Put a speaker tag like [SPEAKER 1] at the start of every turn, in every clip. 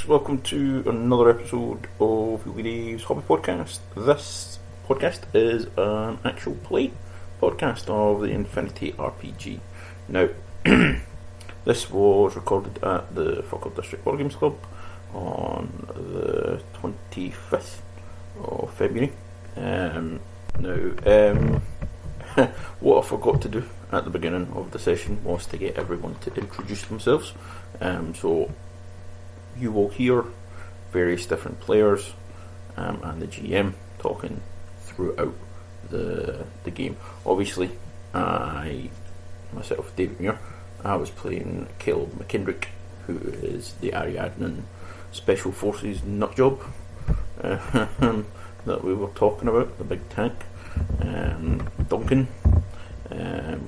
[SPEAKER 1] folks, welcome to another episode of Dave's Hobby Podcast. This podcast is an actual play podcast of the Infinity RPG. Now, this was recorded at the Falkirk District Wargames Club on the 25th of February. What I forgot to do at the beginning of the session was to get everyone to introduce themselves. So you will hear various different players and the GM talking throughout the game. Obviously, myself, David Muir, I was playing Callum MacKendrick, who is the Ariadne Special Forces nutjob that we were talking about, the big tank. Duncan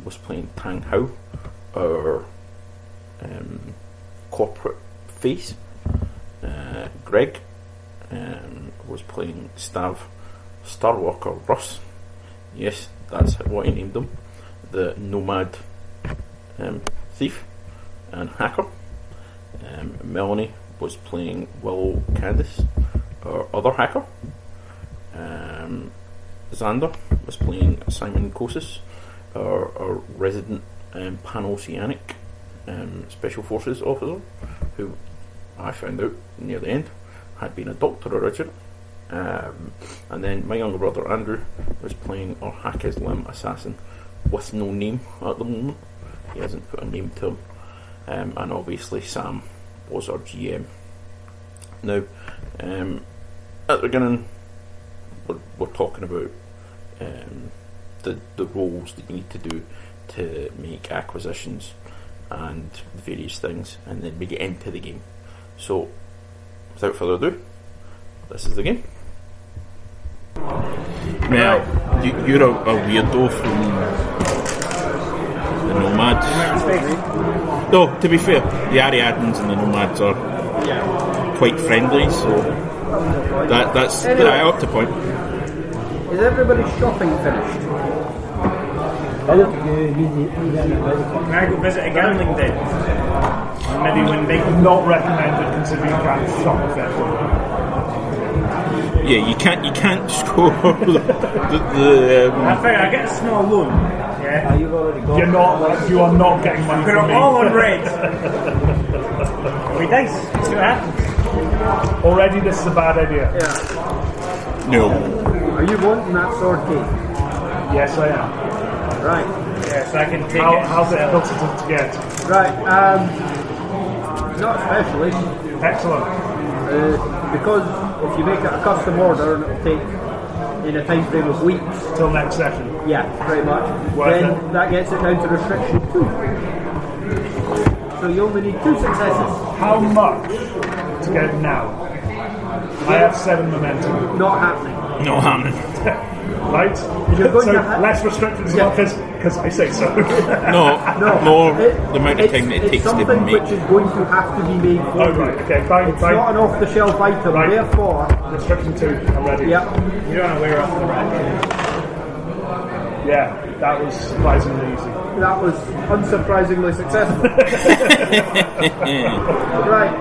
[SPEAKER 1] was playing Tang Hao, our corporate face. Greg was playing Stav Star Walker'Rus. Yes, that's what he named him. The Nomad thief and hacker. Melanie was playing Willow Candace, our other hacker. Xander was playing Simon Kosis, our resident PanOceanic Special Forces officer, who I found out near the end had been a doctor originally. And then my younger brother Andrew was playing our Hack's Limb assassin with no name at the moment. He hasn't put a name to him. And obviously Sam was our GM. Now, at the beginning, we're talking about the roles that you need to do to make acquisitions and various things, and then we get into the game. So, without further ado, this is the game. Now, you're a weirdo from the Nomads. No, to be fair, the Ariadnes and the Nomads are quite friendly, so that's anyway, I ought to point.
[SPEAKER 2] Is everybody's shopping finished?
[SPEAKER 3] Can I go visit a gambling den? Maybe when they
[SPEAKER 4] not recommended considering you can't shop effectively.
[SPEAKER 1] Yeah, you can't score the
[SPEAKER 3] I figure I get a small loan. Yeah.
[SPEAKER 4] You are not getting money
[SPEAKER 3] Put
[SPEAKER 4] from
[SPEAKER 3] it
[SPEAKER 4] me.
[SPEAKER 3] all on red. We dice. See what happens.
[SPEAKER 4] Already this is a bad idea.
[SPEAKER 2] Yeah.
[SPEAKER 1] No.
[SPEAKER 2] Are you wanting that sword cake?
[SPEAKER 4] Yes, I am.
[SPEAKER 2] Right.
[SPEAKER 3] Yeah, so I can take
[SPEAKER 4] How difficult is it to get?
[SPEAKER 2] Right. Not especially.
[SPEAKER 4] Excellent.
[SPEAKER 2] Because if you make it a custom order and it'll take in a time frame of weeks.
[SPEAKER 4] Till next session.
[SPEAKER 2] Yeah, pretty much. Then that gets it down to restriction 2. So you only need 2 successes.
[SPEAKER 4] How much to get it now? I have 7 momentum.
[SPEAKER 2] Not happening.
[SPEAKER 1] Not happening.
[SPEAKER 4] Right?
[SPEAKER 2] You're going
[SPEAKER 4] so
[SPEAKER 2] to
[SPEAKER 4] less restrictions because I say so.
[SPEAKER 1] No, the amount of time that it takes to
[SPEAKER 2] make. It's something which is going to have to be made for you.
[SPEAKER 4] Right, okay, fine.
[SPEAKER 2] It's not an off-the-shelf item,
[SPEAKER 4] right.
[SPEAKER 2] Therefore...
[SPEAKER 4] Restriction 2, I'm ready.
[SPEAKER 2] Yep.
[SPEAKER 3] You don't want to wear off the red.
[SPEAKER 4] Yeah, that was surprisingly easy.
[SPEAKER 2] That was unsurprisingly successful. Right.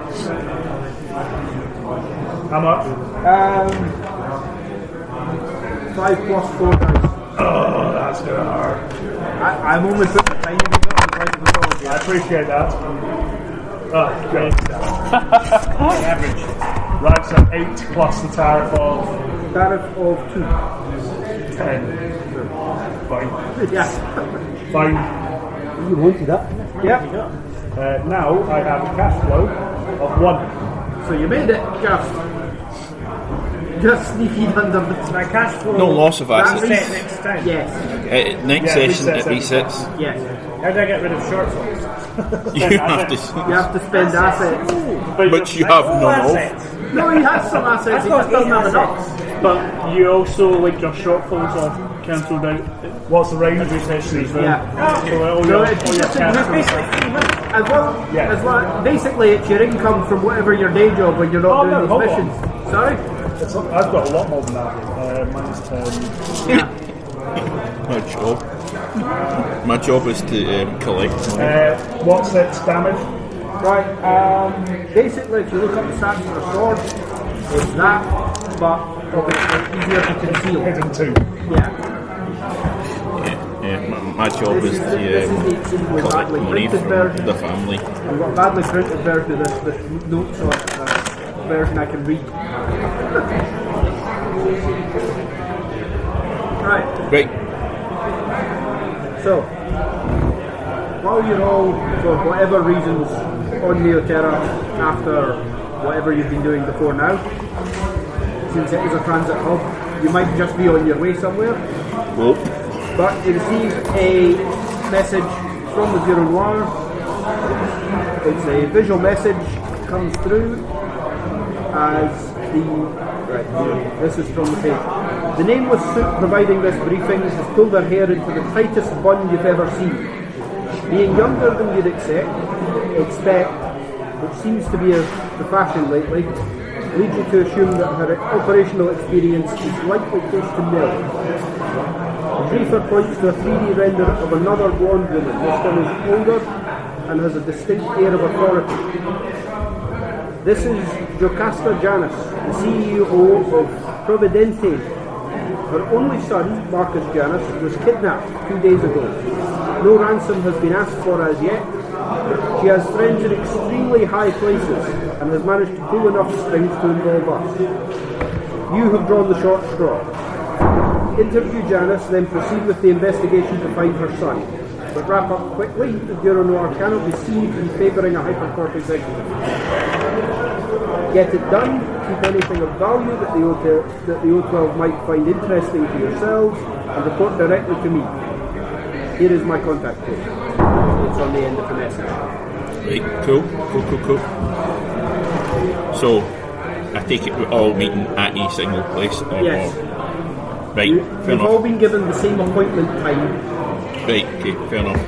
[SPEAKER 4] How much?
[SPEAKER 2] 5 plus 4 dice.
[SPEAKER 4] Oh, that's gonna hurt.
[SPEAKER 2] I'm only putting a tiny bit on the price of the sword.
[SPEAKER 4] I appreciate that. Oh, great.
[SPEAKER 3] Average.
[SPEAKER 4] Right, so 8 plus the tariff of
[SPEAKER 2] Tariff of 2.
[SPEAKER 4] 10. Fine.
[SPEAKER 2] Yeah.
[SPEAKER 4] Fine.
[SPEAKER 3] You wanted that?
[SPEAKER 2] Yep.
[SPEAKER 4] Now I have a cash flow of 1.
[SPEAKER 2] So you made it, just sneaking under the...
[SPEAKER 3] My cash flow.
[SPEAKER 1] No loss of
[SPEAKER 2] That
[SPEAKER 1] assets.
[SPEAKER 3] Set next time.
[SPEAKER 2] Yes.
[SPEAKER 1] Next session it resets.
[SPEAKER 2] Yes.
[SPEAKER 3] How do I get rid of shortfalls?
[SPEAKER 1] You have to,
[SPEAKER 2] You have to spend assets.
[SPEAKER 1] which you have none of.
[SPEAKER 2] No, he has some assets, he just doesn't have enough.
[SPEAKER 5] But you also, like, your shortfalls are cancelled out.
[SPEAKER 4] What's the range of this?
[SPEAKER 2] Yeah.
[SPEAKER 5] So all
[SPEAKER 2] So
[SPEAKER 5] your
[SPEAKER 2] it's just
[SPEAKER 5] cancels.
[SPEAKER 2] as well, basically it's your income from whatever your day job when you're not doing these
[SPEAKER 4] hold on.
[SPEAKER 2] missions. Sorry?
[SPEAKER 4] I've got a lot more than that. Mine's 10.
[SPEAKER 1] My job is to collect money.
[SPEAKER 4] What's its damage?
[SPEAKER 2] Right, basically if you look up the stats for a sword, it's that, but obviously easier to conceal.
[SPEAKER 4] Hidden too.
[SPEAKER 2] Yeah.
[SPEAKER 1] My job is to collect money from the family.
[SPEAKER 2] I've got a badly printed version of this with notes on it, a version I can read. Right. So, while you're all, for whatever reasons, on Neoterra after whatever you've been doing before now, since it is a transit hub, you might just be on your way somewhere.
[SPEAKER 1] Nope.
[SPEAKER 2] But you receive a message from the Bureau Noir. It's a visual message, comes through as the... Right, this is from the page. The nameless suit providing this briefing has pulled their hair into the tightest bun you've ever seen. Being younger than you'd expect, which seems to be the fashion lately, leads you to assume that her operational experience is likely close to nil. The briefer points to a 3D render of another blonde woman. This one is older and has a distinct air of authority. This is Jocasta Janus, the CEO of Providente. Her only son, Marcus Janus, was kidnapped 2 days ago. No ransom has been asked for as yet. She has friends in extremely high places and has managed to pull enough strings to involve us. You have drawn the short straw. Interview Janus, then proceed with the investigation to find her son. But wrap up quickly, the Bureau Noir cannot be seen in favouring a hypercorp executive. Get it done, keep anything of value that the O12 might find interesting to yourselves, and report directly to me. Here is my contact code. It's on the end of the message.
[SPEAKER 1] Right, cool. So, I take it we're all meeting at a single place? Or
[SPEAKER 2] yes.
[SPEAKER 1] Right, fair
[SPEAKER 2] We've
[SPEAKER 1] enough.
[SPEAKER 2] all been given the same appointment time.
[SPEAKER 1] Right, okay, fair enough.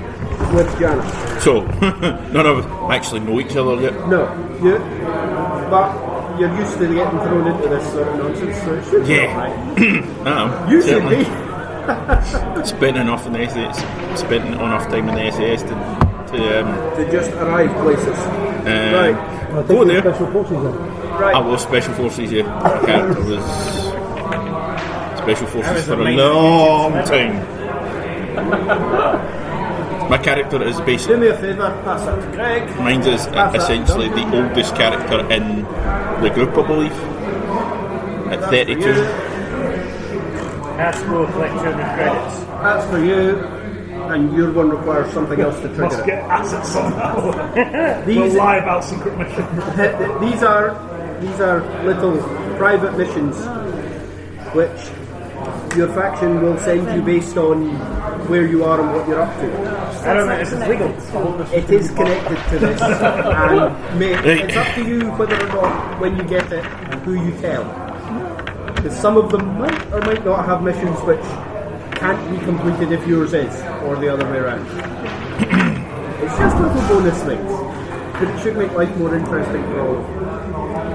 [SPEAKER 2] With Janus.
[SPEAKER 1] So, none of us actually know each other yet?
[SPEAKER 2] No, but you're used to getting thrown into this sort of nonsense, so it should be alright. You should be.
[SPEAKER 1] Spent enough enough time in the SAS
[SPEAKER 2] to just arrive places. Right.
[SPEAKER 1] Go there.
[SPEAKER 3] Special forces then.
[SPEAKER 2] Right.
[SPEAKER 1] I was Special Forces, yeah. My character was Special Forces for a long time. My character is
[SPEAKER 2] Do
[SPEAKER 1] basically...
[SPEAKER 2] me a favour, pass that to Greg.
[SPEAKER 1] Mine is essentially the oldest character in the group, I believe. At 32.
[SPEAKER 5] That's more collect 200 credits.
[SPEAKER 2] That's for you, and your one requires something else to
[SPEAKER 4] Must
[SPEAKER 2] trigger
[SPEAKER 4] get assets somehow.
[SPEAKER 2] These-
[SPEAKER 4] We'll lie about secret missions.
[SPEAKER 2] it. These are little private missions, which your faction will send you based on where you are and what you're up to.
[SPEAKER 5] I don't know if it's legal.
[SPEAKER 2] It is connected to this, and it's up to you whether or not, when you get it, who you tell. Because some of them might or might not have missions which can't be completed if yours is, or the other way around. It's just little bonus things, but it should make life more interesting for all of you.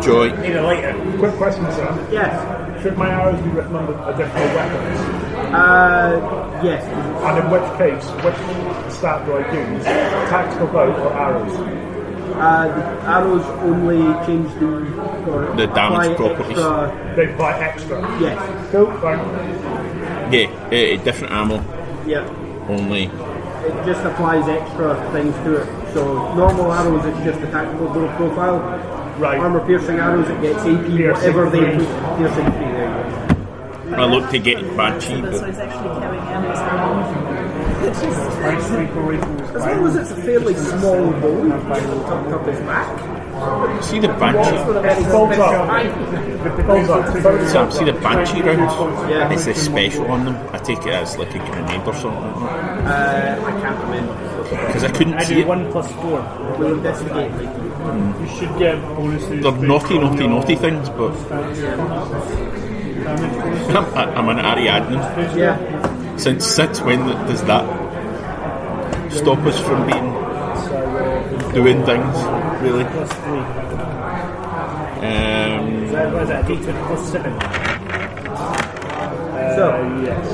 [SPEAKER 1] Joy.
[SPEAKER 5] Either later.
[SPEAKER 4] Quick question, sir.
[SPEAKER 2] Yes.
[SPEAKER 4] Should my arrows be written under additional weapons?
[SPEAKER 2] Yes.
[SPEAKER 4] And in which case, which stat do I use? Tactical bow or arrows?
[SPEAKER 2] The arrows only change
[SPEAKER 1] The damage properties.
[SPEAKER 4] They buy extra.
[SPEAKER 2] Yes.
[SPEAKER 4] Cool, fine.
[SPEAKER 1] Yeah, different ammo.
[SPEAKER 2] Yeah.
[SPEAKER 1] Only.
[SPEAKER 2] It just applies extra things to it. So normal arrows, it's just a tactical profile.
[SPEAKER 4] Right.
[SPEAKER 2] Armor piercing arrows, it gets AP,
[SPEAKER 4] Piercing
[SPEAKER 2] whatever they
[SPEAKER 4] three.
[SPEAKER 2] put. Piercing 3, there you go.
[SPEAKER 1] I look to get Banshee,
[SPEAKER 6] So
[SPEAKER 1] but
[SPEAKER 6] he's actually carrying arrows. It's just
[SPEAKER 2] As long as it's a fairly small bone tucked up his back.
[SPEAKER 1] see the Banshee.
[SPEAKER 4] Folds up. Folds up.
[SPEAKER 1] So, see the Banshee rounds?
[SPEAKER 2] Yeah.
[SPEAKER 1] It's a special on them. I take it as like a grenade or something.
[SPEAKER 2] I can't remember.
[SPEAKER 1] Because I couldn't
[SPEAKER 5] I
[SPEAKER 1] see
[SPEAKER 5] do
[SPEAKER 1] it.
[SPEAKER 5] 1 plus 4.
[SPEAKER 2] We'll investigate later.
[SPEAKER 5] You should get bonuses.
[SPEAKER 1] They're naughty things, but I'm an Ariadne.
[SPEAKER 2] Yeah.
[SPEAKER 1] Since when does that stop us from doing things, really?
[SPEAKER 5] Plus 3.
[SPEAKER 1] Um,
[SPEAKER 5] What is that? A D20 plus 7.
[SPEAKER 2] So,
[SPEAKER 5] Yes.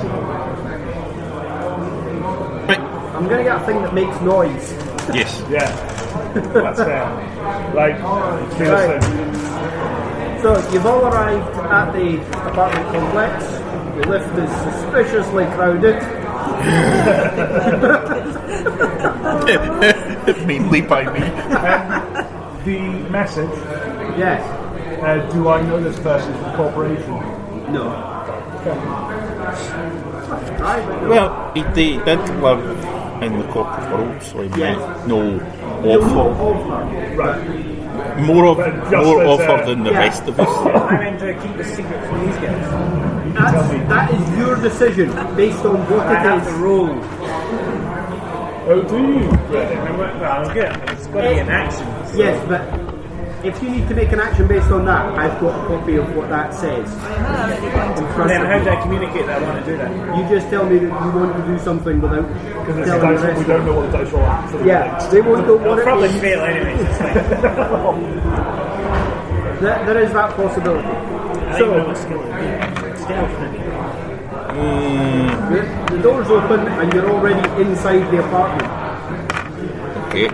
[SPEAKER 1] right.
[SPEAKER 2] I'm going to get a thing that makes noise.
[SPEAKER 1] Yes.
[SPEAKER 4] Yeah. That's fair. Right, do this
[SPEAKER 2] Right.
[SPEAKER 4] thing.
[SPEAKER 2] So, you've all arrived at the apartment complex. The lift is suspiciously crowded.
[SPEAKER 1] Mainly by me.
[SPEAKER 4] The message,
[SPEAKER 2] Yes.
[SPEAKER 4] do I know this person from corporation?
[SPEAKER 2] No. Right, but no.
[SPEAKER 1] Well, he did live in the corporate world, so he
[SPEAKER 2] Yes.
[SPEAKER 1] might know
[SPEAKER 2] You'll
[SPEAKER 1] of
[SPEAKER 2] know
[SPEAKER 1] her.
[SPEAKER 2] of her.
[SPEAKER 4] Right.
[SPEAKER 1] More of
[SPEAKER 4] But just
[SPEAKER 1] more
[SPEAKER 4] as,
[SPEAKER 1] of her than the
[SPEAKER 2] yeah.
[SPEAKER 1] rest of us.
[SPEAKER 3] I'm going to keep the secret from these guys.
[SPEAKER 2] That is your decision, based on what
[SPEAKER 3] I have
[SPEAKER 2] it
[SPEAKER 3] to
[SPEAKER 2] is.
[SPEAKER 3] roll.
[SPEAKER 4] Oh, do you?
[SPEAKER 3] Well, I'll get it. It's got to be an action. So.
[SPEAKER 2] Yes, but if you need to make an action based on that, I've got a copy of what that says. In front
[SPEAKER 3] Then
[SPEAKER 2] of
[SPEAKER 3] how
[SPEAKER 2] me.
[SPEAKER 3] do I communicate that I want to do that?
[SPEAKER 2] You just tell me that you want to do something without
[SPEAKER 4] Because it's
[SPEAKER 2] telling the
[SPEAKER 4] dice,
[SPEAKER 2] rest
[SPEAKER 4] we
[SPEAKER 2] of
[SPEAKER 4] don't
[SPEAKER 2] them.
[SPEAKER 4] know what the dice roll are.
[SPEAKER 2] Yeah, they won't know
[SPEAKER 3] I'll
[SPEAKER 2] what it
[SPEAKER 3] probably
[SPEAKER 2] means.
[SPEAKER 3] fail anyways. It's fine.
[SPEAKER 2] There is that possibility.
[SPEAKER 3] I don't know
[SPEAKER 2] So,
[SPEAKER 3] what skill it would be. Stealth maybe.
[SPEAKER 2] the door's open and you're already inside the apartment.
[SPEAKER 1] Okay.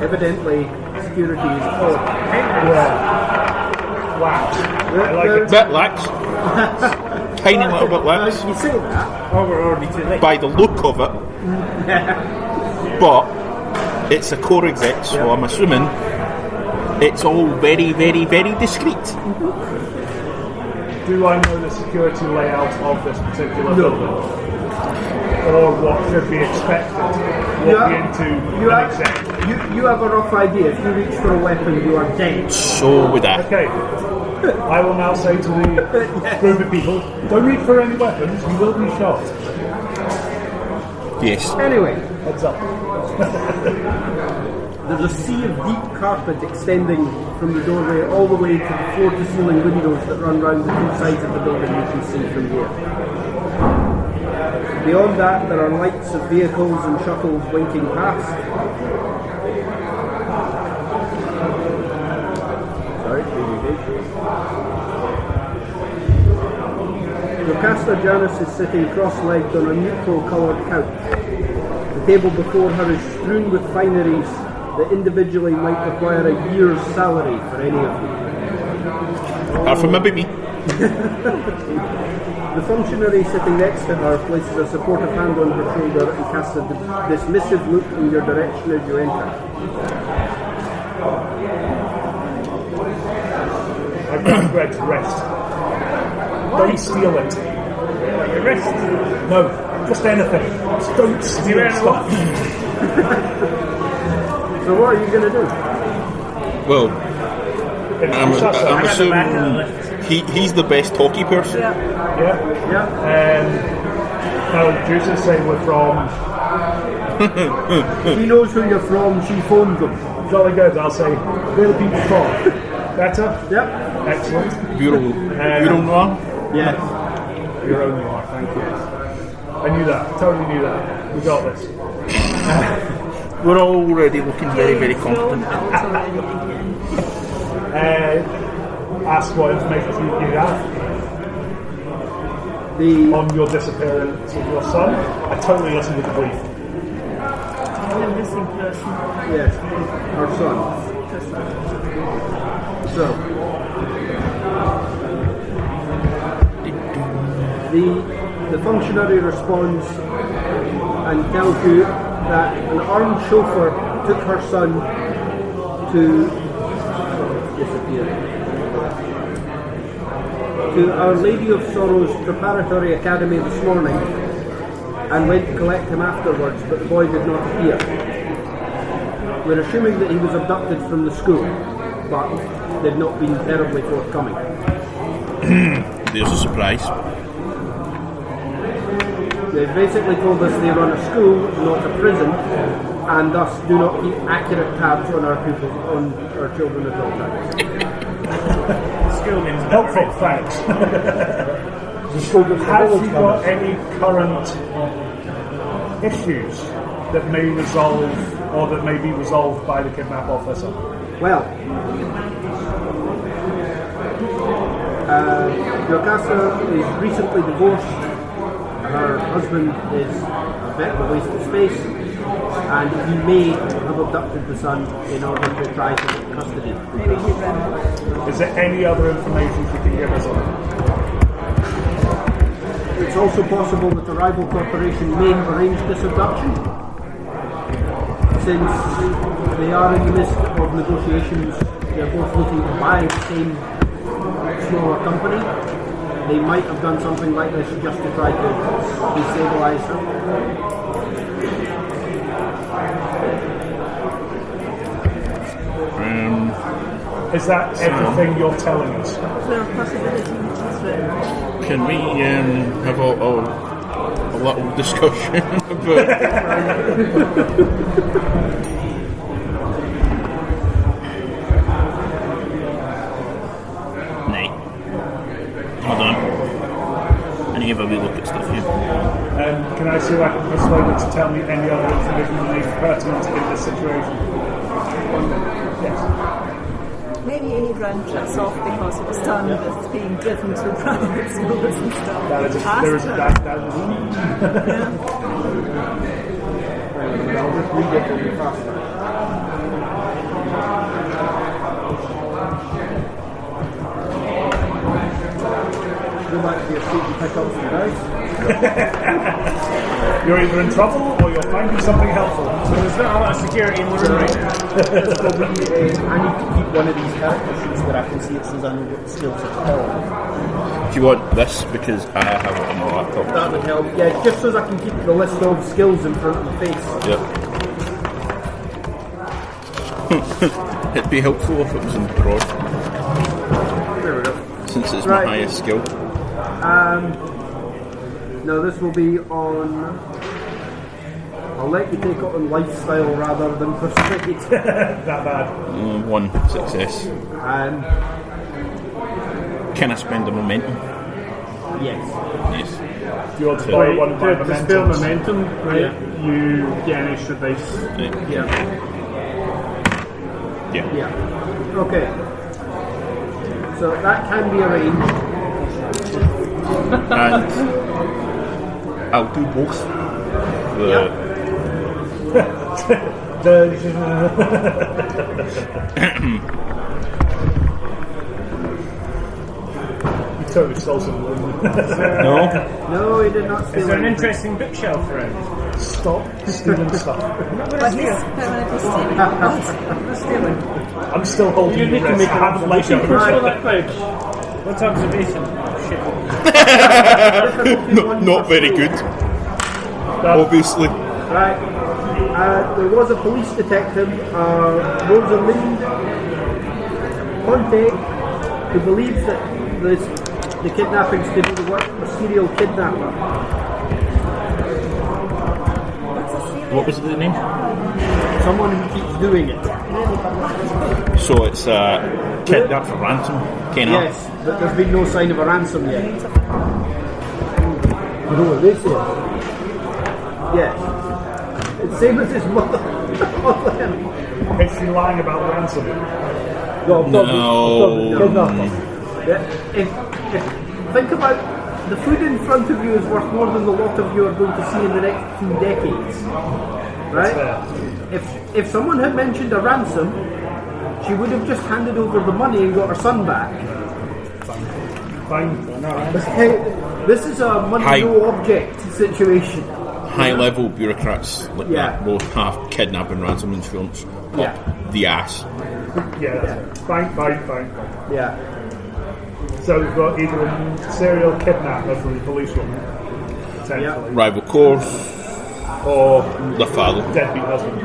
[SPEAKER 2] Evidently, security is on.
[SPEAKER 4] Wow. I like it.
[SPEAKER 1] Bit lax. Tiny little bit lax.
[SPEAKER 2] You say that.
[SPEAKER 3] Oh, we're already too late.
[SPEAKER 1] By the look of it. But it's a core exec, so I'm assuming it's all very, very, very discreet.
[SPEAKER 4] Do I know the security layout of this particular building? Or what should be expected walking into an exec?
[SPEAKER 2] You have a rough idea. If you reach for a weapon, you are dead.
[SPEAKER 1] So would I.
[SPEAKER 4] Okay. I will now say to the group of people, don't reach for any weapons, you will be shot.
[SPEAKER 1] Yes.
[SPEAKER 2] Anyway,
[SPEAKER 4] Heads up.
[SPEAKER 2] there's a sea of deep carpet extending from the doorway all the way to the floor-to-ceiling windows that run round the two sides of the building you can see from here. Beyond that, there are lights of vehicles and shuttles winking past. Sorry, Jocasta Janus is sitting cross-legged on a neutral-coloured couch. The table before her is strewn with fineries that individually might require a year's salary for any of them.
[SPEAKER 1] Apart from maybe me.
[SPEAKER 2] The functionary sitting next to her places a supportive hand on her shoulder and casts a dismissive look in your direction as you enter.
[SPEAKER 4] I've got Greg's wrist. Don't steal it.
[SPEAKER 3] Your wrist.
[SPEAKER 4] No, just anything. Just don't steal stuff.
[SPEAKER 2] So what are you going to do?
[SPEAKER 1] Well, I'm
[SPEAKER 3] I'm at the back of the
[SPEAKER 1] assuming
[SPEAKER 3] lift.
[SPEAKER 1] he's the best talky person.
[SPEAKER 4] Yeah.
[SPEAKER 2] Yeah.
[SPEAKER 4] Now, Juices say we're from.
[SPEAKER 2] She knows who you're from, she phoned them.
[SPEAKER 4] Jolly good. I'll say, where the people from? Better?
[SPEAKER 2] Yep.
[SPEAKER 4] Excellent.
[SPEAKER 1] Bureau Noir.
[SPEAKER 2] Yes.
[SPEAKER 4] Your own are, thank you. I knew that. Totally knew that. We got this.
[SPEAKER 1] We're already looking very, very competent.
[SPEAKER 4] Ask what information you have on your disappearance of your son. I totally listened to the brief.
[SPEAKER 6] The missing person.
[SPEAKER 2] Yes. Her son. So. The functionary responds and tells you that an armed chauffeur took her son to Our Lady of Sorrows Preparatory Academy this morning and went to collect him afterwards, but the boy did not appear. We're assuming that he was abducted from the school, but they've not been terribly forthcoming.
[SPEAKER 1] There's a surprise.
[SPEAKER 2] They basically told us they run a school, not a prison, and thus do not keep accurate tabs on our pupils, on our children at all times.
[SPEAKER 3] School means
[SPEAKER 4] Helpful, thanks. Have you got any current issues that may resolve or that may be resolved by the kidnap officer?
[SPEAKER 2] Well, Jocasta is recently divorced. Her husband is a bit of a waste of space, and he may have abducted the son in order to try to get custody.
[SPEAKER 6] Maybe he ran.
[SPEAKER 4] Is there any other information you can give us on it?
[SPEAKER 2] It's also possible that the rival corporation may have arranged this abduction, since they are in the midst of negotiations. They're both looking to buy the same smaller company. They might have done something like this just to try to destabilize her.
[SPEAKER 4] Is that everything you're telling us?
[SPEAKER 6] Is there a possibility that he's ran?
[SPEAKER 1] Can we have a little discussion about... Nay. Hold on. I need to have a wee look at stuff here.
[SPEAKER 4] Can I see if I can persuade her to tell me any other information that may be pertinent in this situation? Yes.
[SPEAKER 6] Maybe he ran just off because he was done with being driven to private schools and stuff.
[SPEAKER 4] That is
[SPEAKER 6] Ask
[SPEAKER 4] there is
[SPEAKER 6] her.
[SPEAKER 4] that.
[SPEAKER 2] I'll just read it a bit faster. Go back to your seat and pick up some dice.
[SPEAKER 4] You're either in trouble or you're finding something helpful.
[SPEAKER 5] So there's not a lot of security in the room right now.
[SPEAKER 2] I need to keep one of these character sheets where I can see it says I know what skills it's called.
[SPEAKER 1] Do you want this? Because I have it on my laptop.
[SPEAKER 2] That would help. Yeah, just so as I can keep the list of skills in front of my face.
[SPEAKER 1] Yep. It'd be helpful if it was in broad,
[SPEAKER 2] There we go.
[SPEAKER 1] since it's
[SPEAKER 2] Right.
[SPEAKER 1] my highest skill.
[SPEAKER 2] No, this will be on... I'll let you take it on lifestyle rather than persuade.
[SPEAKER 4] That bad.
[SPEAKER 1] One success. Can I spend a momentum?
[SPEAKER 2] Yes.
[SPEAKER 1] Yes.
[SPEAKER 4] Do you want to borrow one of my
[SPEAKER 5] To spell
[SPEAKER 4] momentum?
[SPEAKER 5] momentum, right,
[SPEAKER 2] Yeah.
[SPEAKER 5] you get an extra dice.
[SPEAKER 2] Yeah.
[SPEAKER 1] Yeah.
[SPEAKER 2] Yeah. Okay. So that can be arranged.
[SPEAKER 1] And I'll do both.
[SPEAKER 4] You totally stole some.
[SPEAKER 1] No.
[SPEAKER 2] No, he did not steal
[SPEAKER 5] Is there an
[SPEAKER 2] anything.
[SPEAKER 5] interesting bookshelf around?
[SPEAKER 4] Stop stealing stuff.
[SPEAKER 6] But he's permanently stealing. What?
[SPEAKER 5] Stealing.
[SPEAKER 4] I'm still holding
[SPEAKER 5] You
[SPEAKER 4] the
[SPEAKER 5] need to
[SPEAKER 4] rest.
[SPEAKER 5] make
[SPEAKER 4] I
[SPEAKER 5] an
[SPEAKER 4] haven't let
[SPEAKER 5] observation
[SPEAKER 4] you.
[SPEAKER 5] first for that pouch. What's observation? Shit.
[SPEAKER 1] Not very good. Obviously.
[SPEAKER 2] Right. There was a police detective, Rosalind Ponte, who believes that the kidnappings to do the work of a serial kidnapper.
[SPEAKER 1] What was the name?
[SPEAKER 2] Someone who keeps doing it.
[SPEAKER 1] So it's kidnapped for ransom. Kenna.
[SPEAKER 2] Yes, but there's been no sign of a ransom yet. You know what this is? Yes. It's same as his mother.
[SPEAKER 4] Is she lying about ransom?
[SPEAKER 1] No.
[SPEAKER 2] Think about the food in front of you is worth more than the lot of you are going to see in the next 2 decades, right? If someone had mentioned a ransom, she would have just handed over the money and got her son back.
[SPEAKER 4] Fine.
[SPEAKER 2] This is a money no object situation.
[SPEAKER 1] High level bureaucrats like
[SPEAKER 2] Yeah.
[SPEAKER 1] that will have kidnapping ransom insurance
[SPEAKER 2] Yeah.
[SPEAKER 1] up the ass.
[SPEAKER 4] Yeah. Fine.
[SPEAKER 2] Yeah.
[SPEAKER 4] So we've got either a serial kidnapper from the police woman, potentially,
[SPEAKER 1] Rival course
[SPEAKER 4] or
[SPEAKER 1] the father.
[SPEAKER 4] deadbeat husband.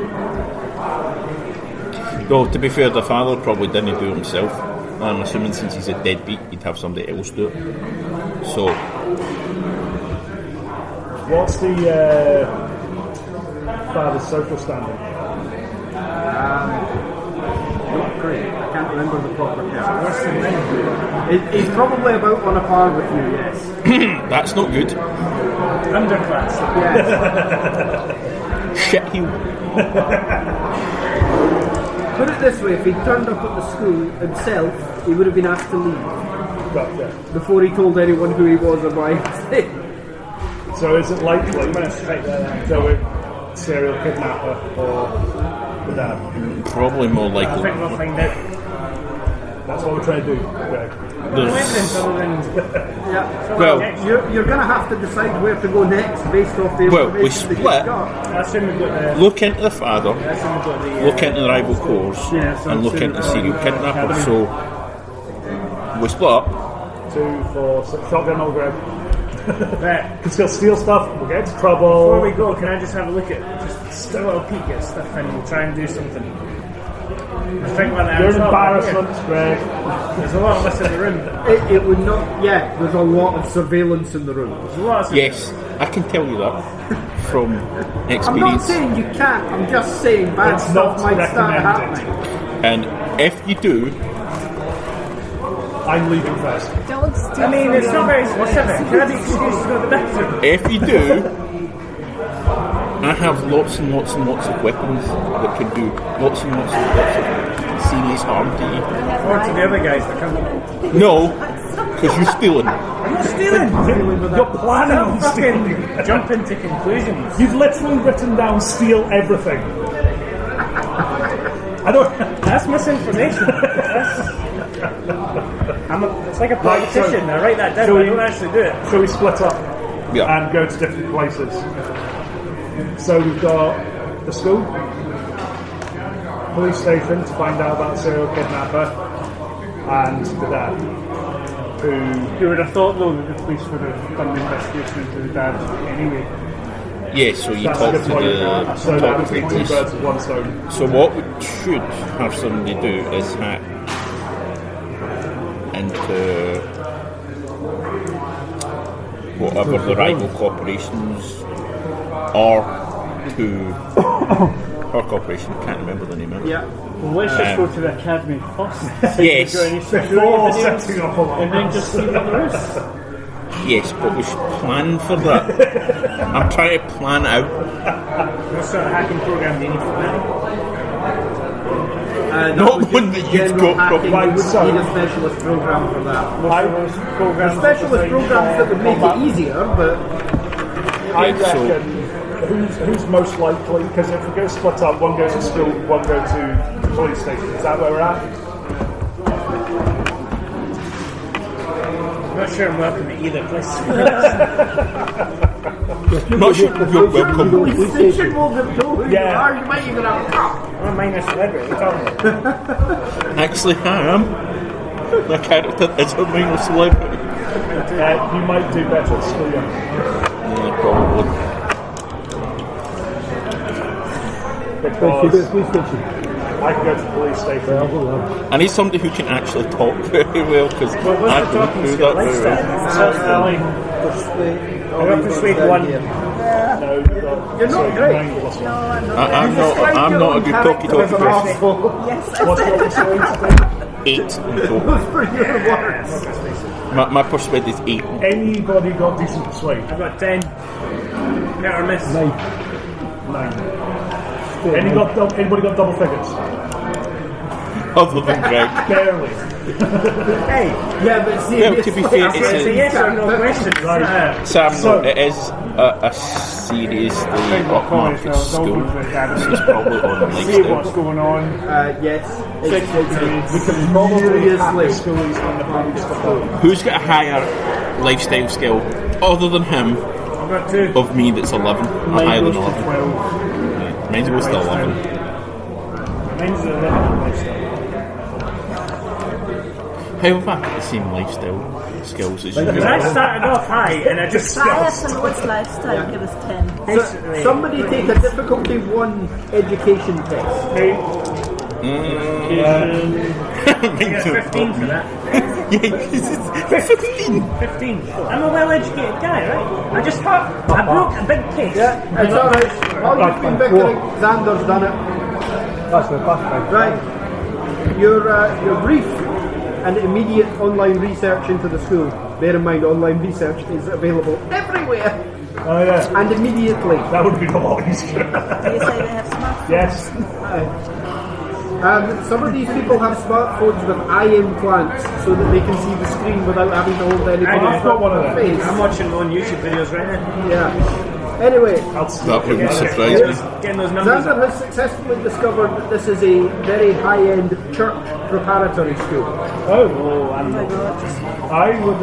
[SPEAKER 1] Though to be fair, the father probably didn't do it himself. I'm assuming since he's a deadbeat, he'd have somebody else do it. So
[SPEAKER 4] What's the father's social standing?
[SPEAKER 2] Not great. I can't remember the proper term. He's probably about on a par with you, yes.
[SPEAKER 1] that's not good.
[SPEAKER 5] Underclass.
[SPEAKER 2] Yes.
[SPEAKER 1] Shit heel.
[SPEAKER 2] Put it this way, if he'd turned up at the school himself, he would have been asked to leave
[SPEAKER 4] Gotcha.
[SPEAKER 2] before he told anyone who he was or why he was there.
[SPEAKER 4] So is it likely? serial kidnapper or the dad?
[SPEAKER 1] Probably more
[SPEAKER 5] I
[SPEAKER 1] likely.
[SPEAKER 5] think we'll find out.
[SPEAKER 4] That's what we're trying to do. Greg.
[SPEAKER 5] No evidence other than
[SPEAKER 2] Yeah.
[SPEAKER 1] Well,
[SPEAKER 2] You're going to have to decide where to go next based off the
[SPEAKER 1] Well, we
[SPEAKER 2] information that
[SPEAKER 1] split.
[SPEAKER 2] you've got.
[SPEAKER 5] I assume we've got the.
[SPEAKER 1] look into the father,
[SPEAKER 5] I assume we've got the.
[SPEAKER 1] look into the rival cores,
[SPEAKER 5] Yeah, so
[SPEAKER 1] and look
[SPEAKER 5] so
[SPEAKER 1] into the serial
[SPEAKER 5] the
[SPEAKER 1] kidnapper.
[SPEAKER 5] academy.
[SPEAKER 1] So we split up.
[SPEAKER 4] 2, 4, 6. Shotgun all Greg.
[SPEAKER 5] Right.
[SPEAKER 4] Can still steal stuff. We'll get into
[SPEAKER 5] Before
[SPEAKER 4] trouble.
[SPEAKER 5] we go, can I just have a look at just a little peek at stuff and we'll try and do something? I think when
[SPEAKER 4] You're an embarrassment, Greg.
[SPEAKER 5] There's a lot of us in the room.
[SPEAKER 2] It would not. Yeah, there's a lot of surveillance in the room.
[SPEAKER 5] There's a lot of
[SPEAKER 1] Yes, I can tell you that from
[SPEAKER 2] I'm not
[SPEAKER 1] experience.
[SPEAKER 2] saying you can't. I'm just saying bad
[SPEAKER 4] It's
[SPEAKER 2] stuff
[SPEAKER 4] not
[SPEAKER 2] might start
[SPEAKER 4] recommended.
[SPEAKER 2] happening.
[SPEAKER 1] And if you do,
[SPEAKER 4] I'm leaving first.
[SPEAKER 6] Don't steal
[SPEAKER 5] I mean,
[SPEAKER 6] from
[SPEAKER 5] it's
[SPEAKER 6] your
[SPEAKER 5] not very
[SPEAKER 6] own
[SPEAKER 5] specific.
[SPEAKER 6] place.
[SPEAKER 5] Can I be excused to go to the bathroom?
[SPEAKER 1] if you do, I have lots and lots and lots of weapons that can do lots and lots and lots of serious harm to you.
[SPEAKER 5] Or to the other guys that come.
[SPEAKER 1] No, because you're stealing.
[SPEAKER 5] I'm not stealing!
[SPEAKER 4] You're planning on
[SPEAKER 5] Don't
[SPEAKER 4] stealing.
[SPEAKER 5] fucking jump into conclusions.
[SPEAKER 4] You've literally written down steal everything. I don't.
[SPEAKER 5] That's misinformation. It's like a politician. I write that down, but I don't actually do it.
[SPEAKER 4] So we split up
[SPEAKER 1] Yeah.
[SPEAKER 4] and go to different places. So we've got the school, police station to find out about the serial kidnapper, and the dad.
[SPEAKER 5] You would have thought, though, that the police would have done the investigation into the dad anyway.
[SPEAKER 1] Yeah, so you
[SPEAKER 4] That's a
[SPEAKER 1] talk
[SPEAKER 4] good
[SPEAKER 1] to
[SPEAKER 4] point.
[SPEAKER 1] the
[SPEAKER 4] So that
[SPEAKER 1] talk
[SPEAKER 4] would
[SPEAKER 1] to
[SPEAKER 4] be
[SPEAKER 1] the
[SPEAKER 4] 2
[SPEAKER 1] police.
[SPEAKER 4] birds with one stone.
[SPEAKER 1] So what we should have somebody do is hack into whatever the rival corporations are to her corporation. Can't remember the name of it.
[SPEAKER 2] Yeah.
[SPEAKER 5] Well, let's just go to the academy first.
[SPEAKER 1] Yes.
[SPEAKER 4] Before setting up a lot.
[SPEAKER 5] And then just leave on the roof.
[SPEAKER 1] Yes, but we should plan for that. I'm trying to plan out.
[SPEAKER 5] What sort of hacking program do you need for that?
[SPEAKER 1] Not one that you've
[SPEAKER 2] general
[SPEAKER 1] got
[SPEAKER 2] hacking.
[SPEAKER 4] right,
[SPEAKER 2] You would
[SPEAKER 4] so-
[SPEAKER 2] need a specialist program for that.
[SPEAKER 5] Programs
[SPEAKER 2] Specialist programs that would make it easier, but
[SPEAKER 4] I
[SPEAKER 1] Yeah, so-
[SPEAKER 4] reckon who's most likely, because if we go split up, one goes to school, one goes to the police station. Is that where we're at?
[SPEAKER 5] I'm not sure I'm welcome at either place.
[SPEAKER 1] Not sure you're welcome.
[SPEAKER 2] police station will know who you
[SPEAKER 4] Yeah.
[SPEAKER 2] are. You might even have a cop.
[SPEAKER 5] I'm a minor celebrity, what are you talking about?
[SPEAKER 1] Actually, I am. My character is a minor celebrity.
[SPEAKER 4] You might do better at school. Yeah.
[SPEAKER 1] Yeah, probably.
[SPEAKER 4] Because I can go to the police station.
[SPEAKER 1] I need somebody who can actually talk very well because I
[SPEAKER 5] What's the
[SPEAKER 1] don't
[SPEAKER 5] talking
[SPEAKER 1] do
[SPEAKER 5] skill?
[SPEAKER 1] that very well.
[SPEAKER 5] I'm going to persuade one.
[SPEAKER 4] No,
[SPEAKER 2] You're not great.
[SPEAKER 6] No, I'm not.
[SPEAKER 1] I'm not a good talky
[SPEAKER 2] As an
[SPEAKER 1] person.
[SPEAKER 2] arsehole.
[SPEAKER 6] Yes,
[SPEAKER 4] What's your persuade?
[SPEAKER 1] 8 in total.
[SPEAKER 2] Those were your words.
[SPEAKER 1] My persuade is 8.
[SPEAKER 4] Anybody got decent persuade?
[SPEAKER 5] I've got 10. Hit or miss.
[SPEAKER 4] 9. Anybody got double figures?
[SPEAKER 1] Other than Greg.
[SPEAKER 4] Barely.
[SPEAKER 5] Hey,
[SPEAKER 2] Yeah, but see,
[SPEAKER 1] Well, to be fair,
[SPEAKER 5] it's a yes or no question.
[SPEAKER 4] Right.
[SPEAKER 1] Sam,
[SPEAKER 4] So-
[SPEAKER 1] it is a seriously upmarket school. This is probably on
[SPEAKER 5] See
[SPEAKER 1] lifestyle.
[SPEAKER 5] what's going on.
[SPEAKER 2] yes.
[SPEAKER 4] We can probably have the
[SPEAKER 2] Seriously.
[SPEAKER 4] schools on the police station.
[SPEAKER 1] Who's got a higher lifestyle skill other than him
[SPEAKER 5] I've got 2.
[SPEAKER 1] of me that's 11? Or higher
[SPEAKER 5] Mine
[SPEAKER 1] than
[SPEAKER 5] goes to
[SPEAKER 1] 11.
[SPEAKER 5] 12.
[SPEAKER 1] Mine's goes to 11.
[SPEAKER 5] Mine's 11 lifestyle.
[SPEAKER 1] How have I got the same lifestyle skills as you?
[SPEAKER 5] Because I started off high and I just
[SPEAKER 6] Highest and lowest lifestyle, give us 10.
[SPEAKER 5] basically.
[SPEAKER 2] Somebody take a difficulty 1 education test.
[SPEAKER 5] I got 15 for that.
[SPEAKER 1] Yeah, 15.
[SPEAKER 5] 15. I'm a well-educated guy, right? I just thought I broke a big case.
[SPEAKER 2] Yeah, it's alright. While you've been bickering, Xander's done it.
[SPEAKER 4] That's the best.
[SPEAKER 2] Right. Your brief and immediate online research into the school. Bear in mind, online research is available everywhere
[SPEAKER 4] Oh yeah,
[SPEAKER 2] and immediately.
[SPEAKER 4] that would have been a lot easier.
[SPEAKER 6] Do you say they have smartphones?
[SPEAKER 4] Yes.
[SPEAKER 2] Some of these people have smartphones with eye implants so that they can see the screen without having to hold anything
[SPEAKER 5] I've
[SPEAKER 2] in
[SPEAKER 4] got
[SPEAKER 2] front
[SPEAKER 4] one of
[SPEAKER 2] their
[SPEAKER 4] them.
[SPEAKER 2] face.
[SPEAKER 5] I'm watching my own YouTube videos right now.
[SPEAKER 2] Yeah. Anyway,
[SPEAKER 1] That wouldn't surprise me.
[SPEAKER 5] Getting those numbers
[SPEAKER 2] Xander has successfully discovered that this is a very high-end church preparatory school.
[SPEAKER 5] Oh my god.
[SPEAKER 4] I would.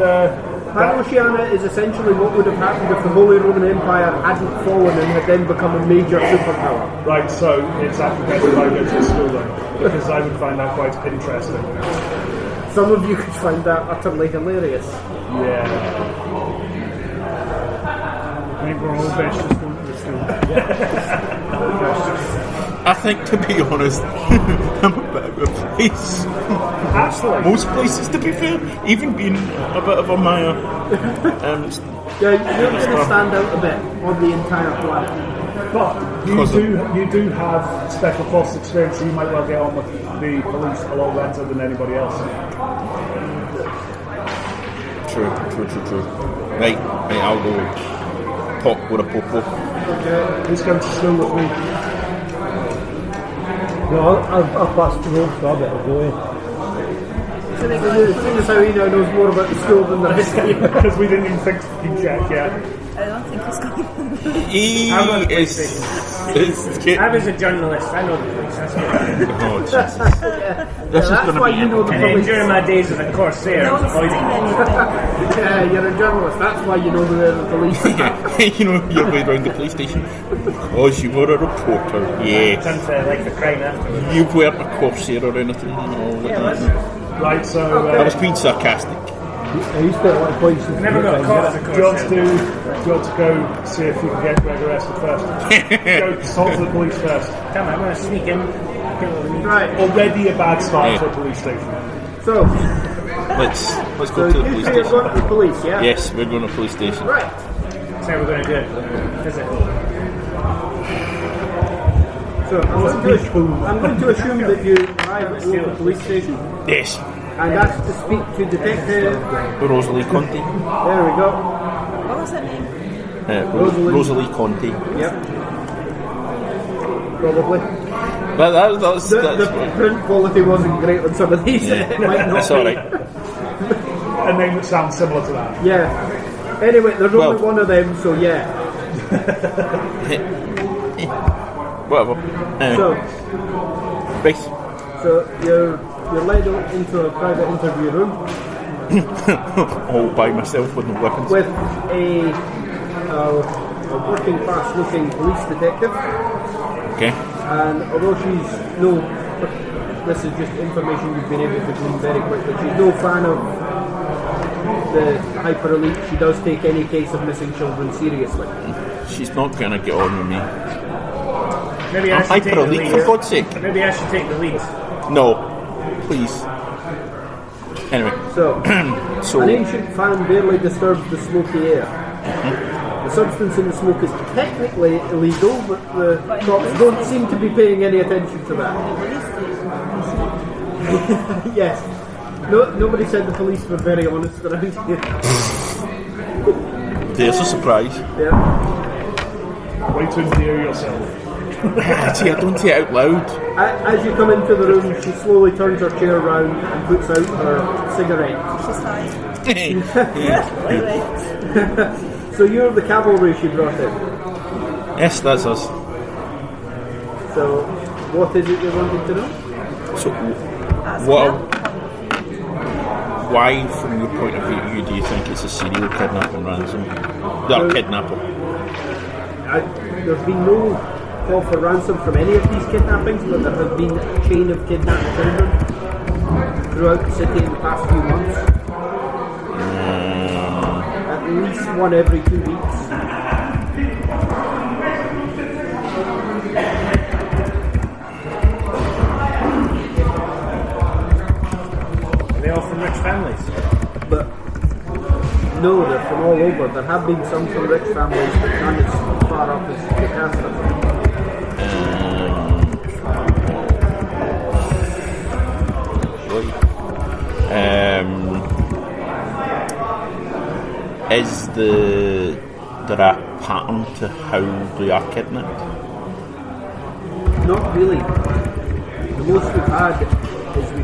[SPEAKER 2] PanOceania is essentially what would have happened if the Holy Roman Empire hadn't fallen and had then become a major superpower.
[SPEAKER 4] Right, so it's actually better if I go to school then, because I would find that quite interesting.
[SPEAKER 2] Some of you could find that utterly hilarious.
[SPEAKER 4] Yeah.
[SPEAKER 5] I think we're all best just going to the school.
[SPEAKER 1] I think, to be honest, I'm a bit of a place.
[SPEAKER 4] Actually,
[SPEAKER 1] Most places, to be fair, even being a bit of a Maya.
[SPEAKER 2] Yeah, you're going to stand out a bit on the entire planet.
[SPEAKER 4] but you do have special forces experience, so you might well get on with the police a lot better than anybody else.
[SPEAKER 1] True. Right, I'll go talk with a popo.
[SPEAKER 2] Okay.
[SPEAKER 4] Who's going to school with me?
[SPEAKER 3] No, I've passed through, so I better go in.
[SPEAKER 2] Seeing as how he now knows more about the school than the rest of you.
[SPEAKER 4] Because we didn't even think to check yet.
[SPEAKER 6] I don't think he's going.
[SPEAKER 1] He
[SPEAKER 5] I'm on the
[SPEAKER 1] is
[SPEAKER 5] I was a journalist, I know the police, that's good.
[SPEAKER 1] Oh, Jesus. This is
[SPEAKER 2] That's
[SPEAKER 1] going to
[SPEAKER 2] why
[SPEAKER 1] be
[SPEAKER 2] you know the
[SPEAKER 5] And then
[SPEAKER 2] police.
[SPEAKER 5] during my days as a Corsair, I was avoiding them.
[SPEAKER 2] Yeah, you're a journalist. That's why you know the police.
[SPEAKER 1] You know, your way around the police station. Because you were a reporter, yeah.
[SPEAKER 5] Turn to like the crime afterwards.
[SPEAKER 1] You weren't a Corsair or anything, you know.
[SPEAKER 5] Yeah,
[SPEAKER 1] like
[SPEAKER 5] listen.
[SPEAKER 1] that.
[SPEAKER 4] Right, so
[SPEAKER 1] I was being sarcastic.
[SPEAKER 3] I used to like places.
[SPEAKER 5] Never got caught as a
[SPEAKER 4] do you want
[SPEAKER 5] Corsair.
[SPEAKER 4] to go see if you can get Greg arrested first? Go talk to the police first.
[SPEAKER 5] Come on, I'm going to sneak in. Get what we need.
[SPEAKER 2] Right.
[SPEAKER 4] Already a bad start
[SPEAKER 1] Yeah.
[SPEAKER 4] for a police station.
[SPEAKER 2] So,
[SPEAKER 1] Let's go
[SPEAKER 2] so
[SPEAKER 1] to the
[SPEAKER 2] you
[SPEAKER 1] police
[SPEAKER 2] three are going to
[SPEAKER 1] station.
[SPEAKER 2] the police, yeah?
[SPEAKER 1] Yes, we're going to police station.
[SPEAKER 2] Right.
[SPEAKER 5] That's how we're going to do it. Physical.
[SPEAKER 2] So I'm going to assume that you arrive at the local police station
[SPEAKER 1] Yes.
[SPEAKER 2] and ask to speak to Detective.
[SPEAKER 1] Rosalie Conte.
[SPEAKER 2] There we go.
[SPEAKER 6] What was that name?
[SPEAKER 1] Rosalie Conte.
[SPEAKER 2] Yep. Probably.
[SPEAKER 1] But that's
[SPEAKER 2] The print quality wasn't great on some of these.
[SPEAKER 1] yeah.
[SPEAKER 2] It might not
[SPEAKER 1] That's
[SPEAKER 2] be.
[SPEAKER 1] alright.
[SPEAKER 4] A name that sounds similar to that.
[SPEAKER 2] Yeah. Anyway, there's only
[SPEAKER 1] Well-
[SPEAKER 2] one of them, so yeah.
[SPEAKER 1] Whatever.
[SPEAKER 2] So,
[SPEAKER 1] Right.
[SPEAKER 2] so you're led into a private interview room
[SPEAKER 1] All by myself with no weapons.
[SPEAKER 2] with a working class looking police detective,
[SPEAKER 1] Okay.
[SPEAKER 2] and although this is just information you've been able to glean very quickly, she's no fan of the hyper elite. She does take any case of missing children seriously.
[SPEAKER 1] She's not going to get on with me.
[SPEAKER 5] Maybe I
[SPEAKER 1] I'm
[SPEAKER 5] should take
[SPEAKER 1] hyper
[SPEAKER 5] the
[SPEAKER 1] elite, for
[SPEAKER 5] lead.
[SPEAKER 1] God's sake.
[SPEAKER 5] Maybe I should take the lead.
[SPEAKER 1] No. Please. Anyway.
[SPEAKER 2] So,
[SPEAKER 1] So,
[SPEAKER 2] an ancient fan barely disturbs the smoky air. The substance in the smoke is technically illegal, but the cops don't seem to be paying any attention to that. Yes. No, nobody said the police were very honest around here.
[SPEAKER 1] there's a surprise.
[SPEAKER 2] Yeah.
[SPEAKER 4] Wait to endear yourself.
[SPEAKER 1] See, I don't say it out loud.
[SPEAKER 2] As you come into the room, she slowly turns her chair round and puts out her cigarette.
[SPEAKER 6] She's fine.
[SPEAKER 2] So you're the cavalry she brought in.
[SPEAKER 1] Yes, that's us.
[SPEAKER 2] So, what is it you wanted to know?
[SPEAKER 1] So,
[SPEAKER 6] Ask
[SPEAKER 1] what?
[SPEAKER 6] her.
[SPEAKER 1] Why, from your point of view, do you think it's a serial kidnapping ransom? That kidnapper.
[SPEAKER 2] There's been no call for ransom from any of these kidnappings, but there has been a chain of kidnapped children throughout the city in the past few months. At least one every 2 weeks.
[SPEAKER 5] Are they all from rich families?
[SPEAKER 2] But no, they're from all over. There have been some from rich families, but none as far up as the Castle.
[SPEAKER 1] Is there a pattern to how they are kidnapped?
[SPEAKER 2] Not really. The most we've had is we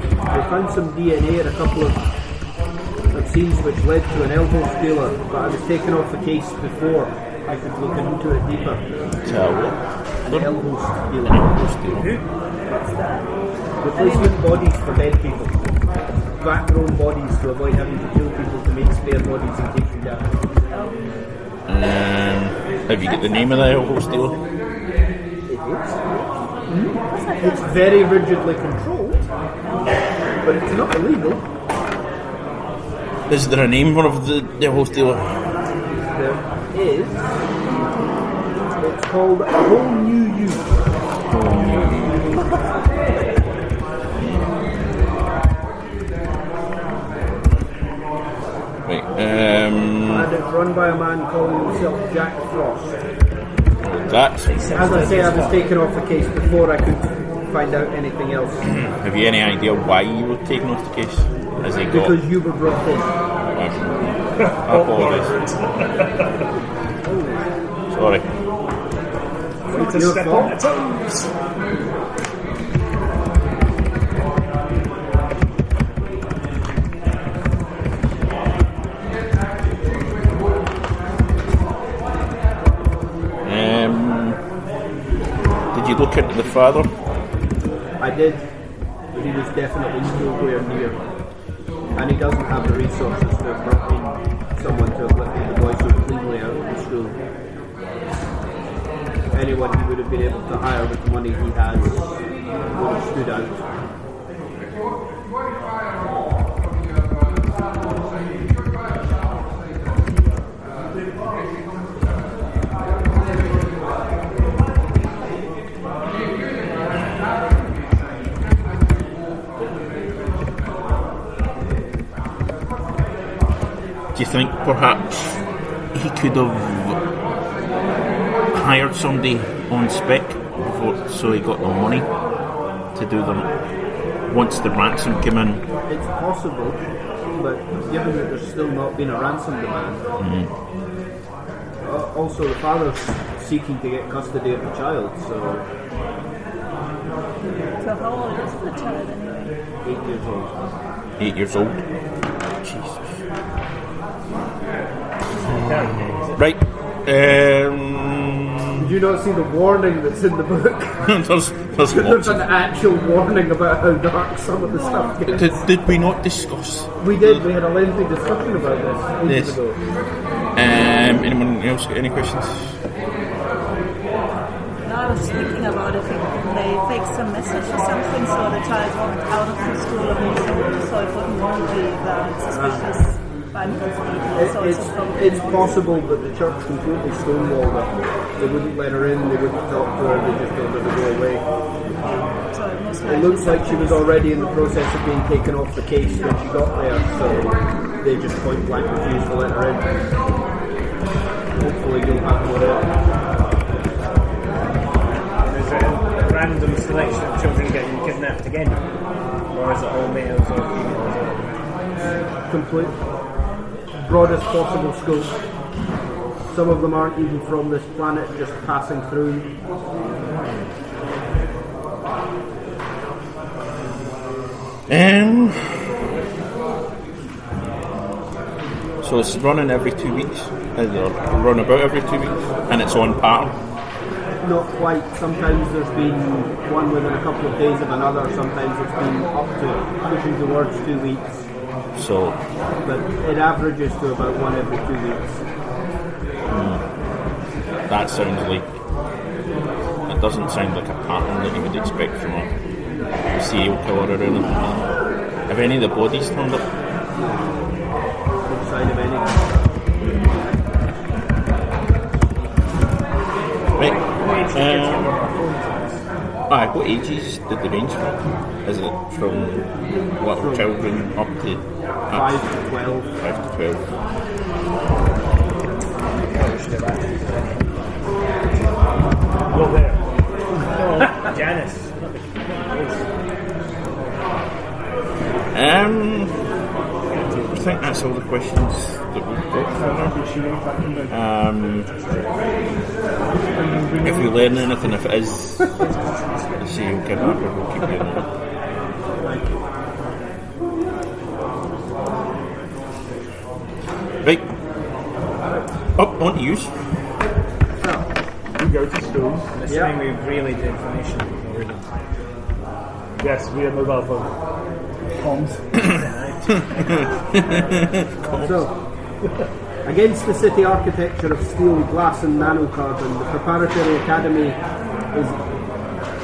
[SPEAKER 2] found some DNA in a couple of scenes which led to an elbow stealer, but I was taken off the case before I I could look into it deeper.
[SPEAKER 1] Tell what?
[SPEAKER 2] An elbow stealer.
[SPEAKER 6] What's that?
[SPEAKER 2] Replacement bodies for dead people. Backgrown bodies to avoid having to kill people to make spare bodies and take them down.
[SPEAKER 1] Have you got the name of the elbow stealer?
[SPEAKER 2] It is. It's very rigidly controlled, but it's not illegal.
[SPEAKER 1] Is there a name of the elbow stealer?
[SPEAKER 2] There is. It's called A Whole New You.
[SPEAKER 1] Right.
[SPEAKER 2] And it's run by a man calling himself Jack Frost.
[SPEAKER 1] That's.
[SPEAKER 2] As I say, I was taken off the case before I could find out anything else.
[SPEAKER 1] Have you any idea why you were taken off the case? Has he got?
[SPEAKER 2] Because you were brought in.
[SPEAKER 1] I apologise. Sorry.
[SPEAKER 4] Need to
[SPEAKER 2] Your
[SPEAKER 4] step
[SPEAKER 2] fault.
[SPEAKER 4] on the toes.
[SPEAKER 1] Did you look into the father?
[SPEAKER 2] I did, but he was definitely nowhere near. And he doesn't have the resources to have brought in someone to have lifted the boy so cleanly out of the school. Anyone he would have been able to hire with the money he has would have stood out.
[SPEAKER 1] Do you think perhaps he could have hired somebody on spec before, so he got the money to do them once the ransom came in?
[SPEAKER 2] It's possible, but given that there's still not been a ransom demand, also the father's seeking to get custody of the child, so
[SPEAKER 6] So how old is the child anyway?
[SPEAKER 2] 8 years old.
[SPEAKER 1] 8 years old. Jesus. Right.
[SPEAKER 2] Did you not see the warning that's in the book?
[SPEAKER 1] There's
[SPEAKER 2] There's
[SPEAKER 1] lots
[SPEAKER 2] an
[SPEAKER 1] of.
[SPEAKER 2] actual warning about how dark some of the stuff gets.
[SPEAKER 1] Did we not discuss?
[SPEAKER 2] We did, we had a lengthy discussion about this ages
[SPEAKER 1] Yes.
[SPEAKER 2] ago.
[SPEAKER 1] Anyone else got any questions?
[SPEAKER 6] No, I was just thinking about if they faked some message or something so the child walked out of the school of Muir, so it wouldn't be that suspicious by most people. So
[SPEAKER 2] It's possible, but the church completely stonewalled her. They wouldn't let her in, they wouldn't talk to her, they just told her to go away.
[SPEAKER 6] So it most
[SPEAKER 2] It
[SPEAKER 6] likely
[SPEAKER 2] looks like she was already in the process of being taken off the case when she got there, so they just point blank refused to let her in. Hopefully you'll have more help.
[SPEAKER 5] Is it a random selection of children getting kidnapped again? Or is it all males or females?
[SPEAKER 2] Complete broadest possible scope. Some of them aren't even from this planet, just passing through.
[SPEAKER 1] So it's running every 2 weeks. Run about every 2 weeks, and it's on pattern.
[SPEAKER 2] Not quite. Sometimes there's been one within a couple of days of another. Sometimes it's been up to pushing towards 2 weeks.
[SPEAKER 1] So
[SPEAKER 2] But it averages to about one every 2 weeks.
[SPEAKER 1] that sounds like. It doesn't sound like a pattern that you would expect from a serial killer or anything. Have any of the bodies turned up?
[SPEAKER 2] No sign of any.
[SPEAKER 1] Right. What ages did they range from? Is it from little children up to
[SPEAKER 2] 5 to 12.
[SPEAKER 1] 5 to 12?
[SPEAKER 5] Go there. Janice.
[SPEAKER 1] I think that's all the questions that we've got for now. If we learn anything, if it is a serial kidnapper, we'll keep you in the loop. Right. Up, on to use.
[SPEAKER 4] go to school.
[SPEAKER 5] I'm assuming we really did information already.
[SPEAKER 4] Yes, via mobile phone. Comms.
[SPEAKER 2] So, against the city architecture of steel, glass and nanocarbon, the preparatory academy is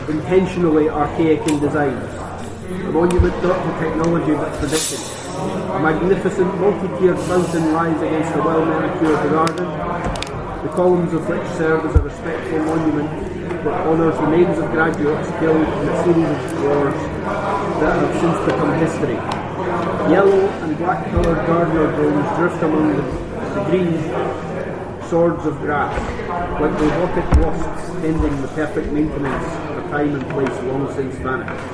[SPEAKER 2] intentionally archaic in design. A monument not to technology but tradition. A magnificent multi-tiered fountain lies against a well-manicured garden, the columns of which serve as a respectful monument that honours the names of graduates killed in a series of wars that have since become history. Yellow and black-coloured gardener drones drift among the green swords of grass, like robotic wasps tending the perfect maintenance of a time and place long since vanished.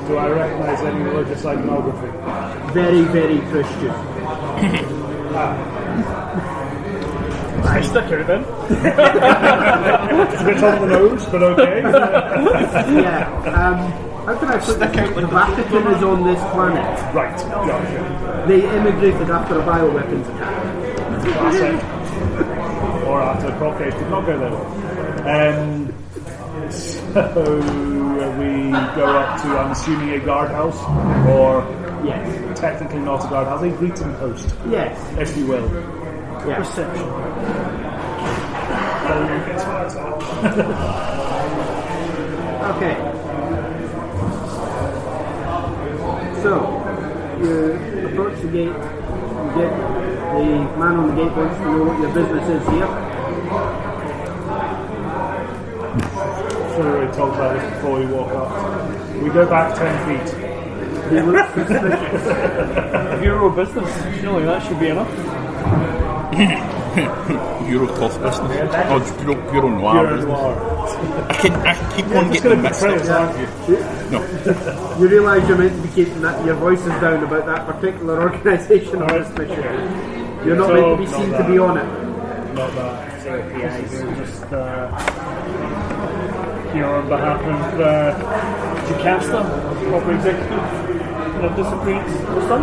[SPEAKER 4] Do I recognise any religious iconography?
[SPEAKER 2] Very, very Christian.
[SPEAKER 4] I stuck it then. It's a bit on the nose, but okay.
[SPEAKER 2] Yeah. How can I put this? The Vatican is on this planet.
[SPEAKER 4] Right, gotcha.
[SPEAKER 2] They immigrated after a bioweapons attack.
[SPEAKER 4] Classic. Or after the prop case did not go there. So we go up to, I'm assuming, a guardhouse, or
[SPEAKER 2] Yes.
[SPEAKER 4] technically not a guardhouse, a greeting post,
[SPEAKER 2] Yes.
[SPEAKER 4] if you will.
[SPEAKER 2] Yes.
[SPEAKER 4] Reception.
[SPEAKER 2] Okay. So, you approach the gate, you get the man on the gate wants to know what your business is here.
[SPEAKER 4] Sure, we talked about this before we walk up. We go back 10 feet.
[SPEAKER 2] He looks suspicious.
[SPEAKER 7] Euro business. Surely that should be enough.
[SPEAKER 1] Euro cloth business. Oh, Euro noir
[SPEAKER 4] You're
[SPEAKER 1] business.
[SPEAKER 4] noir.
[SPEAKER 1] I keep on
[SPEAKER 4] Just
[SPEAKER 1] getting
[SPEAKER 4] going to
[SPEAKER 1] mixed
[SPEAKER 4] betray
[SPEAKER 1] up.
[SPEAKER 4] us, aren't you?
[SPEAKER 1] No.
[SPEAKER 2] You realise you're meant to be keeping your voices down about that particular organisation or this mission. You're not meant to be
[SPEAKER 4] Not
[SPEAKER 2] seen to
[SPEAKER 4] that.
[SPEAKER 2] be on it.
[SPEAKER 4] Not that.
[SPEAKER 7] Just, on behalf of Jocasta, corporate executive, of disappearance or son.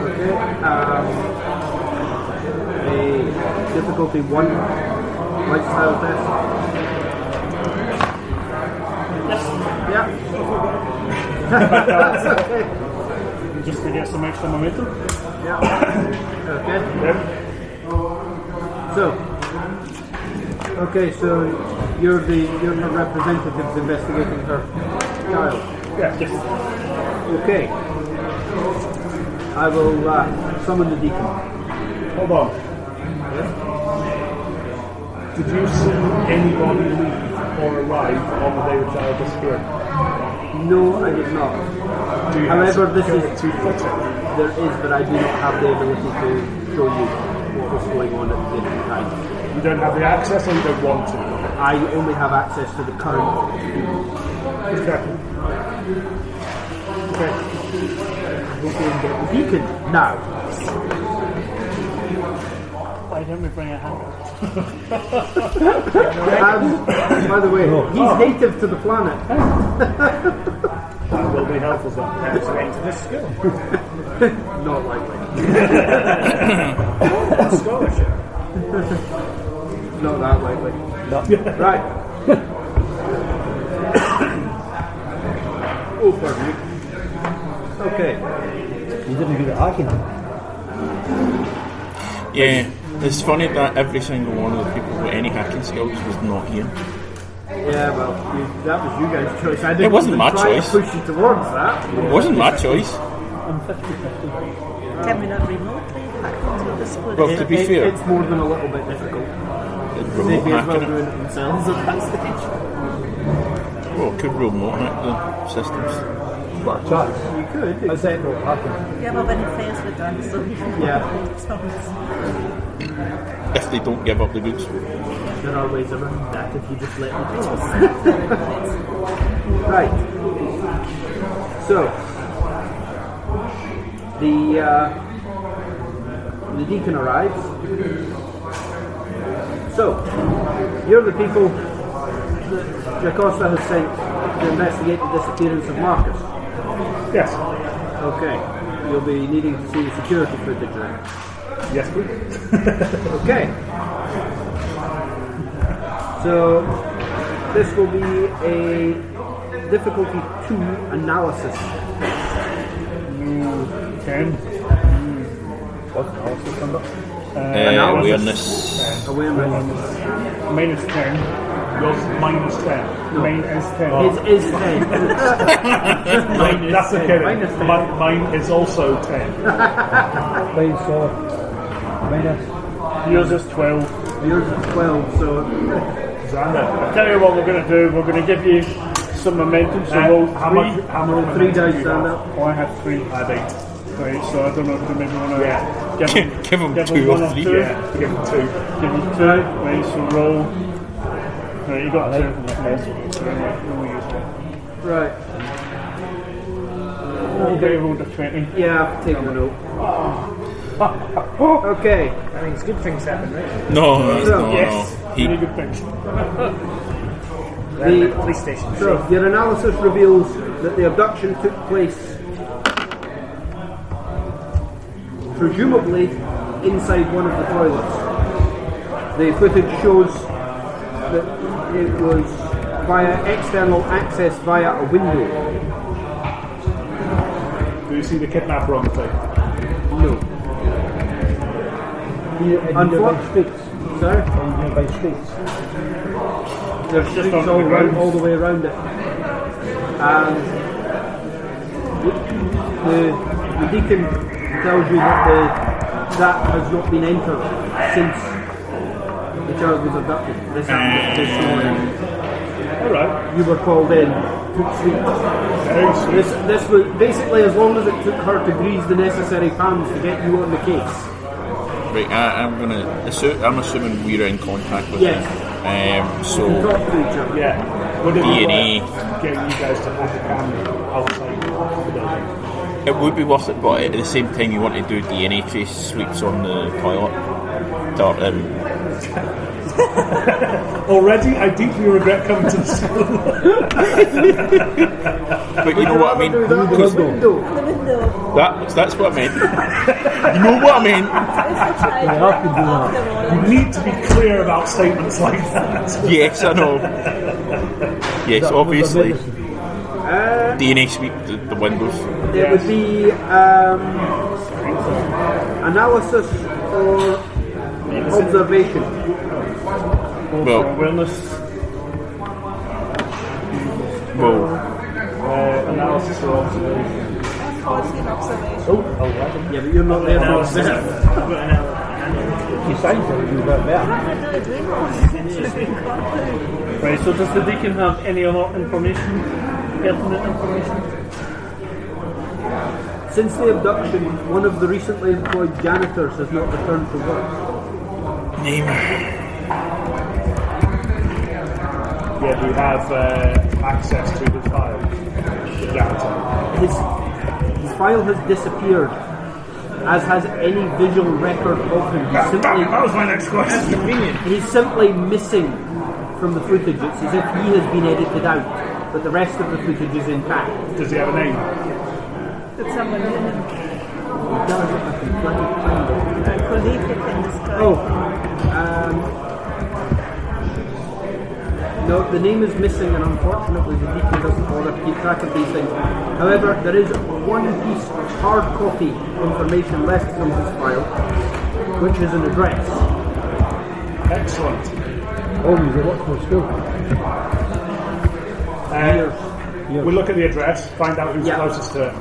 [SPEAKER 2] Okay. A difficulty 1 lifestyle test.
[SPEAKER 7] Yes.
[SPEAKER 2] Yeah. That's okay.
[SPEAKER 7] Just to get some extra momentum.
[SPEAKER 2] Yeah. Okay. So you're the representatives investigating her child.
[SPEAKER 4] Yes.
[SPEAKER 2] Okay. I will summon the deacon.
[SPEAKER 4] Hold on.
[SPEAKER 2] Yes?
[SPEAKER 4] Did you see anybody leave or arrive on the day the child disappeared?
[SPEAKER 2] No, I did not.
[SPEAKER 4] Do you
[SPEAKER 2] However,
[SPEAKER 4] have
[SPEAKER 2] this is
[SPEAKER 4] security footage?
[SPEAKER 2] there is, but I do not have the ability to show you what was going on at the given time.
[SPEAKER 4] You don't have the access, or you don't want to?
[SPEAKER 2] I only have access to the current.
[SPEAKER 4] Okay.
[SPEAKER 2] Go and get the beacon now.
[SPEAKER 7] Why don't we bring a hammer?
[SPEAKER 2] By the way, he's native to the planet.
[SPEAKER 4] That will be helpful then.
[SPEAKER 5] Perhaps we went to this school.
[SPEAKER 2] Not likely.
[SPEAKER 5] Scholarship.
[SPEAKER 2] Not that likely. Right. Oh, pardon me. Okay.
[SPEAKER 3] You didn't do the hacking.
[SPEAKER 1] Yeah, it's funny that every single one of the people with any hacking skills was not here.
[SPEAKER 2] Yeah, well, that was you guys' choice. I didn't
[SPEAKER 1] It wasn't
[SPEAKER 2] even
[SPEAKER 1] my
[SPEAKER 2] try
[SPEAKER 1] choice.
[SPEAKER 2] to push you towards that.
[SPEAKER 1] It wasn't my choice.
[SPEAKER 3] I'm 50-50.
[SPEAKER 6] Can we not remotely hack into the school?
[SPEAKER 1] Well, to be fair,
[SPEAKER 2] It's more than a little bit difficult.
[SPEAKER 1] it's
[SPEAKER 2] They'd
[SPEAKER 1] remote
[SPEAKER 2] be as well
[SPEAKER 1] hacking
[SPEAKER 2] doing
[SPEAKER 1] it.
[SPEAKER 2] it themselves at that stage.
[SPEAKER 1] Well, could remote hack the systems.
[SPEAKER 3] Got a chance.
[SPEAKER 2] You could.
[SPEAKER 3] I said no hacking.
[SPEAKER 6] Yeah, but when it fails, we're done. So
[SPEAKER 2] Yeah.
[SPEAKER 1] If they don't give up the goods.
[SPEAKER 2] There are ways around that if you just let them go. Right. So, the deacon arrives. So, you're the people that Jocasta has sent to investigate the disappearance of Marcus.
[SPEAKER 4] Yes.
[SPEAKER 2] Okay. You'll be needing to see the security footage then.
[SPEAKER 4] Yes, please.
[SPEAKER 2] Okay. So this will be a difficulty 2 analysis.
[SPEAKER 7] 10.
[SPEAKER 3] What's analysis number?
[SPEAKER 1] Awareness.
[SPEAKER 2] Awareness.
[SPEAKER 7] Minus 10.
[SPEAKER 4] Yours minus 10.
[SPEAKER 7] Mine is 10.
[SPEAKER 2] His is 10.
[SPEAKER 4] That's okay.
[SPEAKER 2] Minus 10.
[SPEAKER 4] Mine is also 10.
[SPEAKER 3] Mine, so minus.
[SPEAKER 7] Yours is 12.
[SPEAKER 2] Yours is 12, so
[SPEAKER 4] Xander.
[SPEAKER 7] I'll tell you what we're going to do. We're going to give you some momentum. So roll 3.
[SPEAKER 4] How many
[SPEAKER 2] 3 dice stand up.
[SPEAKER 7] Oh, I have 3.
[SPEAKER 4] I have 8.
[SPEAKER 7] Right, so I don't know if you maybe want to give
[SPEAKER 1] Give him 2
[SPEAKER 7] one
[SPEAKER 1] or 3.
[SPEAKER 7] two.
[SPEAKER 4] Yeah, give him 2.
[SPEAKER 7] Give him 2. Right, so roll. Right, you got 2. We'll use 1.
[SPEAKER 2] right.
[SPEAKER 7] Okay, rolled a 20.
[SPEAKER 2] Yeah, I've taken a note. Okay.
[SPEAKER 5] That means good things happen, right?
[SPEAKER 1] No, it's
[SPEAKER 2] So,
[SPEAKER 1] not.
[SPEAKER 7] Yes,
[SPEAKER 1] No.
[SPEAKER 7] really good things.
[SPEAKER 5] The police station.
[SPEAKER 2] So your analysis reveals that the abduction took place presumably inside one of the toilets. The footage shows that it was via external access via a window.
[SPEAKER 4] Do you see the kidnapper on the thing?
[SPEAKER 2] No.
[SPEAKER 3] Nearby streets.
[SPEAKER 2] Sorry?
[SPEAKER 3] Nearby streets.
[SPEAKER 2] There's streets all the way around it. And the deacon tells you that that has not been entered since the child was abducted. This happened this morning.
[SPEAKER 4] Alright.
[SPEAKER 2] You were called in, took sleep. This was basically as long as it took her to grease the necessary pans to get you on the case.
[SPEAKER 1] Right, I'm assuming we're in contact with
[SPEAKER 2] Yes.
[SPEAKER 1] them.
[SPEAKER 2] You
[SPEAKER 1] So
[SPEAKER 2] talk to each other.
[SPEAKER 4] Yeah. Would it be
[SPEAKER 1] DNA.
[SPEAKER 4] worth getting you guys to have the camera outside the building?
[SPEAKER 1] it would be worth it, but at the same time, you want to do DNA trace sweeps on the toilet.
[SPEAKER 4] Already, I deeply regret coming to the school.
[SPEAKER 1] But you know what I mean?
[SPEAKER 2] Do that with the window.
[SPEAKER 6] The window.
[SPEAKER 1] That's what I meant. You know what I meant?
[SPEAKER 6] It's a child
[SPEAKER 3] have to do that.
[SPEAKER 4] You need to be clear about statements like that.
[SPEAKER 1] Yes, I know. Yes, obviously. DNA sweep the windows.
[SPEAKER 2] It would be analysis or observation.
[SPEAKER 1] Well,
[SPEAKER 7] Awareness.
[SPEAKER 4] Analysis or observation.
[SPEAKER 6] 14 observation.
[SPEAKER 2] Yeah, but you're not there to
[SPEAKER 5] Analysis.
[SPEAKER 2] observe.
[SPEAKER 5] I've got an hour.
[SPEAKER 3] He signs it, you got that.
[SPEAKER 7] Right, so does the deacon have any other information? Pertinent information?
[SPEAKER 2] Since the abduction, one of the recently employed janitors has not returned to work.
[SPEAKER 1] name.
[SPEAKER 4] Yeah, we have access to his file. The janitor.
[SPEAKER 2] His file has disappeared, as has any visual record of him.
[SPEAKER 4] That was my next question.
[SPEAKER 2] He's simply missing from the footage. It's as if he has been edited out, but the rest of the footage is intact.
[SPEAKER 4] Does he have a name?
[SPEAKER 6] Did someone know him?
[SPEAKER 2] A
[SPEAKER 6] colleague who can describe.
[SPEAKER 2] No, the name is missing, and unfortunately the deacon doesn't bother to keep track of these things. However, there is one piece of hard copy information left from his file, which is an address.
[SPEAKER 4] Excellent.
[SPEAKER 3] Oh, he's a what for school?
[SPEAKER 4] We look at the address, find out who's
[SPEAKER 2] Yeah.
[SPEAKER 4] closest to it.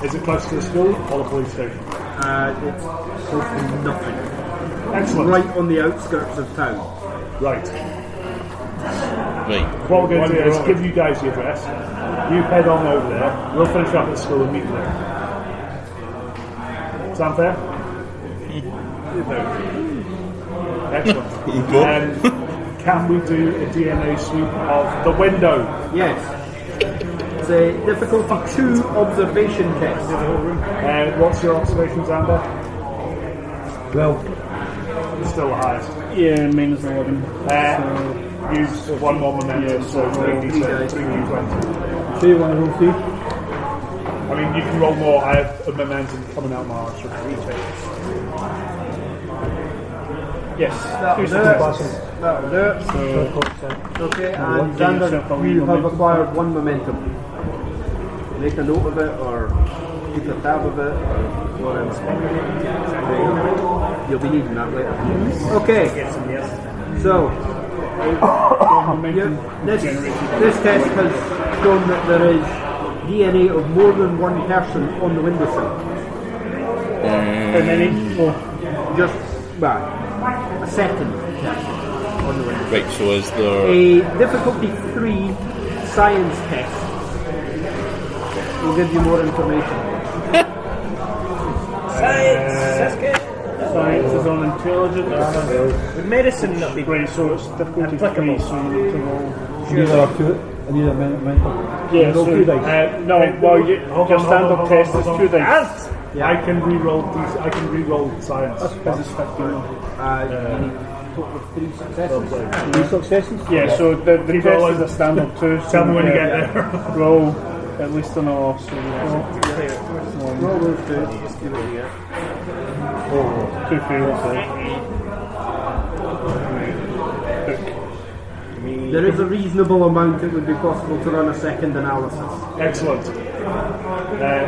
[SPEAKER 4] Is it close to the school or the police station?
[SPEAKER 2] It's close to nothing.
[SPEAKER 4] Excellent.
[SPEAKER 2] Right on the outskirts of town.
[SPEAKER 4] Right.
[SPEAKER 1] Right.
[SPEAKER 4] What we're going to do is give you guys the address. You head on over there. We'll finish up at the school and meet there. Sound fair? Excellent. Can we do a DNA sweep of the window?
[SPEAKER 2] Yes. It's a difficulty 2 observation test.
[SPEAKER 4] What's your observation, Xander?
[SPEAKER 3] Well,
[SPEAKER 4] Still the highest.
[SPEAKER 7] Yeah, minus 11.
[SPEAKER 4] Use one more momentum, so 3d10, 3d20.
[SPEAKER 3] say you want to roll 3?
[SPEAKER 4] I mean, you can roll more. I have a momentum coming out my arse, so 3 takes.
[SPEAKER 7] Yes.
[SPEAKER 2] That was it. That'll do it. Okay, and Xander, you have acquired 1 momentum. Make a note of it, or keep a tab of it, or whatever. You'll be needing that later. Okay, so this test has shown that there is DNA of more than one person on the windowsill.
[SPEAKER 7] How many?
[SPEAKER 2] Just, well, a second test on the windowsill.
[SPEAKER 1] Right, so is there...
[SPEAKER 2] A difficulty 3 science test will give you more information.
[SPEAKER 5] Science! That's good.
[SPEAKER 7] Science is on intelligence.
[SPEAKER 5] Would medicine not be
[SPEAKER 7] Right, so it's difficulty 3,
[SPEAKER 5] applicable?
[SPEAKER 7] so you need to roll.
[SPEAKER 8] These are 2. I need a mental.
[SPEAKER 7] Yeah,
[SPEAKER 8] roll
[SPEAKER 7] so,
[SPEAKER 8] 2 dice.
[SPEAKER 7] no, well, your standard test is 2 dice.
[SPEAKER 2] Yeah.
[SPEAKER 4] I can re-roll these. I can re-roll science.
[SPEAKER 7] This is 15.
[SPEAKER 2] You need total of 3 successes.
[SPEAKER 8] 3 successes?
[SPEAKER 7] Yeah, so the test is a standard 2.
[SPEAKER 4] Tell me when you get there.
[SPEAKER 7] Roll at least an O. So
[SPEAKER 2] Roll those 2. Just give it a go.
[SPEAKER 7] 2 fails.
[SPEAKER 2] There is a reasonable amount it would be possible to run a second analysis.
[SPEAKER 4] Excellent.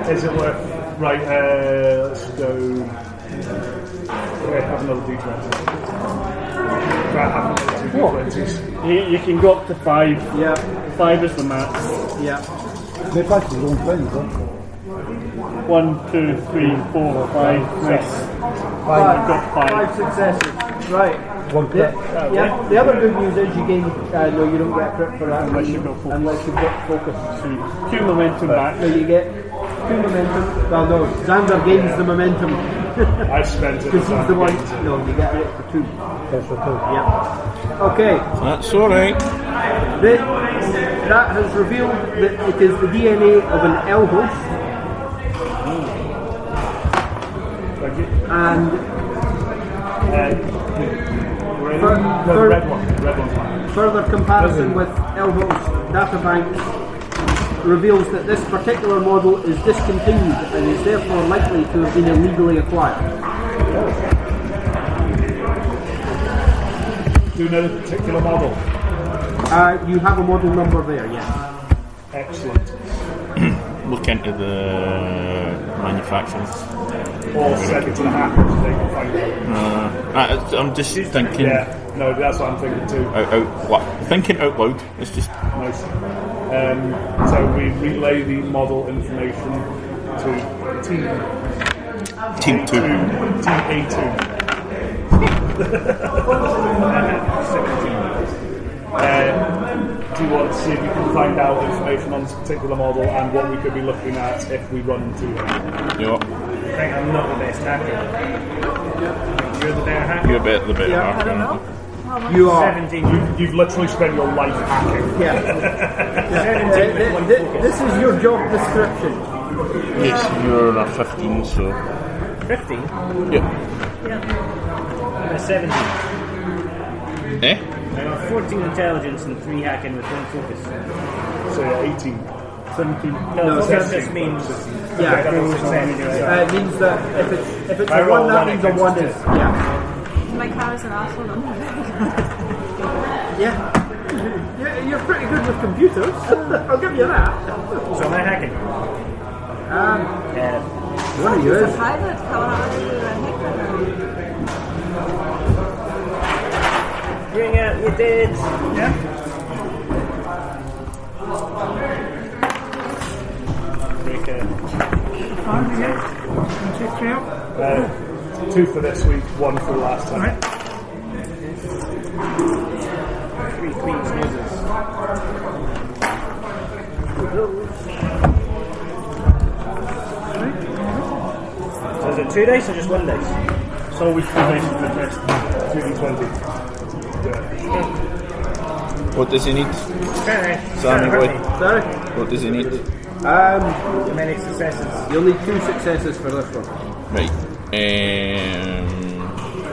[SPEAKER 4] Is it worth? Right. Let's go. Okay, have another D20. Right, have another 2 D20s.
[SPEAKER 7] You can go up to 5.
[SPEAKER 2] Yeah,
[SPEAKER 7] 5 is the max.
[SPEAKER 2] yeah.
[SPEAKER 8] They practice their own friends, don't
[SPEAKER 7] 1, 2, 3, 4, 5, 6. I've got 5.
[SPEAKER 2] 5 successes. Right.
[SPEAKER 8] they? 1 crit.
[SPEAKER 2] Yeah. The other good news is you gain. No, you don't get a crit for that
[SPEAKER 7] Unless you've got focus.
[SPEAKER 2] Unless you've got focus.
[SPEAKER 7] So 2 momentum back.
[SPEAKER 2] So you get 2 momentum. Well, no, Xander gains the momentum
[SPEAKER 4] I spent it.
[SPEAKER 2] because he's the one. No, you get it for 2.
[SPEAKER 8] That's for 2.
[SPEAKER 2] Yeah. Okay.
[SPEAKER 1] That's alright.
[SPEAKER 2] That has revealed that it is the DNA of an Elhos. And
[SPEAKER 4] The red one. Red one's mine.
[SPEAKER 2] further comparison with Elhos databank reveals that this particular model is discontinued and is therefore likely to have been illegally acquired.
[SPEAKER 4] Do you know the particular model?
[SPEAKER 2] You have a model number there, yes.
[SPEAKER 4] Excellent.
[SPEAKER 1] Look into the manufacturing.
[SPEAKER 4] Or send it to the hackers so they can find out.
[SPEAKER 1] I'm just thinking
[SPEAKER 4] Yeah, no, that's what I'm thinking too.
[SPEAKER 1] thinking out loud. It's just
[SPEAKER 4] Nice. So we relay the model information to
[SPEAKER 1] Team 2.
[SPEAKER 4] Team A2. Do you want to see if you can find out information on this particular model and what we could be looking at if we run into it?
[SPEAKER 1] Yeah.
[SPEAKER 5] I think I'm not the best hacker. You're the better hacker.
[SPEAKER 1] You're the better
[SPEAKER 2] Yeah.
[SPEAKER 6] I
[SPEAKER 1] hacker.
[SPEAKER 6] don't know. How much?
[SPEAKER 2] You are.
[SPEAKER 5] 17.
[SPEAKER 4] You've literally spent your life hacking.
[SPEAKER 2] Yeah.
[SPEAKER 5] 17 with one focus.
[SPEAKER 2] This is your job description.
[SPEAKER 1] Yes, you're a 15, so
[SPEAKER 5] 15?
[SPEAKER 1] yeah.
[SPEAKER 5] I'm a 17.
[SPEAKER 1] Eh?
[SPEAKER 5] I got 14 intelligence and 3 hacking with 1 focus.
[SPEAKER 4] So yeah, 18.
[SPEAKER 7] 17.
[SPEAKER 5] No,
[SPEAKER 2] No,
[SPEAKER 5] focus
[SPEAKER 2] 17.
[SPEAKER 5] just means...
[SPEAKER 2] Yeah.
[SPEAKER 5] double success.
[SPEAKER 2] It means that if it's
[SPEAKER 5] I
[SPEAKER 2] a
[SPEAKER 5] roll
[SPEAKER 2] 1, that
[SPEAKER 5] one,
[SPEAKER 2] means
[SPEAKER 5] it
[SPEAKER 2] a 1
[SPEAKER 5] counts
[SPEAKER 2] is. Yeah.
[SPEAKER 6] My car is an asshole.
[SPEAKER 2] Yeah. You're pretty good with computers. I'll give you that.
[SPEAKER 5] So am I hacking? Yeah.
[SPEAKER 2] One of you
[SPEAKER 6] It's a
[SPEAKER 2] is.
[SPEAKER 6] pilot. How are you a hacker now?
[SPEAKER 5] Bring out your dead.
[SPEAKER 7] Yeah.
[SPEAKER 5] Break a...
[SPEAKER 4] 2 for this week, 1 for last time.
[SPEAKER 5] 3 queen's noses. So is it 2 dice or just 1 dice?
[SPEAKER 7] It's always 2 dice for the test.
[SPEAKER 4] 2d20.
[SPEAKER 1] What does he need?
[SPEAKER 5] Sorry.
[SPEAKER 1] Sammy boy.
[SPEAKER 2] Sorry.
[SPEAKER 1] What does he need?
[SPEAKER 5] Too many successes.
[SPEAKER 2] You'll need 2 successes for this one.
[SPEAKER 1] Right.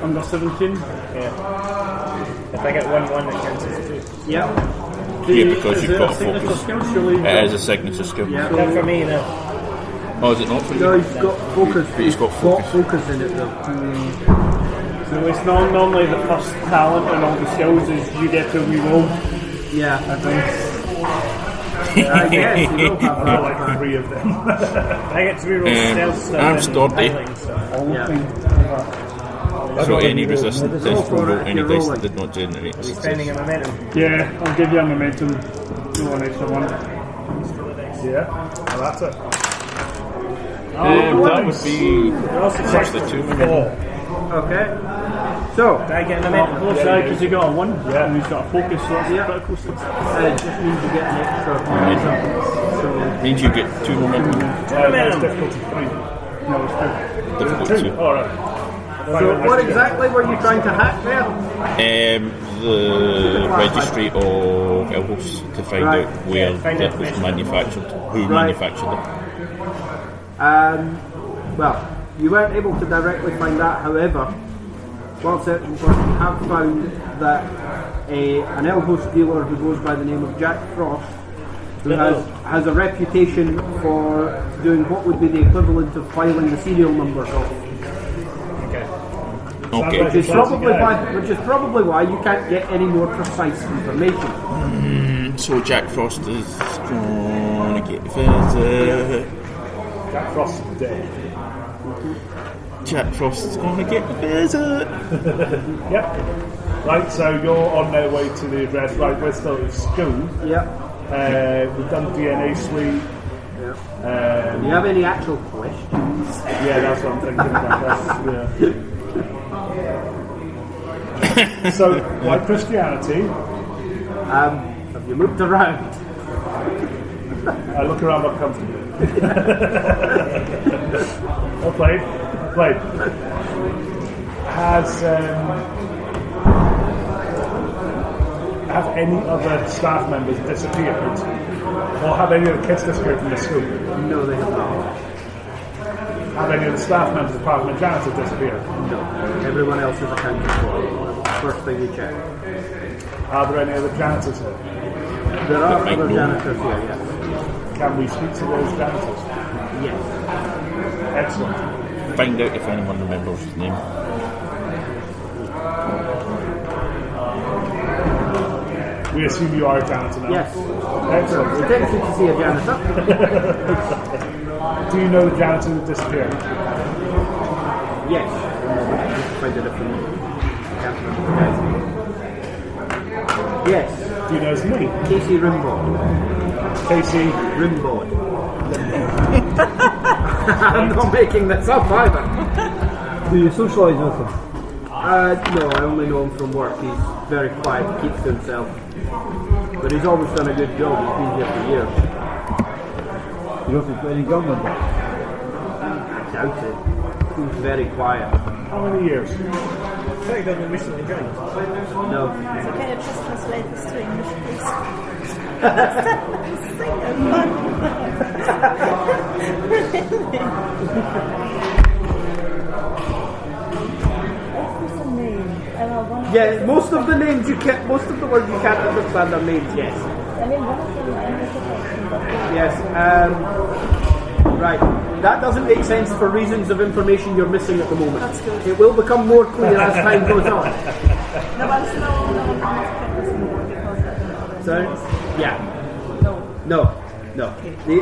[SPEAKER 7] Under 17.
[SPEAKER 5] Yeah. If I get 1-1, it counts as 2.
[SPEAKER 2] Yep.
[SPEAKER 1] Yeah, because
[SPEAKER 7] Is
[SPEAKER 1] you've
[SPEAKER 7] it
[SPEAKER 1] got
[SPEAKER 7] a
[SPEAKER 1] a
[SPEAKER 7] signature
[SPEAKER 1] focus.
[SPEAKER 7] skill? Surely
[SPEAKER 1] It is a signature skill.
[SPEAKER 2] Yeah.
[SPEAKER 5] Not for me, no.
[SPEAKER 1] Oh, is it not for
[SPEAKER 2] No,
[SPEAKER 1] you?
[SPEAKER 2] he's got focus.
[SPEAKER 1] But he's got focus.
[SPEAKER 2] focus in it though.
[SPEAKER 7] So it's not normally the first talent and all the skills is you get to re-roll.
[SPEAKER 2] Yeah.
[SPEAKER 7] I think.
[SPEAKER 2] Yes, you will have that.
[SPEAKER 4] like 3 of them.
[SPEAKER 5] I get to reroll stealth stuff.
[SPEAKER 1] I'm
[SPEAKER 5] and
[SPEAKER 1] sturdy.
[SPEAKER 5] piling stuff.
[SPEAKER 1] So any resistance test
[SPEAKER 2] for
[SPEAKER 1] roll
[SPEAKER 2] it if
[SPEAKER 1] any
[SPEAKER 2] you're
[SPEAKER 1] dice
[SPEAKER 2] rolling.
[SPEAKER 1] did not generate a
[SPEAKER 5] Spending a
[SPEAKER 1] success.
[SPEAKER 5] momentum.
[SPEAKER 7] Yeah, I'll give you a momentum. No one extra one.
[SPEAKER 4] Yeah, well, that's it.
[SPEAKER 1] That would be first the 2 momentum.
[SPEAKER 2] Okay. So,
[SPEAKER 5] Did I get a momentum?
[SPEAKER 7] Close side because you got a 1
[SPEAKER 4] Yeah.
[SPEAKER 7] and he's got a focus, so that's
[SPEAKER 2] Yeah.
[SPEAKER 7] critical success.
[SPEAKER 2] it just means you get an extra. So,
[SPEAKER 1] Means you get 2 momentum.
[SPEAKER 4] That's difficulty 3.
[SPEAKER 7] No, it's good.
[SPEAKER 1] Difficult 2.
[SPEAKER 4] Alright.
[SPEAKER 2] so what exactly were you trying to hack there?
[SPEAKER 1] The registry of Elbows to find
[SPEAKER 2] Right.
[SPEAKER 1] out where
[SPEAKER 5] find
[SPEAKER 1] it was
[SPEAKER 5] information.
[SPEAKER 1] manufactured, who
[SPEAKER 2] Right.
[SPEAKER 1] manufactured it.
[SPEAKER 2] Well, you weren't able to directly find that, however, while certain persons have found that an Elbows dealer who goes by the name of Jack Frost, who has a reputation for doing what would be the equivalent of filing the serial numbers off.
[SPEAKER 1] Okay.
[SPEAKER 2] Which is probably why you can't get any more precise information.
[SPEAKER 1] So Jack Frost is going to get visit.
[SPEAKER 4] Jack Frost is dead.
[SPEAKER 1] Jack Frost is going to get visit.
[SPEAKER 4] Yep. Right, so you're on their way to the address. Right, we're still at school.
[SPEAKER 2] Yep.
[SPEAKER 4] We've done DNA sweep.
[SPEAKER 2] Do you have any actual questions?
[SPEAKER 4] Yeah, that's what I'm thinking about. So, why Christianity?
[SPEAKER 2] Have you looked around?
[SPEAKER 4] I look around uncomfortably. Well played. Have any other staff members disappeared? Or have any of the kids disappeared from the school?
[SPEAKER 2] No, they have not.
[SPEAKER 4] Have any of the staff members apart from the janitor disappeared?
[SPEAKER 2] No. Everyone else is accounted for. First thing you check.
[SPEAKER 4] Are there any other janitors here?
[SPEAKER 2] There are
[SPEAKER 1] might
[SPEAKER 2] other
[SPEAKER 1] know.
[SPEAKER 2] janitors here, yes.
[SPEAKER 4] Can we speak to those janitors?
[SPEAKER 2] Yes.
[SPEAKER 4] Excellent.
[SPEAKER 1] Find out if anyone remembers his name.
[SPEAKER 4] We assume you are a janitor now.
[SPEAKER 2] Yes.
[SPEAKER 4] Excellent.
[SPEAKER 2] It's tempting to see a janitor.
[SPEAKER 4] Do you know the janitor who disappeared?
[SPEAKER 2] Yes. Find a different janitor. Yes.
[SPEAKER 4] Do you know his name?
[SPEAKER 2] Casey Rimbaud.
[SPEAKER 4] Casey.
[SPEAKER 2] Rimbaud. I'm not making this up either.
[SPEAKER 8] Do you socialise with him?
[SPEAKER 2] No, I only know him from work. He's very quiet, keeps to himself. But he's always done a good job. He's been here for years.
[SPEAKER 8] You don't think any gun with that?
[SPEAKER 2] I doubt it. He's very quiet.
[SPEAKER 4] How many years?
[SPEAKER 5] I thought you got recently joined.
[SPEAKER 2] No.
[SPEAKER 6] So can you just translate this to English, please?
[SPEAKER 2] Yeah, most of the names you can't, most of the words you can't understand are names, yes.
[SPEAKER 6] I mean, one of them I understand, but
[SPEAKER 2] Yes, right. That doesn't make sense for reasons of information you're missing at the moment.
[SPEAKER 6] That's good.
[SPEAKER 2] It will become more clear as time goes on.
[SPEAKER 6] no, but it's no one because I don't know this.
[SPEAKER 2] So, yeah.
[SPEAKER 6] No.
[SPEAKER 2] No.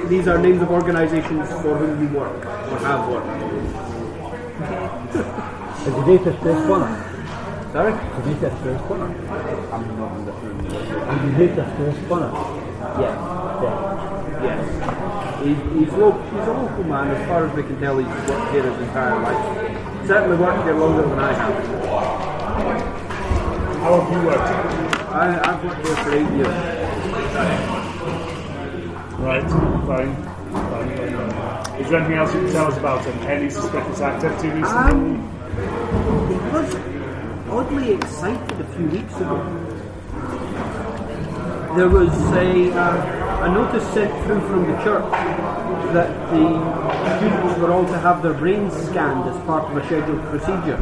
[SPEAKER 2] These are names of organisations for whom you work, or have worked.
[SPEAKER 8] Is the data space corner?
[SPEAKER 2] Sorry?
[SPEAKER 8] Is the data space corner?
[SPEAKER 2] I'm not understanding.
[SPEAKER 8] Is the data space corner?
[SPEAKER 2] Yes. Yes. He's a local man. As far as we can tell, he's worked here his entire life. Certainly worked here longer than I have.
[SPEAKER 4] How have you worked?
[SPEAKER 2] I've worked here for 8 years.
[SPEAKER 4] Right, fine. Is there anything else you can tell us about him? Any suspicious activity recently?
[SPEAKER 2] He was oddly excited a few weeks ago. There was a notice sent through from the church that the students were all to have their brains scanned as part of a scheduled procedure.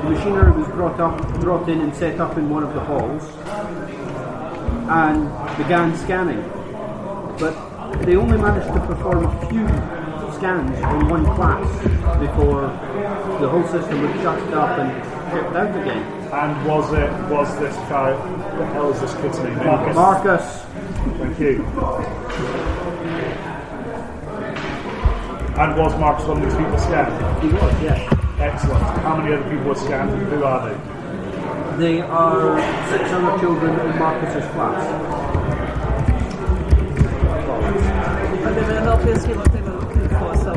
[SPEAKER 2] The machinery was brought in and set up in one of the halls and began scanning. But they only managed to perform a few scans on one class before the whole system would shut up and shipped out again.
[SPEAKER 4] And was this guy? What the hell is this kid's name?
[SPEAKER 2] Marcus.
[SPEAKER 4] Thank you. And was Marcus one of these people scanned?
[SPEAKER 2] He was, yes.
[SPEAKER 4] Excellent. How many other people were scanned and who are they?
[SPEAKER 2] They are 6 other children in Marcus's class.
[SPEAKER 6] But they were obviously what they were looking for, so...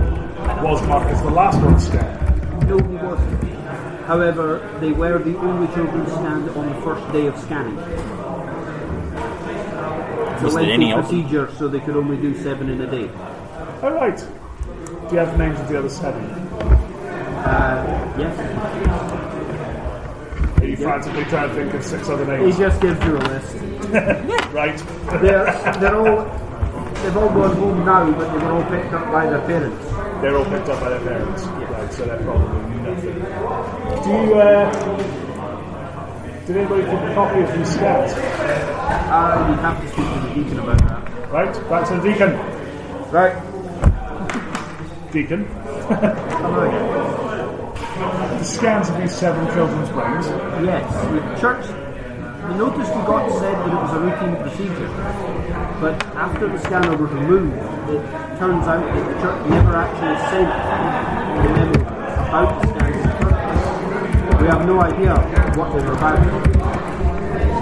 [SPEAKER 4] Was Marcus the last one scanned?
[SPEAKER 2] No, he wasn't. However, they were the only children scanned on the first day of scanning. It's a lengthy procedure, so they could only do 7 in a day.
[SPEAKER 4] Alright. Do you have the names of the other 7?
[SPEAKER 2] Yes.
[SPEAKER 4] Are you frantically trying to think of 6 other names?
[SPEAKER 2] He just gives you a list.
[SPEAKER 4] Right.
[SPEAKER 2] They've all gone home now, but they were all picked up by their parents.
[SPEAKER 4] They're all picked up by their parents.
[SPEAKER 2] Yeah.
[SPEAKER 4] Right, so they're probably nothing. Did anybody keep a copy of these scans?
[SPEAKER 2] You'd have to speak to the deacon about that.
[SPEAKER 4] Right, back to the deacon.
[SPEAKER 2] Right.
[SPEAKER 4] Deacon.
[SPEAKER 2] Hello.
[SPEAKER 4] The scans of these 7 children's brains.
[SPEAKER 2] Yes, the church, the notice we got said that it was a routine procedure. But after the scanner was removed, it turns out that the church never actually sent the memo about the scans. We have no idea what they were about.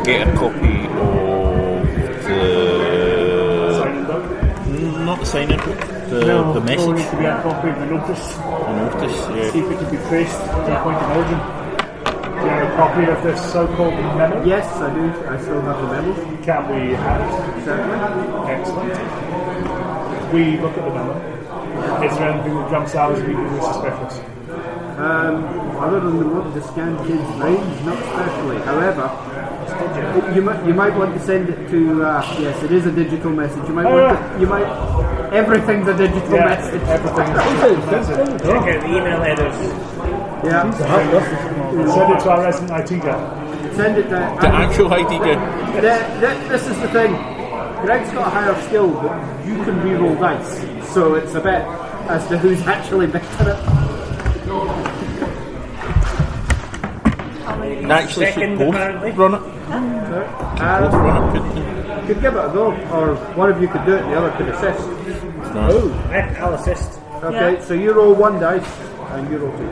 [SPEAKER 1] Get a copy of the...
[SPEAKER 4] Signing book.
[SPEAKER 1] Not the sign-in book, the
[SPEAKER 7] We
[SPEAKER 1] message.
[SPEAKER 7] need to get a copy of the notice.
[SPEAKER 1] The notice,
[SPEAKER 7] See
[SPEAKER 1] yeah.
[SPEAKER 7] if it can be traced to the point of origin.
[SPEAKER 4] Do you have a copy of this so-called memo?
[SPEAKER 2] Yes, I do. I still have the memo.
[SPEAKER 4] Can we have it?
[SPEAKER 2] Certainly.
[SPEAKER 4] Excellent. We look at the memo. Is there anything that jumps out as immediately suspicious?
[SPEAKER 2] Other than the scanned kids' brains, not especially. However, you might want to send it to. Yes, it is a digital message. You might want to. You might. Everything's a digital message.
[SPEAKER 4] Everything is
[SPEAKER 5] Check out the email headers.
[SPEAKER 2] Yeah.
[SPEAKER 4] Send it to our resident IT guy.
[SPEAKER 2] Send it to.
[SPEAKER 1] The actual ID guy.
[SPEAKER 2] This is the thing. Greg's got a higher skill, but you can re-roll dice, so it's a bet as to who's actually better at.
[SPEAKER 1] Actually, should
[SPEAKER 5] Second,
[SPEAKER 1] both
[SPEAKER 5] apparently.
[SPEAKER 1] run it. Both run it, couldn't they?
[SPEAKER 2] Could give it a go, or one of you could do it, the other could assist.
[SPEAKER 5] I'll assist.
[SPEAKER 2] Okay,
[SPEAKER 6] Yeah.
[SPEAKER 2] so you roll 1 dice, and you roll 2.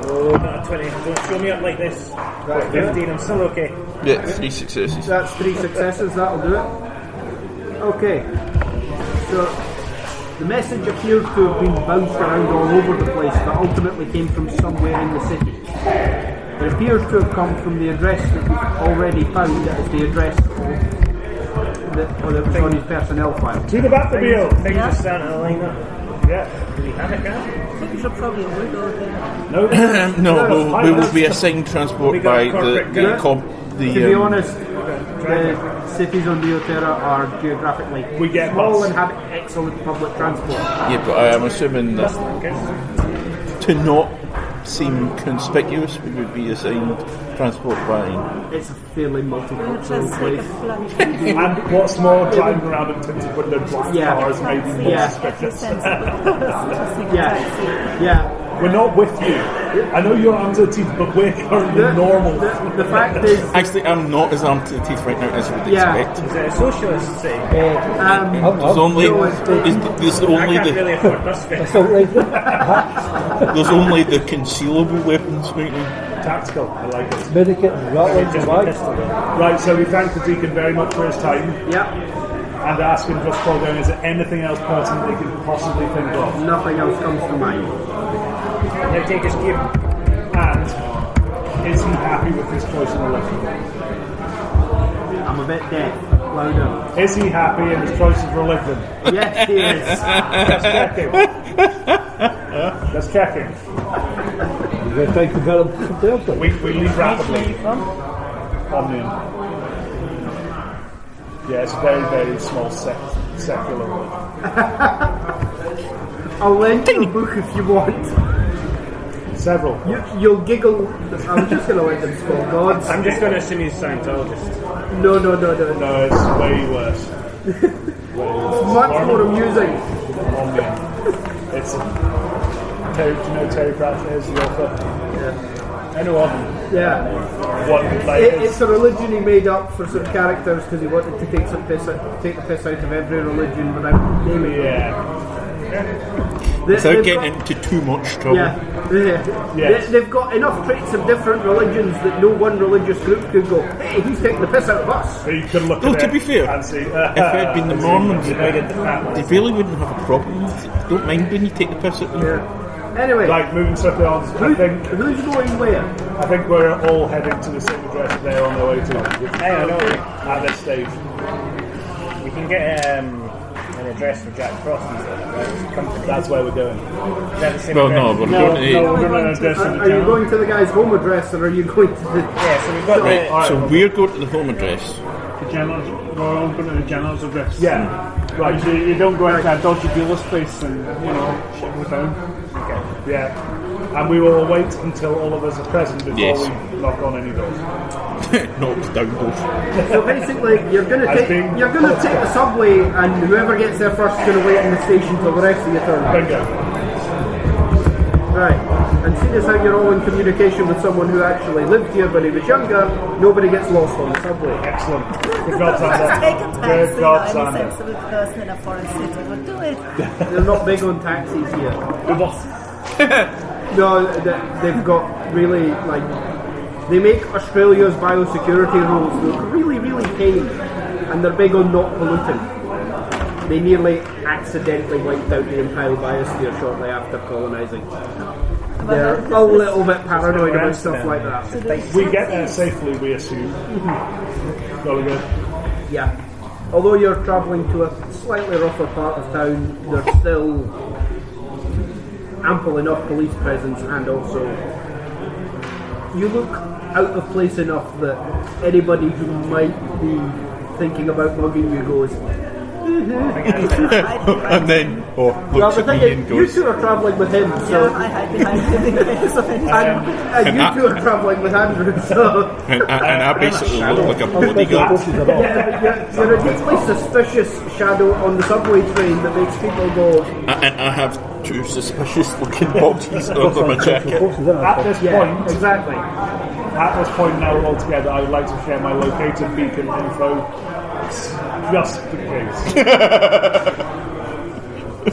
[SPEAKER 5] Oh, not a 20. Don't show me up like this.
[SPEAKER 2] Right,
[SPEAKER 5] 15, I'm still okay.
[SPEAKER 1] Yeah, 3 successes.
[SPEAKER 2] That's 3 successes, that'll do it. Okay, so the message appears to have been bounced around all over the place, but ultimately came from somewhere in the city. It appears to have come from the address that we've already found as the address that was on his personnel file.
[SPEAKER 4] To the Batmobile!
[SPEAKER 5] Things
[SPEAKER 6] Yeah.
[SPEAKER 5] are starting to line up.
[SPEAKER 4] Yeah.
[SPEAKER 5] Do we have it now?
[SPEAKER 6] I think you should probably wiggle there.
[SPEAKER 4] No.
[SPEAKER 1] No, we will be assigned transport
[SPEAKER 5] We got
[SPEAKER 1] by
[SPEAKER 5] corporate
[SPEAKER 1] the
[SPEAKER 5] gun.
[SPEAKER 1] cob.
[SPEAKER 2] To be honest, the cities on Neoterra are geographically
[SPEAKER 4] We get
[SPEAKER 2] small
[SPEAKER 4] bus.
[SPEAKER 2] and have excellent public transport.
[SPEAKER 1] Yeah, but I am assuming that to not seem conspicuous, we would be assigned transport by.
[SPEAKER 2] It's a fairly multicultural
[SPEAKER 6] Just take a
[SPEAKER 2] place.
[SPEAKER 6] flank.
[SPEAKER 4] And what's more, driving around in tinted window black
[SPEAKER 2] Yeah.
[SPEAKER 4] cars may be more
[SPEAKER 2] Yeah.
[SPEAKER 4] suspicious.
[SPEAKER 2] Yeah, yeah.
[SPEAKER 4] We're not with you. I know you're armed to the teeth, but we're currently normal.
[SPEAKER 2] The fact is,
[SPEAKER 1] Actually, I'm not as armed to the teeth right now as you would
[SPEAKER 2] Yeah.
[SPEAKER 1] expect.
[SPEAKER 5] Is it a socialist city?
[SPEAKER 1] There's only
[SPEAKER 2] no, it's-
[SPEAKER 1] there's
[SPEAKER 5] I
[SPEAKER 1] only
[SPEAKER 5] can't
[SPEAKER 1] the
[SPEAKER 5] really afford bus fare.
[SPEAKER 1] there's only the concealable weapons right now.
[SPEAKER 4] Tactical, I like it.
[SPEAKER 8] Medikit and rattling
[SPEAKER 5] Just
[SPEAKER 8] the
[SPEAKER 5] a
[SPEAKER 8] bag.
[SPEAKER 5] pistol.
[SPEAKER 4] Right, so we thank the Deacon very much for his time
[SPEAKER 2] yeah,
[SPEAKER 4] and ask him just for going, is there anything else pertinent they could possibly think of?
[SPEAKER 2] nothing else comes to mind.
[SPEAKER 5] Now take his gear.
[SPEAKER 4] And is he happy with his choice in religion?
[SPEAKER 2] I'm a bit deaf. Louder.
[SPEAKER 4] Is he happy in his choice of religion?
[SPEAKER 2] Yes, he is.
[SPEAKER 4] Let's check him. Let's check him.
[SPEAKER 8] You're going to take the bell from the airport.
[SPEAKER 4] We leave rapidly. Omnium. Yeah, it's a very, very small secular religion.
[SPEAKER 2] I'll lend you a book if you want.
[SPEAKER 4] Several.
[SPEAKER 2] You'll giggle. I'm just going to let them spell gods.
[SPEAKER 5] I'm just going to assume he's a Scientologist.
[SPEAKER 2] No.
[SPEAKER 4] No, it's way worse.
[SPEAKER 2] Much more amusing.
[SPEAKER 4] Omnium. Terry, do you know Terry Pratchett is the author?
[SPEAKER 2] Yeah.
[SPEAKER 4] I know of him.
[SPEAKER 2] Yeah.
[SPEAKER 4] What, like,
[SPEAKER 2] It's a religion he made up for some characters because he wanted to take the piss out of every religion without naming it.
[SPEAKER 4] yeah.
[SPEAKER 1] Without getting into too much trouble.
[SPEAKER 4] Yes.
[SPEAKER 2] They've got enough traits of different religions that no one religious group could go, hey, he's taking the piss out of us.
[SPEAKER 4] So you could look
[SPEAKER 1] Though,
[SPEAKER 4] at
[SPEAKER 1] to
[SPEAKER 4] it
[SPEAKER 1] be fair,
[SPEAKER 4] and see,
[SPEAKER 1] if it had been the Mormons,
[SPEAKER 5] Divided the fat
[SPEAKER 1] they
[SPEAKER 5] ones.
[SPEAKER 1] really wouldn't have a problem with it. Don't mind when you take the piss at them.
[SPEAKER 2] Yeah. Anyway,
[SPEAKER 4] like moving swiftly on, I think
[SPEAKER 2] who's going where?
[SPEAKER 4] we're all heading to the same address that they're on their way to
[SPEAKER 5] Hey, I know.
[SPEAKER 4] at this stage.
[SPEAKER 5] We can get an address for Jack Frosty's company.
[SPEAKER 4] That's where we're going.
[SPEAKER 5] Is that the same
[SPEAKER 1] Well,
[SPEAKER 5] address?
[SPEAKER 1] no, we're
[SPEAKER 4] No,
[SPEAKER 1] going to...
[SPEAKER 4] we're going to address in the
[SPEAKER 2] Are you
[SPEAKER 4] town.
[SPEAKER 2] going to the guy's home address or are you going to the...
[SPEAKER 5] Yeah, so we've got
[SPEAKER 1] Right,
[SPEAKER 5] the...
[SPEAKER 1] so we're going to the home address.
[SPEAKER 7] The general's, we're all going to the general's address.
[SPEAKER 4] Yeah, right.
[SPEAKER 7] You don't go into a dodgy dealer's place and, shit goes down.
[SPEAKER 5] Okay.
[SPEAKER 4] Yeah, and we will wait until all of us are present before
[SPEAKER 1] Yes.
[SPEAKER 4] we knock on any doors.
[SPEAKER 1] Knocked down doors.
[SPEAKER 2] So basically, you're going to take the subway and whoever gets there first is going to wait in the station till the rest of you turn up.
[SPEAKER 4] Bingo.
[SPEAKER 2] Right. And seeing as how you're all in communication with someone who actually lived here when he was younger, nobody gets lost on the subway.
[SPEAKER 4] Excellent. Good God,
[SPEAKER 6] Just
[SPEAKER 4] Xander.
[SPEAKER 6] take a taxi,
[SPEAKER 4] Good God,
[SPEAKER 6] any
[SPEAKER 4] Xander.
[SPEAKER 6] sensible person in a foreign city would do it.
[SPEAKER 2] They're not big on taxis here. No, they've got really, they make Australia's biosecurity rules look really, really tame, and they're big on not polluting. They nearly accidentally wiped out the entire biosphere shortly after colonising. They're a little bit paranoid about stuff like that.
[SPEAKER 4] We get there safely, we assume. Jolly good.
[SPEAKER 2] Yeah. Although you're travelling to a slightly rougher part of town, there's still ample enough police presence, and also you look out of place enough that anybody who might be thinking about mugging you goes,
[SPEAKER 1] And then,
[SPEAKER 2] well,
[SPEAKER 1] looks
[SPEAKER 2] the
[SPEAKER 1] at
[SPEAKER 2] thing
[SPEAKER 1] me and
[SPEAKER 2] is, you
[SPEAKER 1] goes...
[SPEAKER 2] two are travelling with him, so
[SPEAKER 6] I hide behind him in case of anything.
[SPEAKER 2] and you two are travelling with Andrew, so
[SPEAKER 1] And I basically look like a bodyguard.
[SPEAKER 2] yeah, but you're a deeply suspicious shadow on the subway train that makes people go,
[SPEAKER 1] And I have two suspicious looking bodies under my jacket.
[SPEAKER 4] At this
[SPEAKER 2] yeah,
[SPEAKER 4] point,
[SPEAKER 2] exactly.
[SPEAKER 4] At this point now all together, I would like to share my locator beacon info just in case.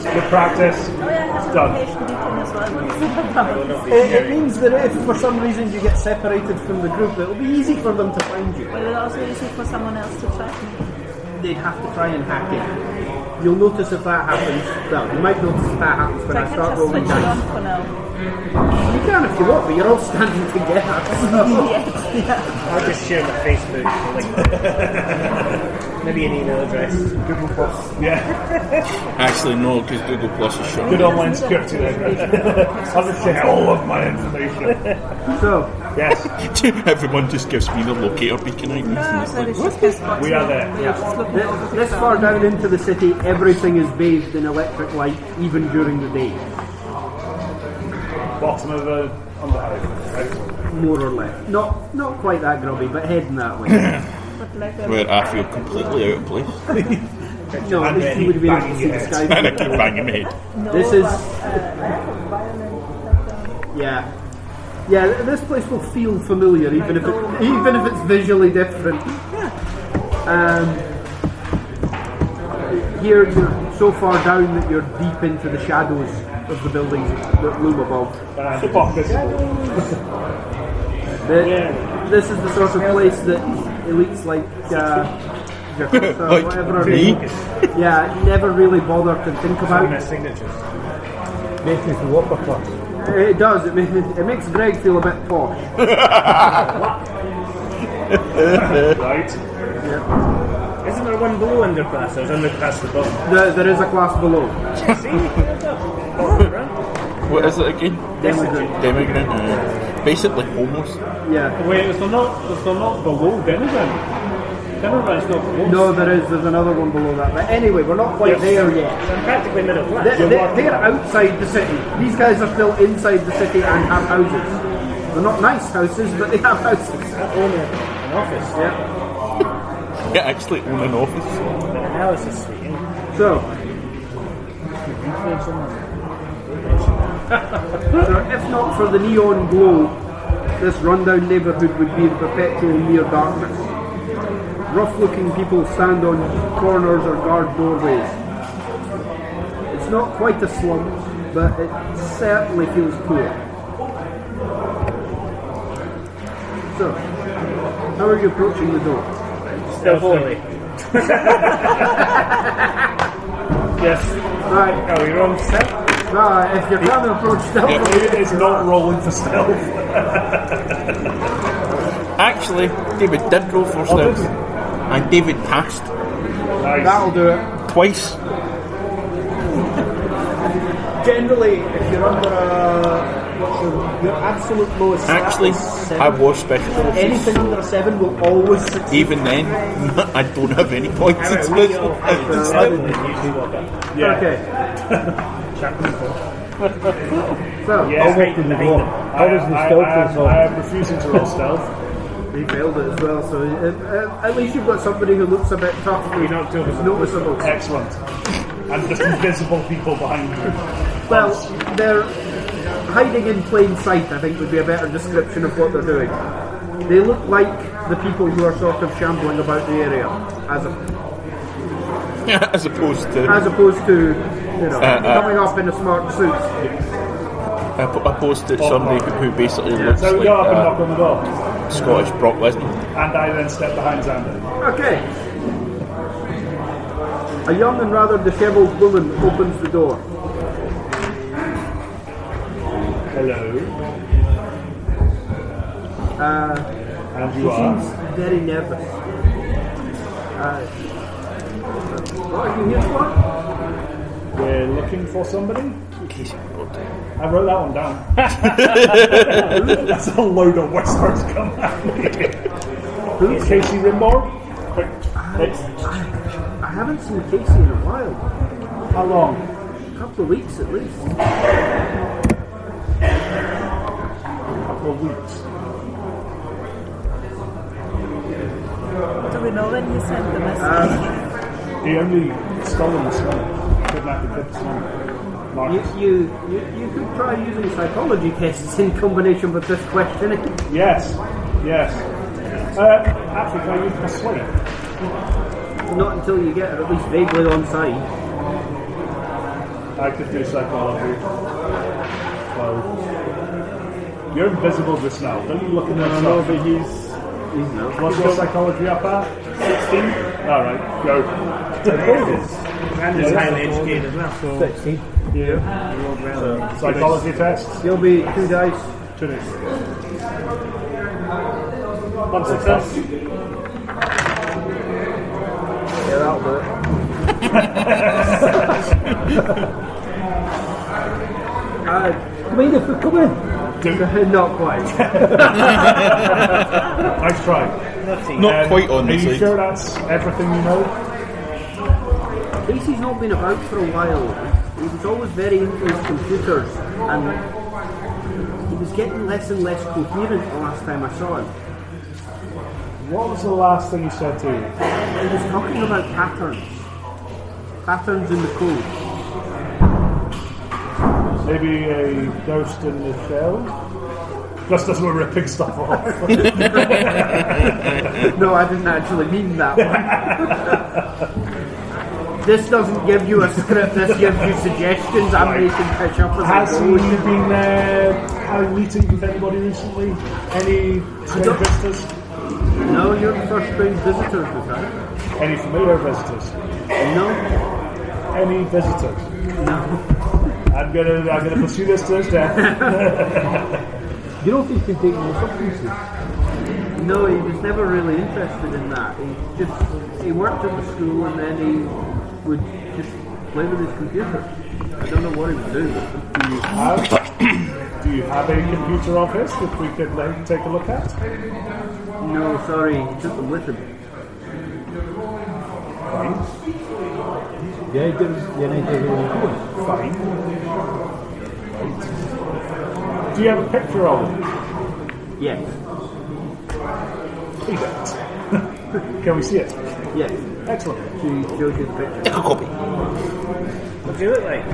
[SPEAKER 4] Good practice.
[SPEAKER 6] Oh yeah, it has a
[SPEAKER 4] Done.
[SPEAKER 6] location beacon as well.
[SPEAKER 2] It means that if for some reason you get separated from the group, it'll be easy for them to find you.
[SPEAKER 6] But it's also easy for someone else to track me.
[SPEAKER 2] They'd have to try and hack it. You'll notice if that happens. Well, you might notice if that happens when
[SPEAKER 6] So
[SPEAKER 2] I
[SPEAKER 6] I can
[SPEAKER 2] start
[SPEAKER 6] just
[SPEAKER 2] rolling
[SPEAKER 6] switch it on
[SPEAKER 2] dice.
[SPEAKER 6] for now.
[SPEAKER 2] You can if you want, but you're all standing together.
[SPEAKER 5] I'll just share the Facebook link. Maybe an email address.
[SPEAKER 4] Google Plus. Yeah.
[SPEAKER 1] Actually, no, because Google Plus is shut.
[SPEAKER 4] Good online security there. I'll just share all of my information.
[SPEAKER 2] So,
[SPEAKER 4] Yes.
[SPEAKER 1] Everyone just gives me the locator beacon out.
[SPEAKER 4] We are there.
[SPEAKER 2] this far down into the city, everything is bathed in electric light, even during the day,
[SPEAKER 4] Bottom of the underhive. Right?
[SPEAKER 2] more or less. Not quite that grubby, but heading that way.
[SPEAKER 1] Where I feel completely out of place.
[SPEAKER 2] No, at least you would have been able to see the sky.
[SPEAKER 1] And I keep banging my head.
[SPEAKER 2] This is... Yeah. Yeah, this place will feel familiar, even if it's visually different. Here you're so far down that you're deep into the shadows of the buildings that loom above. This is the sort of place that elites like
[SPEAKER 1] Like
[SPEAKER 2] whatever her
[SPEAKER 1] me?
[SPEAKER 2] name, never really bother to think about.
[SPEAKER 5] Signatures.
[SPEAKER 8] Makes me feel upper class.
[SPEAKER 2] It does. It makes Greg feel a bit posh.
[SPEAKER 4] Right.
[SPEAKER 5] Isn't there one below underpass? Or is underpass the bottom?
[SPEAKER 2] There is a class below.
[SPEAKER 1] What is it again?
[SPEAKER 2] Demigrant.
[SPEAKER 1] Demigrant. Basically homeless.
[SPEAKER 2] Yeah.
[SPEAKER 7] Wait, is there not below Denizen? Denizen's not below.
[SPEAKER 2] No, there's another one below that. But anyway, we're not quite there yet.
[SPEAKER 5] I'm practically middle class.
[SPEAKER 2] They're outside the city. These guys are still inside the city and have houses. They're not nice houses, but they have houses.
[SPEAKER 5] An office.
[SPEAKER 2] Yeah.
[SPEAKER 1] Yeah, actually own an office.
[SPEAKER 5] Analysis suite.
[SPEAKER 2] So, So if not for the neon glow, this rundown neighbourhood would be in perpetual near darkness. Rough-looking people stand on corners or guard doorways. It's not quite a slum, but it certainly feels poor. So, how are you approaching the door?
[SPEAKER 5] Stealthily. Yes.
[SPEAKER 2] Right.
[SPEAKER 5] Are we wrong stealth?
[SPEAKER 2] If you're trying to approach stealthily,
[SPEAKER 4] It's not rolling for stealth.
[SPEAKER 1] Actually, David did roll for stealth, and David passed
[SPEAKER 4] Nice.
[SPEAKER 2] that'll do it.
[SPEAKER 1] twice.
[SPEAKER 2] Generally, if you're under your absolute lowest
[SPEAKER 1] Actually,
[SPEAKER 2] is
[SPEAKER 1] I
[SPEAKER 2] 7.
[SPEAKER 1] was special forces.
[SPEAKER 2] Anything under a 7 will always succeed.
[SPEAKER 1] Even then, I don't have any points in special.
[SPEAKER 4] Yeah.
[SPEAKER 2] Okay. So,
[SPEAKER 4] Yeah.
[SPEAKER 8] I'll walk in the door. How does the stealth
[SPEAKER 4] I am refusing to roll stealth.
[SPEAKER 2] he failed it as well, so at least you've got somebody who looks a bit tough.
[SPEAKER 5] You're not too
[SPEAKER 2] It's noticeable.
[SPEAKER 4] Excellent. And just invisible people behind you.
[SPEAKER 2] Well, they're hiding in plain sight, I think would be a better description of what they're doing. They look like the people who are sort of shambling about the area, as
[SPEAKER 1] As opposed to
[SPEAKER 2] coming up in a smart suit.
[SPEAKER 1] opposed to somebody who basically looks
[SPEAKER 4] So we
[SPEAKER 1] like
[SPEAKER 4] go up and knock on the door.
[SPEAKER 1] Scottish Brock Lesnar.
[SPEAKER 4] And I then step behind Xander.
[SPEAKER 2] Okay. A young and rather dishevelled woman opens the door.
[SPEAKER 4] Hello. And
[SPEAKER 2] She
[SPEAKER 4] you are?
[SPEAKER 2] seems very nervous. What are you here for?
[SPEAKER 4] We're looking for somebody?
[SPEAKER 1] Casey wrote.
[SPEAKER 4] I wrote that one down. That's a load of whispers come at me. Who's Casey Rimbaud?
[SPEAKER 2] I haven't seen Casey in a while.
[SPEAKER 4] How long?
[SPEAKER 2] A couple of weeks at least.
[SPEAKER 4] A couple of weeks.
[SPEAKER 6] Do we know when he sent the message?
[SPEAKER 4] He only stole this one. Kidnapped this one. Marcus.
[SPEAKER 2] You could try using psychology tests in combination with this questioning.
[SPEAKER 4] Yes. Actually, can I use persuade?
[SPEAKER 2] Not until you get it at least vaguely on side.
[SPEAKER 4] I could do psychology. So, you're invisible just now. Don't you look in there?
[SPEAKER 8] No, but he's
[SPEAKER 2] No.
[SPEAKER 4] What's your psychology up at? 16? Alright, go.
[SPEAKER 5] And he's highly educated as well, so
[SPEAKER 8] 16.
[SPEAKER 4] Psychology test?
[SPEAKER 2] You'll be 2 dice.
[SPEAKER 4] 2 dice.
[SPEAKER 7] One success.
[SPEAKER 2] Yeah, that'll do it.
[SPEAKER 8] Come in if we come in.
[SPEAKER 2] Not quite.
[SPEAKER 4] Nice try.
[SPEAKER 1] Not quite on
[SPEAKER 4] Are
[SPEAKER 1] this
[SPEAKER 4] you
[SPEAKER 1] side.
[SPEAKER 4] sure that's everything you know?
[SPEAKER 2] Casey's not been about for a while. He was always very into his computers, and he was getting less and less coherent the last time I saw him.
[SPEAKER 4] What was the last thing he said to you?
[SPEAKER 2] He was talking about patterns. Patterns in the code.
[SPEAKER 4] Maybe a ghost in the shell? Just as we're ripping stuff off.
[SPEAKER 2] No, I didn't actually mean that one. This doesn't give you a script, this gives you suggestions. I'm making pitch up as
[SPEAKER 4] Has
[SPEAKER 2] I
[SPEAKER 4] he
[SPEAKER 2] go.
[SPEAKER 4] been having meetings with anybody recently? Any strange visitors?
[SPEAKER 2] No, you're the first strange visitors we've had.
[SPEAKER 4] Any familiar visitors?
[SPEAKER 2] No?
[SPEAKER 4] Any visitors?
[SPEAKER 2] No.
[SPEAKER 4] I'm gonna pursue this to his death.
[SPEAKER 8] You don't think he can take more substances?
[SPEAKER 2] No, he was never really interested in that. He worked at the school and then he would just play with his computer. I don't know what he was doing with them.
[SPEAKER 4] Do you have a computer of his that we could take a look at?
[SPEAKER 2] No, sorry, he took them with him.
[SPEAKER 4] Fine.
[SPEAKER 8] Yeah, he did. Yeah, he did.
[SPEAKER 4] Fine. Do you have a picture of him?
[SPEAKER 2] Yes.
[SPEAKER 4] Please don't. Can we see it?
[SPEAKER 2] Yes.
[SPEAKER 4] Excellent.
[SPEAKER 2] She showed you the picture.
[SPEAKER 1] Take a copy.
[SPEAKER 5] what do you look like?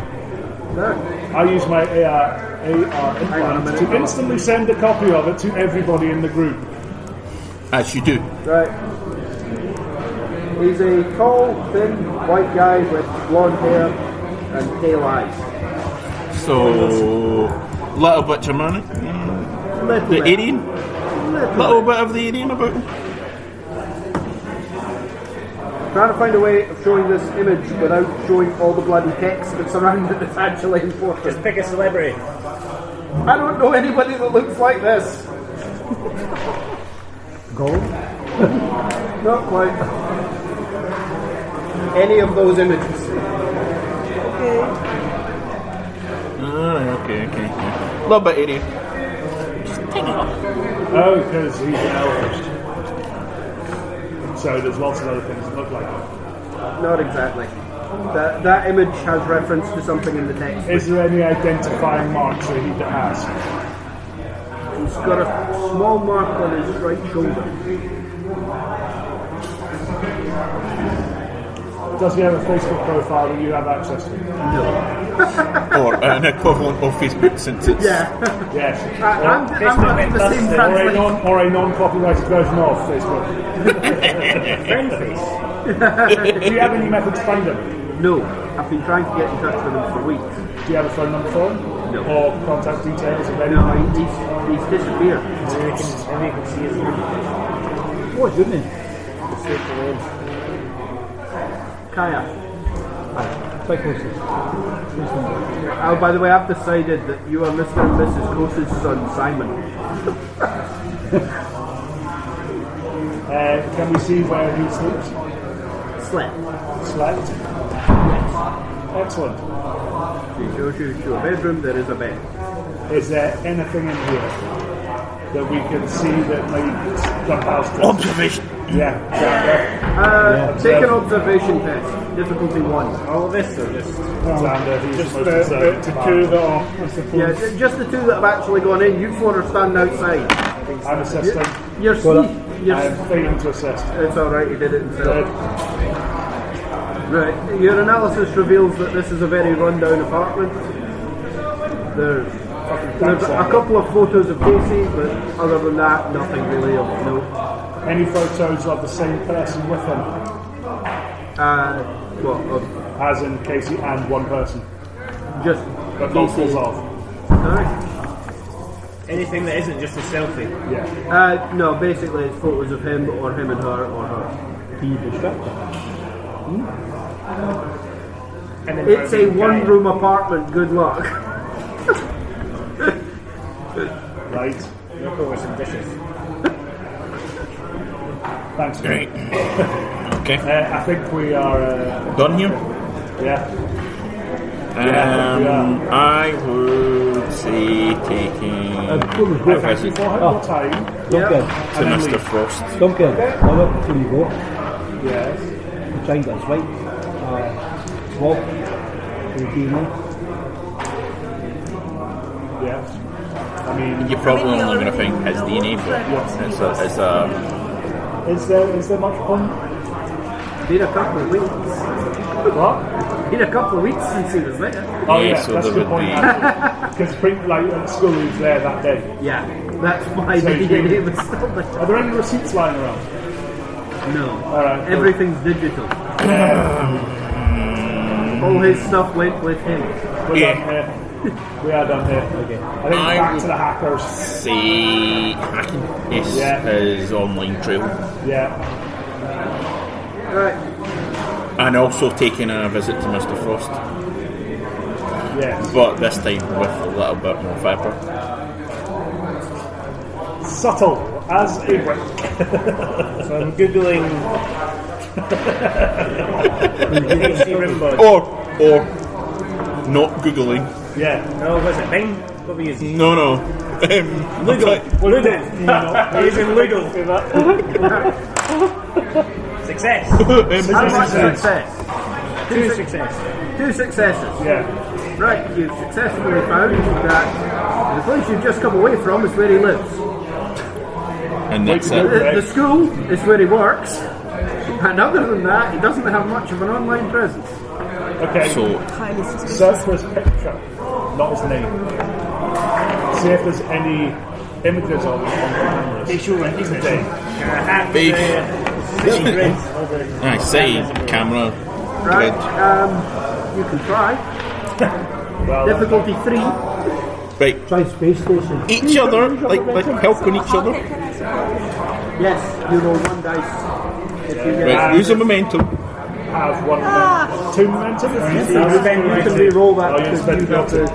[SPEAKER 4] I use my AR implant to instantly send a copy of it to everybody in the group.
[SPEAKER 1] As you do.
[SPEAKER 2] Right. He's a tall, thin, white guy with blonde hair and pale eyes.
[SPEAKER 1] So, little bit Germanic. The Aryan? Little bit of the Aryan about him.
[SPEAKER 2] Trying to find a way of showing this image without showing all the bloody text that's around it that's actually important.
[SPEAKER 5] Just pick a celebrity.
[SPEAKER 2] I don't know anybody that looks like this.
[SPEAKER 8] Gold?
[SPEAKER 2] Not quite. Any of those images.
[SPEAKER 1] Okay. A little bit Aryan. Just take it off.
[SPEAKER 4] Oh, because he's an elvish. So there's lots of other things that look like it.
[SPEAKER 2] Not exactly. That image has reference to something in the text.
[SPEAKER 4] Is there any identifying marks that he has?
[SPEAKER 2] He's got a small mark on his right shoulder.
[SPEAKER 4] Does he have a Facebook profile that you have access to?
[SPEAKER 2] No.
[SPEAKER 1] Or an equivalent of Facebook since it's...
[SPEAKER 2] Yeah.
[SPEAKER 4] Yes.
[SPEAKER 2] I'm having the same translation.
[SPEAKER 4] Or a non-copyrighted version of Facebook.
[SPEAKER 5] Friend face.
[SPEAKER 4] Do you have any method to find him?
[SPEAKER 2] No. I've been trying to get in touch with him for weeks.
[SPEAKER 4] Do you have a phone number for him?
[SPEAKER 2] No.
[SPEAKER 4] Or contact details of any?
[SPEAKER 2] No, he's disappeared.
[SPEAKER 5] Maybe you can see his name.
[SPEAKER 8] What's your name?
[SPEAKER 2] Kaya.
[SPEAKER 8] Quite close.
[SPEAKER 2] Oh, by the way, I've decided that you are Mr. and Mrs. Kosis' son, Simon.
[SPEAKER 4] Can we see where he sleeps?
[SPEAKER 2] Slept.
[SPEAKER 4] Excellent.
[SPEAKER 2] She shows you to a bedroom, there is a bed.
[SPEAKER 4] Is there anything in here that we can see that might jump out?
[SPEAKER 1] Observation.
[SPEAKER 4] Yeah.
[SPEAKER 2] Take an observation test. Difficulty 1.
[SPEAKER 5] All of this or just...
[SPEAKER 4] Xander, he's
[SPEAKER 7] Just
[SPEAKER 4] the most observant
[SPEAKER 7] the
[SPEAKER 4] man.
[SPEAKER 7] two that are, I suppose.
[SPEAKER 2] Yeah, just the two that have actually gone in. You four are standing outside.
[SPEAKER 4] I'm assisting.
[SPEAKER 2] You're
[SPEAKER 4] I am failing to assist.
[SPEAKER 2] It's alright, he did it himself.
[SPEAKER 4] Good.
[SPEAKER 2] Right, your analysis reveals that this is a very run-down apartment. There's a couple of photos of Casey, but other than that, nothing really of note.
[SPEAKER 4] Any photos of the same person with him?
[SPEAKER 2] As
[SPEAKER 4] As in Casey and one person?
[SPEAKER 2] just
[SPEAKER 4] But
[SPEAKER 2] Casey.
[SPEAKER 4] multiples of?
[SPEAKER 2] Alright.
[SPEAKER 5] Anything that isn't just a selfie.
[SPEAKER 4] Yeah.
[SPEAKER 2] No, basically it's photos of him, or him and her, or her.
[SPEAKER 8] Can you distract them?
[SPEAKER 5] And then
[SPEAKER 2] It's a
[SPEAKER 5] Irving Guy.
[SPEAKER 2] one-room apartment, good luck.
[SPEAKER 4] Right.
[SPEAKER 5] Look over some dishes.
[SPEAKER 4] Thanks.
[SPEAKER 1] Right. Okay.
[SPEAKER 4] I think we are...
[SPEAKER 1] Done here?
[SPEAKER 4] yeah.
[SPEAKER 1] I would say taking
[SPEAKER 8] Before we
[SPEAKER 1] a
[SPEAKER 8] go,
[SPEAKER 1] visit
[SPEAKER 4] Before your time.
[SPEAKER 8] Duncan,
[SPEAKER 1] to Mr. Frost.
[SPEAKER 8] Duncan, hold up before you go.
[SPEAKER 4] Yes.
[SPEAKER 8] Try and get this right. Walk to the evening.
[SPEAKER 4] Yes. I mean,
[SPEAKER 1] You're probably only going to think his DNA, but it's a
[SPEAKER 4] is there much fun?
[SPEAKER 2] Been a couple of weeks.
[SPEAKER 4] What?
[SPEAKER 2] Been a couple of weeks since he was there.
[SPEAKER 4] Oh
[SPEAKER 1] Yeah,
[SPEAKER 4] yeah,
[SPEAKER 1] so
[SPEAKER 4] that's a
[SPEAKER 1] there
[SPEAKER 4] good
[SPEAKER 1] would
[SPEAKER 4] point. Because like at school he was there that day.
[SPEAKER 2] Yeah, that's why
[SPEAKER 4] So
[SPEAKER 2] the
[SPEAKER 4] you-
[SPEAKER 2] DNA was still there.
[SPEAKER 4] Are there any receipts lying around?
[SPEAKER 2] No.
[SPEAKER 4] Alright, cool.
[SPEAKER 2] Everything's digital. All his stuff went with him.
[SPEAKER 4] We're
[SPEAKER 1] Yeah.
[SPEAKER 4] done here. We are done here. Okay. I think
[SPEAKER 1] I
[SPEAKER 4] back
[SPEAKER 1] would-
[SPEAKER 4] to the hackers.
[SPEAKER 1] say hacking. Yes,
[SPEAKER 4] Yeah.
[SPEAKER 1] his online trail.
[SPEAKER 4] Yeah.
[SPEAKER 2] Right.
[SPEAKER 1] And also taking a visit to Mr. Frost.
[SPEAKER 4] Yes.
[SPEAKER 1] But this time with a little bit more fibre.
[SPEAKER 4] Subtle as a brick.
[SPEAKER 5] So I'm googling Casey Rimbaud.
[SPEAKER 1] Or not Googling.
[SPEAKER 4] Yeah.
[SPEAKER 5] No, was it Bing? What were you using?
[SPEAKER 1] No.
[SPEAKER 5] Lugal. Using Lugal. Success.
[SPEAKER 2] How much success?
[SPEAKER 5] Two success.
[SPEAKER 2] 2 successes.
[SPEAKER 4] Yeah.
[SPEAKER 2] Right, you've successfully found that the place you've just come away from is where he lives.
[SPEAKER 1] And that's
[SPEAKER 2] The,
[SPEAKER 1] it.
[SPEAKER 2] the school is where he works. And other than that, he doesn't have much of an online presence.
[SPEAKER 4] Okay.
[SPEAKER 1] So,
[SPEAKER 6] Highly suspicious.
[SPEAKER 4] Search for his picture, not his name. See if there's any images on cameras.
[SPEAKER 5] Facial recognition.
[SPEAKER 1] big.
[SPEAKER 5] Right,
[SPEAKER 1] City, camera,
[SPEAKER 2] Right,
[SPEAKER 1] grid.
[SPEAKER 2] you can try.
[SPEAKER 4] Well,
[SPEAKER 2] Difficulty 3.
[SPEAKER 1] Right,
[SPEAKER 8] Try space station.
[SPEAKER 1] each other, like helping each other.
[SPEAKER 2] Yes, you roll 1 dice. If you get
[SPEAKER 1] Right, use a momentum.
[SPEAKER 4] have one momentum. 2 momentum?
[SPEAKER 2] you can re-roll that
[SPEAKER 4] Oh, you
[SPEAKER 2] because
[SPEAKER 4] spent
[SPEAKER 2] you have to.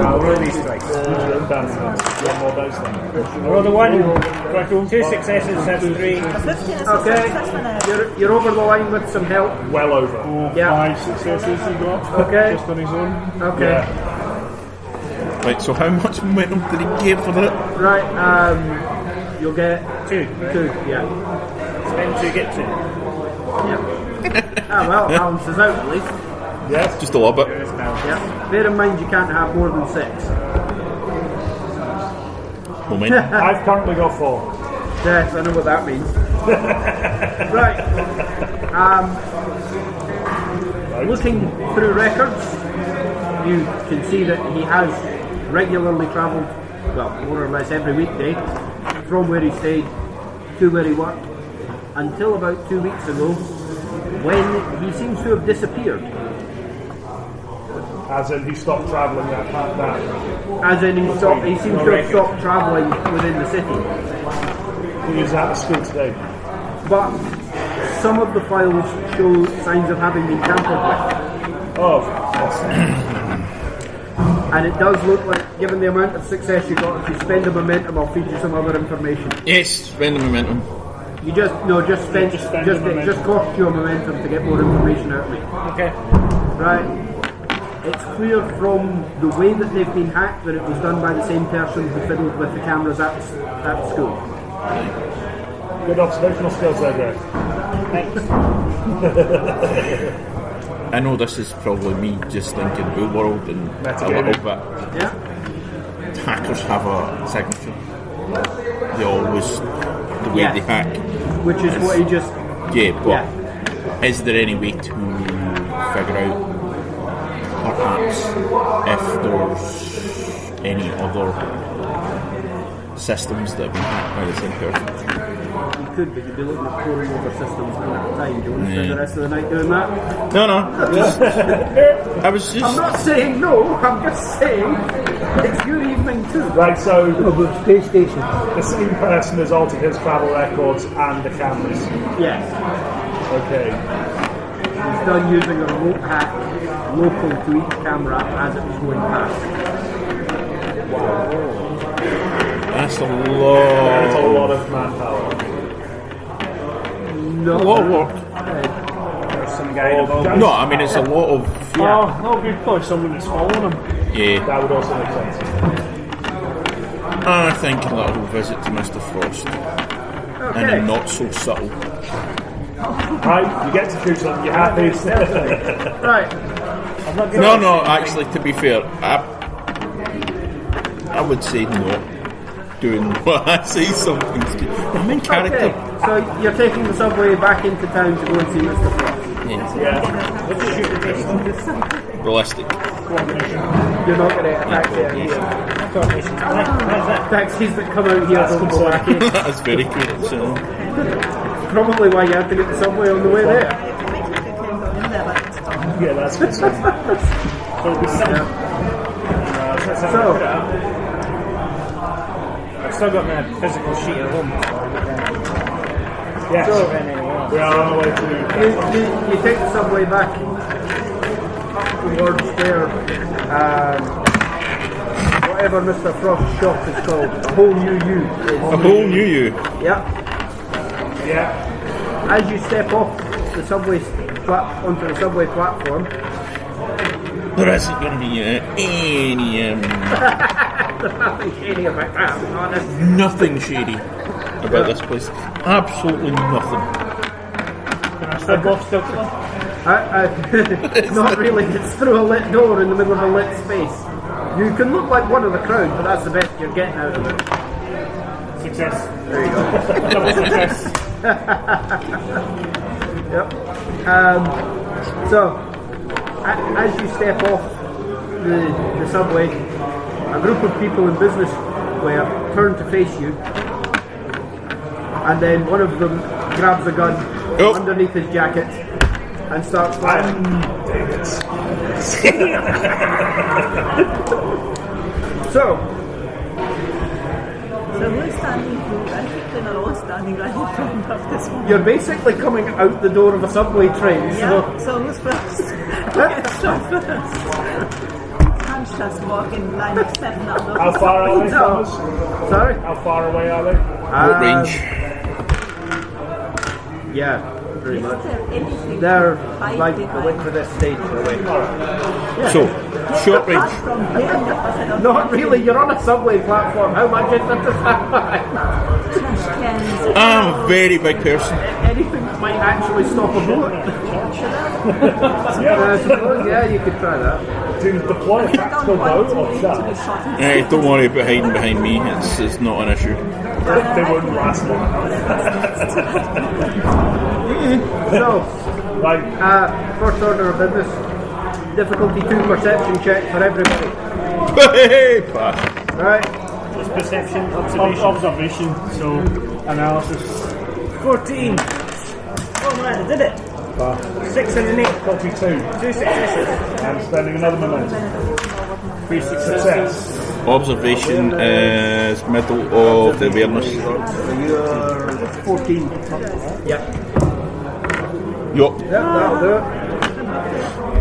[SPEAKER 5] I'll roll these strikes.
[SPEAKER 4] One more dice then.
[SPEAKER 5] I rolled a 1, 2 successes, that's 3.
[SPEAKER 6] 15 is a
[SPEAKER 2] Okay,
[SPEAKER 6] success for now.
[SPEAKER 2] you're over the line with some help.
[SPEAKER 4] Well over.
[SPEAKER 2] Yeah.
[SPEAKER 7] 5 successes he got.
[SPEAKER 2] Okay.
[SPEAKER 7] Just on his own.
[SPEAKER 2] Okay.
[SPEAKER 4] Yeah.
[SPEAKER 1] Right, so how much momentum did he give for that?
[SPEAKER 2] Right, you'll get
[SPEAKER 5] 2.
[SPEAKER 2] 2, yeah.
[SPEAKER 5] Spend 2, get 2.
[SPEAKER 2] Well, it balances out at least.
[SPEAKER 4] Yes.
[SPEAKER 1] Just a little bit.
[SPEAKER 2] Yeah. Bear in mind you can't have more than 6.
[SPEAKER 1] Momentum.
[SPEAKER 4] I've currently got 4.
[SPEAKER 2] Yes, I know what that means. Right. Looking through records, you can see that he has regularly travelled, well, more or less every weekday, from where he stayed to where he worked, until about 2 weeks ago, when he seems to have disappeared.
[SPEAKER 4] As in, he stopped travelling that.
[SPEAKER 2] As in, he seems to have stopped travelling within the city.
[SPEAKER 4] He was at the school today.
[SPEAKER 2] But some of the files show signs of having been tampered with.
[SPEAKER 4] Oh, yes.
[SPEAKER 2] And it does look like, given the amount of success you got, if you spend the momentum, I'll feed you some other information.
[SPEAKER 1] Yes, spend the momentum.
[SPEAKER 2] You just just cost you a momentum to get more information out of me.
[SPEAKER 5] Okay.
[SPEAKER 2] Right. It's clear from the way that they've been hacked that it was done by the same person who fiddled with the cameras at the school.
[SPEAKER 4] Good observational skills there, Greg.
[SPEAKER 1] I know this is probably me just thinking real world and a little bit.
[SPEAKER 2] Yeah.
[SPEAKER 1] Hackers have a signature. They always, the way
[SPEAKER 2] Yeah.
[SPEAKER 1] they hack.
[SPEAKER 2] Which is what he just.
[SPEAKER 1] Yeah, but is there any way to figure out perhaps if there's any other systems that have been hacked by the same person?
[SPEAKER 2] You could, but you'd be looking at pouring over systems one at a time. Do you want to spend the rest of the night doing that?
[SPEAKER 1] No, just, I was
[SPEAKER 2] I'm
[SPEAKER 1] just...
[SPEAKER 2] not saying no, I'm just saying it's your evening too.
[SPEAKER 4] Right, so
[SPEAKER 8] Oh, but space station.
[SPEAKER 4] the same person has altered his travel records and the cameras.
[SPEAKER 2] Yes.
[SPEAKER 4] Okay.
[SPEAKER 2] It's done using a remote hack local to each camera as it was going past.
[SPEAKER 1] That's a
[SPEAKER 4] That's a
[SPEAKER 1] lot.
[SPEAKER 4] lot of manpower.
[SPEAKER 2] No.
[SPEAKER 1] A lot of work.
[SPEAKER 5] There's some guy involved.
[SPEAKER 1] No, I mean it's a lot of...
[SPEAKER 7] Oh, that'll be probably someone that's following him.
[SPEAKER 1] Yeah,
[SPEAKER 4] That would also make sense.
[SPEAKER 1] I think a little visit to Mr. Frost. And a
[SPEAKER 2] Okay.
[SPEAKER 1] not so subtle.
[SPEAKER 4] Right, you get to choose something, you're happy.
[SPEAKER 2] Right.
[SPEAKER 1] No, actually, to be fair, I would say no. Doing what I say something. I'm in character.
[SPEAKER 2] Okay. So you're taking the subway back into town to go and see Mr. Frost.
[SPEAKER 1] Realistic.
[SPEAKER 2] You're not going to attack it here. Taxis that come out here don't go back in.
[SPEAKER 1] That's very cool. So.
[SPEAKER 2] Probably why you had to get the subway on the way there.
[SPEAKER 4] Yeah, that's good.
[SPEAKER 2] So,
[SPEAKER 5] I've still got my physical sheet at home.
[SPEAKER 4] Yes, we are on our way to...
[SPEAKER 2] you take the subway back up towards there. Whatever Mr. Frost's shop is called, a whole new you.
[SPEAKER 1] A whole new you.
[SPEAKER 2] Yeah.
[SPEAKER 4] Yeah.
[SPEAKER 2] As you step off the subway onto the subway platform,
[SPEAKER 1] There isn't going to be any...
[SPEAKER 2] there's nothing shady about that, to be honest.
[SPEAKER 1] nothing shady about this place. Absolutely nothing.
[SPEAKER 2] Not really, it's through a lit door in the middle of a lit space. You can look like one of the crowd, but that's the best you're getting out of it.
[SPEAKER 5] Success.
[SPEAKER 2] There you go.
[SPEAKER 5] Double success.
[SPEAKER 2] Yep. So, as you step off the subway, a group of people in business wear turn to face you, and then one of them grabs a gun underneath his jacket and starts firing. So
[SPEAKER 6] we're standing here. I think we're not all standing right in front of this one.
[SPEAKER 2] you're basically coming out the door of a subway train.
[SPEAKER 6] Yeah, so who's first? Who gets shot first? Can't just walk in line of 7 out of
[SPEAKER 4] How far are they
[SPEAKER 2] No.
[SPEAKER 4] from us?
[SPEAKER 2] Sorry?
[SPEAKER 4] How far away are they?
[SPEAKER 1] What range?
[SPEAKER 2] Yeah, pretty
[SPEAKER 6] Is
[SPEAKER 2] much.
[SPEAKER 6] there anything
[SPEAKER 2] They're
[SPEAKER 6] to hide
[SPEAKER 2] like the
[SPEAKER 6] behind?
[SPEAKER 2] width of this stage away.
[SPEAKER 1] So, short range.
[SPEAKER 6] Apart from him, because I don't
[SPEAKER 2] Not
[SPEAKER 6] want
[SPEAKER 2] really, you're on a subway platform. How much is there to stand behind?
[SPEAKER 6] trash cans.
[SPEAKER 1] I'm a very big person.
[SPEAKER 2] Anything that might actually stop a bullet. I suppose, yeah, you could try that.
[SPEAKER 4] To deploy a
[SPEAKER 6] I don't
[SPEAKER 4] tactical
[SPEAKER 6] want
[SPEAKER 4] bow
[SPEAKER 6] to
[SPEAKER 4] or
[SPEAKER 6] be
[SPEAKER 4] shot?
[SPEAKER 6] shot in
[SPEAKER 1] Don't worry about hiding behind me. It's not an issue.
[SPEAKER 4] They wouldn't last long.
[SPEAKER 2] So,
[SPEAKER 4] Right,
[SPEAKER 2] first order of business. Difficulty 2 perception check for everybody.
[SPEAKER 1] Hey, pass.
[SPEAKER 2] Right.
[SPEAKER 5] Just perception, observation.
[SPEAKER 7] Observation, so analysis.
[SPEAKER 5] 14. Oh man, I did it. 6 and an 8.
[SPEAKER 4] 42.
[SPEAKER 5] 2 successes.
[SPEAKER 4] I'm spending another momentum.
[SPEAKER 7] 3 successes.
[SPEAKER 4] Success.
[SPEAKER 1] Observation is middle of the awareness.
[SPEAKER 2] So you're 14. Yep.
[SPEAKER 1] Yup.
[SPEAKER 2] Yep, that'll do it.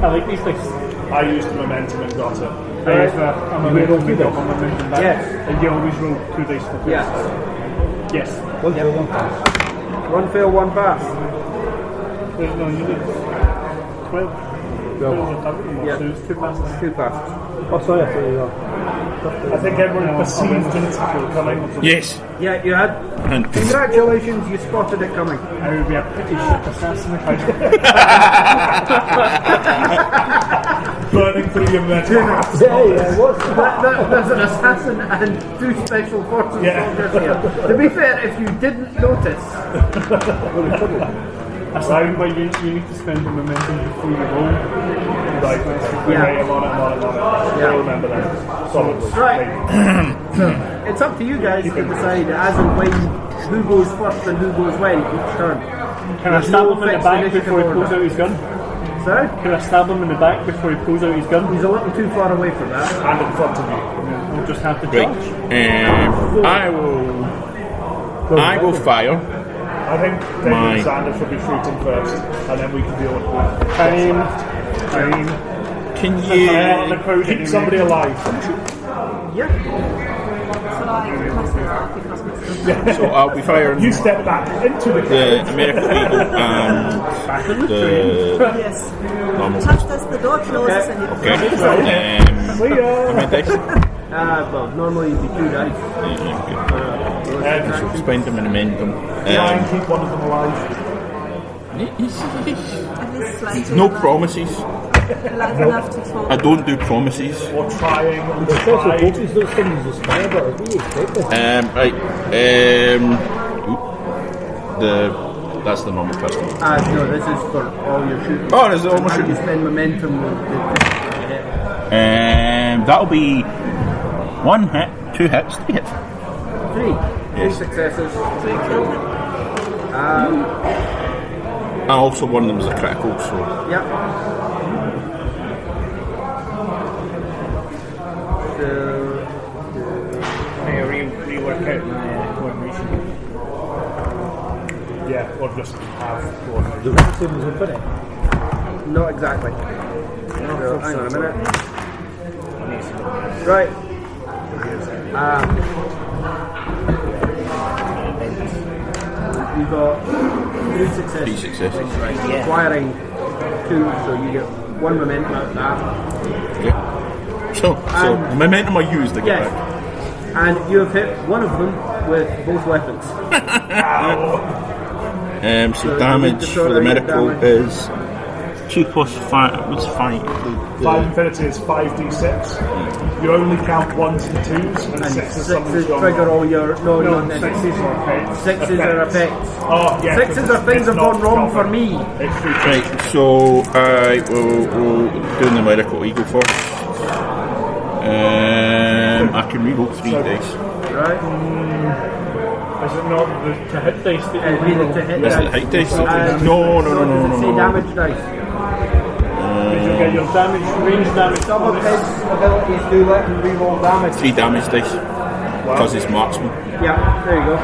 [SPEAKER 7] I like these things.
[SPEAKER 4] I used the momentum and got it.
[SPEAKER 7] I use that. I'm a little bit of momentum back.
[SPEAKER 2] Yes.
[SPEAKER 7] And you always roll 2 dice for
[SPEAKER 2] Yes.
[SPEAKER 7] Yes.
[SPEAKER 8] One fail, one pass.
[SPEAKER 2] 1 fail, 1 pass.
[SPEAKER 7] There's no unit. 12.
[SPEAKER 2] Yeah.
[SPEAKER 7] So it's 2 passes.
[SPEAKER 2] 2 passes.
[SPEAKER 8] Oh, sorry, I thought you were.
[SPEAKER 4] I think everyone perceived it coming.
[SPEAKER 1] Yes.
[SPEAKER 2] Yeah, you had.
[SPEAKER 1] And
[SPEAKER 2] Congratulations, you spotted it coming.
[SPEAKER 7] I would be a pretty shit assassin if I did.
[SPEAKER 4] Burning through your momentum.
[SPEAKER 8] Yeah, what's
[SPEAKER 2] There's an assassin and 2 special forces
[SPEAKER 4] Yeah.
[SPEAKER 2] soldiers here. To be fair, if you didn't notice,
[SPEAKER 7] Aside by you need to spend the momentum before you roll.
[SPEAKER 4] Right,
[SPEAKER 2] Yeah.
[SPEAKER 4] okay, I'm on it.
[SPEAKER 2] Yeah.
[SPEAKER 4] I'll remember that. Solidly.
[SPEAKER 2] right. It's up to you guys to decide as and when who goes first and who goes when each turn.
[SPEAKER 7] Can I
[SPEAKER 2] There's
[SPEAKER 7] stab
[SPEAKER 2] no
[SPEAKER 7] him in the
[SPEAKER 2] fixed
[SPEAKER 7] back
[SPEAKER 2] initiative
[SPEAKER 7] before he
[SPEAKER 2] order.
[SPEAKER 7] pulls out his gun?
[SPEAKER 2] Sorry?
[SPEAKER 7] Can I stab him in the back before he pulls out his gun?
[SPEAKER 2] He's a little too far away for that.
[SPEAKER 4] And in front of you.
[SPEAKER 7] We'll just have to
[SPEAKER 1] right.
[SPEAKER 7] charge.
[SPEAKER 1] I will fire.
[SPEAKER 4] I think David
[SPEAKER 1] My-
[SPEAKER 4] and Xander should be shooting first, and then we can deal with
[SPEAKER 7] Time.
[SPEAKER 1] Can
[SPEAKER 7] The
[SPEAKER 1] you?
[SPEAKER 7] crowd
[SPEAKER 4] keep
[SPEAKER 7] anyway.
[SPEAKER 4] somebody alive.
[SPEAKER 2] Yeah.
[SPEAKER 6] So I myself out because myself.
[SPEAKER 1] So I'll be firing
[SPEAKER 4] You step back into the
[SPEAKER 1] the American Eagle and the
[SPEAKER 6] Yes.
[SPEAKER 1] normal.
[SPEAKER 6] Just as the door closes and you
[SPEAKER 1] Okay. How many dice?
[SPEAKER 2] Well, normally it'd be 2 dice.
[SPEAKER 1] So spend them in momentum.
[SPEAKER 4] Try and keep one of them alive.
[SPEAKER 6] at least slightly
[SPEAKER 1] No
[SPEAKER 6] alive-
[SPEAKER 1] promises.
[SPEAKER 6] alive enough to talk.
[SPEAKER 1] I don't do promises.
[SPEAKER 4] Or trying and
[SPEAKER 8] special
[SPEAKER 4] try.
[SPEAKER 8] forces? Those things are spare, but what do you expect this?
[SPEAKER 1] Right. That's the normal pistol.
[SPEAKER 2] No, this is for all your shooting.
[SPEAKER 1] Oh, there's the almost
[SPEAKER 2] How you
[SPEAKER 1] shooting.
[SPEAKER 2] spend momentum with
[SPEAKER 1] That'll be 1 hit, 2 hits, 3 hits.
[SPEAKER 2] 3
[SPEAKER 1] Yes.
[SPEAKER 2] successes.
[SPEAKER 6] So you kill him.
[SPEAKER 1] And also one of them is a critical, so
[SPEAKER 2] Yep. So,
[SPEAKER 5] May I rework out my coordination?
[SPEAKER 4] Yeah, or just have coordination.
[SPEAKER 8] The right same as Infinity.
[SPEAKER 2] not exactly. So, hang on a minute. Right. You got 3 successes.
[SPEAKER 1] 3 successes.
[SPEAKER 2] Requiring 2, so you get 1 momentum out of that.
[SPEAKER 1] Okay. So momentum I used to get
[SPEAKER 2] Yes.
[SPEAKER 1] back.
[SPEAKER 2] And you have hit one of them with both weapons.
[SPEAKER 1] So damage for the medical is 2 plus 5. What's 5?
[SPEAKER 4] 5 infinity is 5d6. You only count 1s and 2s, and 6s
[SPEAKER 2] trigger all your
[SPEAKER 4] no, 6s are effects.
[SPEAKER 2] 6s are effects.
[SPEAKER 4] Oh, yeah.
[SPEAKER 2] 6s are things have gone wrong for me.
[SPEAKER 1] Right, so I will do the numerical eagle first. I can reroll 3 dice.
[SPEAKER 2] Right.
[SPEAKER 7] Is it not the to hit dice that you
[SPEAKER 2] Needed to hit
[SPEAKER 1] Is it hit dice? No.
[SPEAKER 2] Say damage dice.
[SPEAKER 7] you get your damage, range damage.
[SPEAKER 2] Some of his abilities do let him reroll damage.
[SPEAKER 1] 3 damage dice. Because he's marksman.
[SPEAKER 2] Yeah, there you go.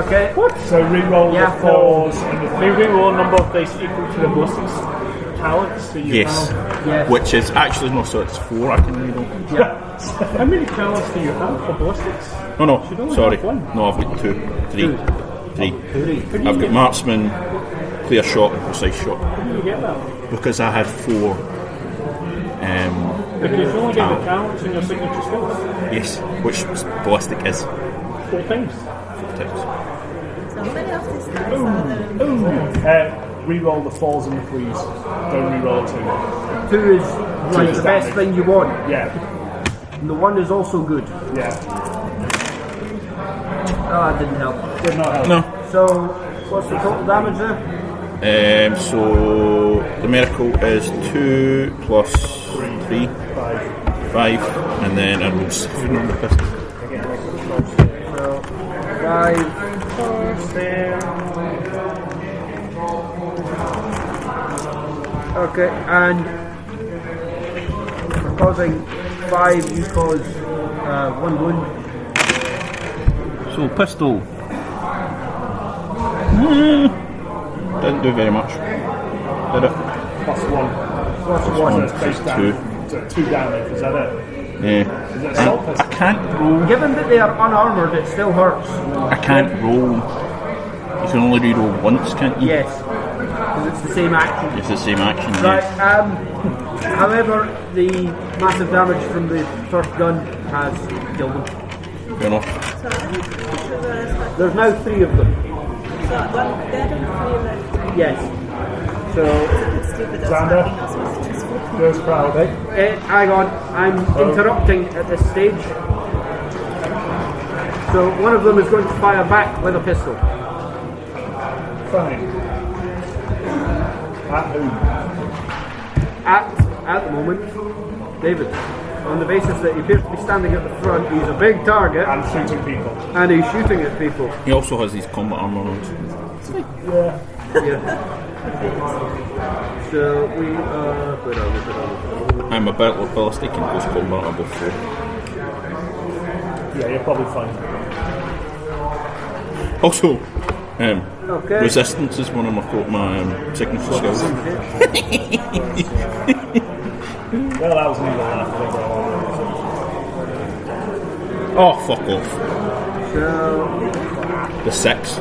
[SPEAKER 2] Okay.
[SPEAKER 4] So reroll the 4s and the
[SPEAKER 7] They reroll a number of dice equal to the ballistics talents that you
[SPEAKER 1] Yes.
[SPEAKER 7] have.
[SPEAKER 2] Yes.
[SPEAKER 1] Which is actually no, so it's 4 I can reroll.
[SPEAKER 2] Yeah.
[SPEAKER 7] How many talents do you have for ballistics?
[SPEAKER 1] No,
[SPEAKER 7] Should only
[SPEAKER 1] sorry.
[SPEAKER 7] have one.
[SPEAKER 1] No, I've got 2. 3. 3.
[SPEAKER 2] Three.
[SPEAKER 1] I've got marksman, clear shot, and precise shot.
[SPEAKER 7] How do you get that?
[SPEAKER 1] Because I had 4.
[SPEAKER 7] Because you only get the talents in your signature skills.
[SPEAKER 1] Yes, which ballistic is
[SPEAKER 7] 4 times.
[SPEAKER 1] 4 times.
[SPEAKER 6] So many of these dice are there.
[SPEAKER 4] reroll the 4s and the 3s. Don't reroll 2.
[SPEAKER 2] 2 is like
[SPEAKER 4] is
[SPEAKER 2] the best
[SPEAKER 4] damage.
[SPEAKER 2] thing you want.
[SPEAKER 4] Yeah.
[SPEAKER 2] And the 1 is also good.
[SPEAKER 4] Yeah.
[SPEAKER 2] Ah, that didn't help.
[SPEAKER 4] Did not help.
[SPEAKER 1] No.
[SPEAKER 2] So, what's the total damage there?
[SPEAKER 1] So the miracle is 2 plus 3, 5, and then I roll 7 on the pistol.
[SPEAKER 2] So, 5. Okay, and for causing 5, you cause 1 wound.
[SPEAKER 1] So pistol. Didn't do very much. Did it?
[SPEAKER 4] Plus 1.
[SPEAKER 2] Plus 1.
[SPEAKER 1] one.
[SPEAKER 4] That's base
[SPEAKER 1] Two.
[SPEAKER 4] damage. So 2 damage, is that it?
[SPEAKER 1] Yeah.
[SPEAKER 4] Is it assault
[SPEAKER 1] I
[SPEAKER 4] pistol?
[SPEAKER 1] can't roll.
[SPEAKER 2] Given that they are unarmoured, it still hurts.
[SPEAKER 1] I can't roll. You can only reroll once, can't you?
[SPEAKER 2] Yes. Because it's the same action.
[SPEAKER 1] It's the same action.
[SPEAKER 2] Right,
[SPEAKER 1] Yeah.
[SPEAKER 2] however, the massive damage from the first gun has killed them.
[SPEAKER 1] Fair enough.
[SPEAKER 6] So I need to put the rest of
[SPEAKER 2] There's now 3 of them.
[SPEAKER 6] so 1 dead and 3 left.
[SPEAKER 2] Yes. So,
[SPEAKER 6] It's a bit stupid as
[SPEAKER 4] Xander?
[SPEAKER 6] having us with just 14.
[SPEAKER 4] Goes proud.
[SPEAKER 2] hang on, I'm interrupting at this stage. So, one of them is going to fire back with a pistol.
[SPEAKER 4] Fine. At who?
[SPEAKER 2] At the moment, David. On the basis that he appears to be standing at the front, he's a big target,
[SPEAKER 4] And shooting people.
[SPEAKER 2] and he's shooting at people.
[SPEAKER 1] He also has his combat armor on.
[SPEAKER 4] Yeah.
[SPEAKER 2] Yeah. So we are. Where are we?
[SPEAKER 1] I'm a ballistic and close combat are both 4.
[SPEAKER 4] Yeah, you're probably fine.
[SPEAKER 1] Also,
[SPEAKER 2] Okay.
[SPEAKER 1] resistance is one of my signature skills.
[SPEAKER 4] Well, that was an evil laugh.
[SPEAKER 1] Oh, fuck off.
[SPEAKER 2] So
[SPEAKER 1] The 6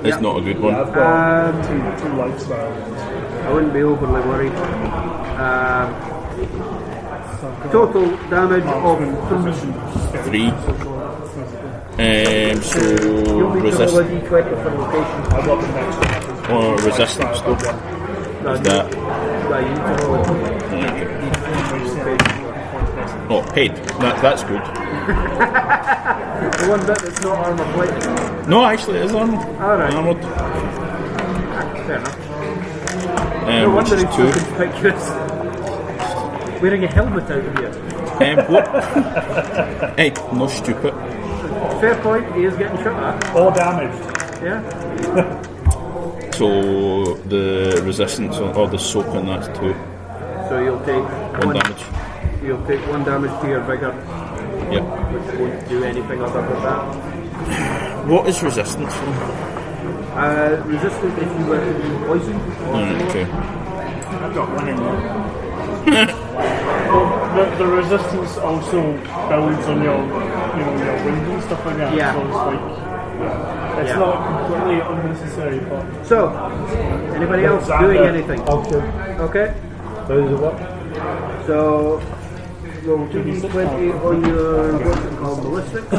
[SPEAKER 1] is not a good one.
[SPEAKER 4] I've got two lifestyle ones.
[SPEAKER 2] I wouldn't be overly worried. Total damage of
[SPEAKER 1] 3. So
[SPEAKER 2] you'll need to roll a
[SPEAKER 1] resistance
[SPEAKER 2] d20 for location.
[SPEAKER 4] I've got the next one.
[SPEAKER 1] or resistance though.
[SPEAKER 2] No,
[SPEAKER 1] Is that
[SPEAKER 2] Right, you need to roll a d20 for
[SPEAKER 1] oh paid? That's good.
[SPEAKER 2] the one bit that's not armor plate.
[SPEAKER 1] No, actually it is armor.
[SPEAKER 2] Alright.
[SPEAKER 1] Armored.
[SPEAKER 2] Fair enough. No
[SPEAKER 1] Which
[SPEAKER 2] wonder
[SPEAKER 1] is
[SPEAKER 2] it's so
[SPEAKER 1] 2.
[SPEAKER 2] conspicuous. Wearing a helmet out of here.
[SPEAKER 1] What? Hey, no stupid.
[SPEAKER 2] Fair point, he is getting shot at.
[SPEAKER 4] Or damaged.
[SPEAKER 2] Yeah.
[SPEAKER 1] So the resistance or the soak on that's 2.
[SPEAKER 2] So you'll take
[SPEAKER 1] 1 damage.
[SPEAKER 2] You'll take 1 damage to your vigor,
[SPEAKER 1] Yep.
[SPEAKER 2] which won't do anything other than that.
[SPEAKER 1] What is resistance for?
[SPEAKER 2] Resistant if you were to be poisoned.
[SPEAKER 1] Okay.
[SPEAKER 7] I've got 1 in there. The resistance also builds on your wind and stuff like that.
[SPEAKER 2] Yeah.
[SPEAKER 7] So it's like it's
[SPEAKER 2] Yeah.
[SPEAKER 7] not completely unnecessary, but
[SPEAKER 2] So, anybody else doing anything? Okay.
[SPEAKER 8] Those are what?
[SPEAKER 2] So, roll 2d20 on your what's it called, ballistics.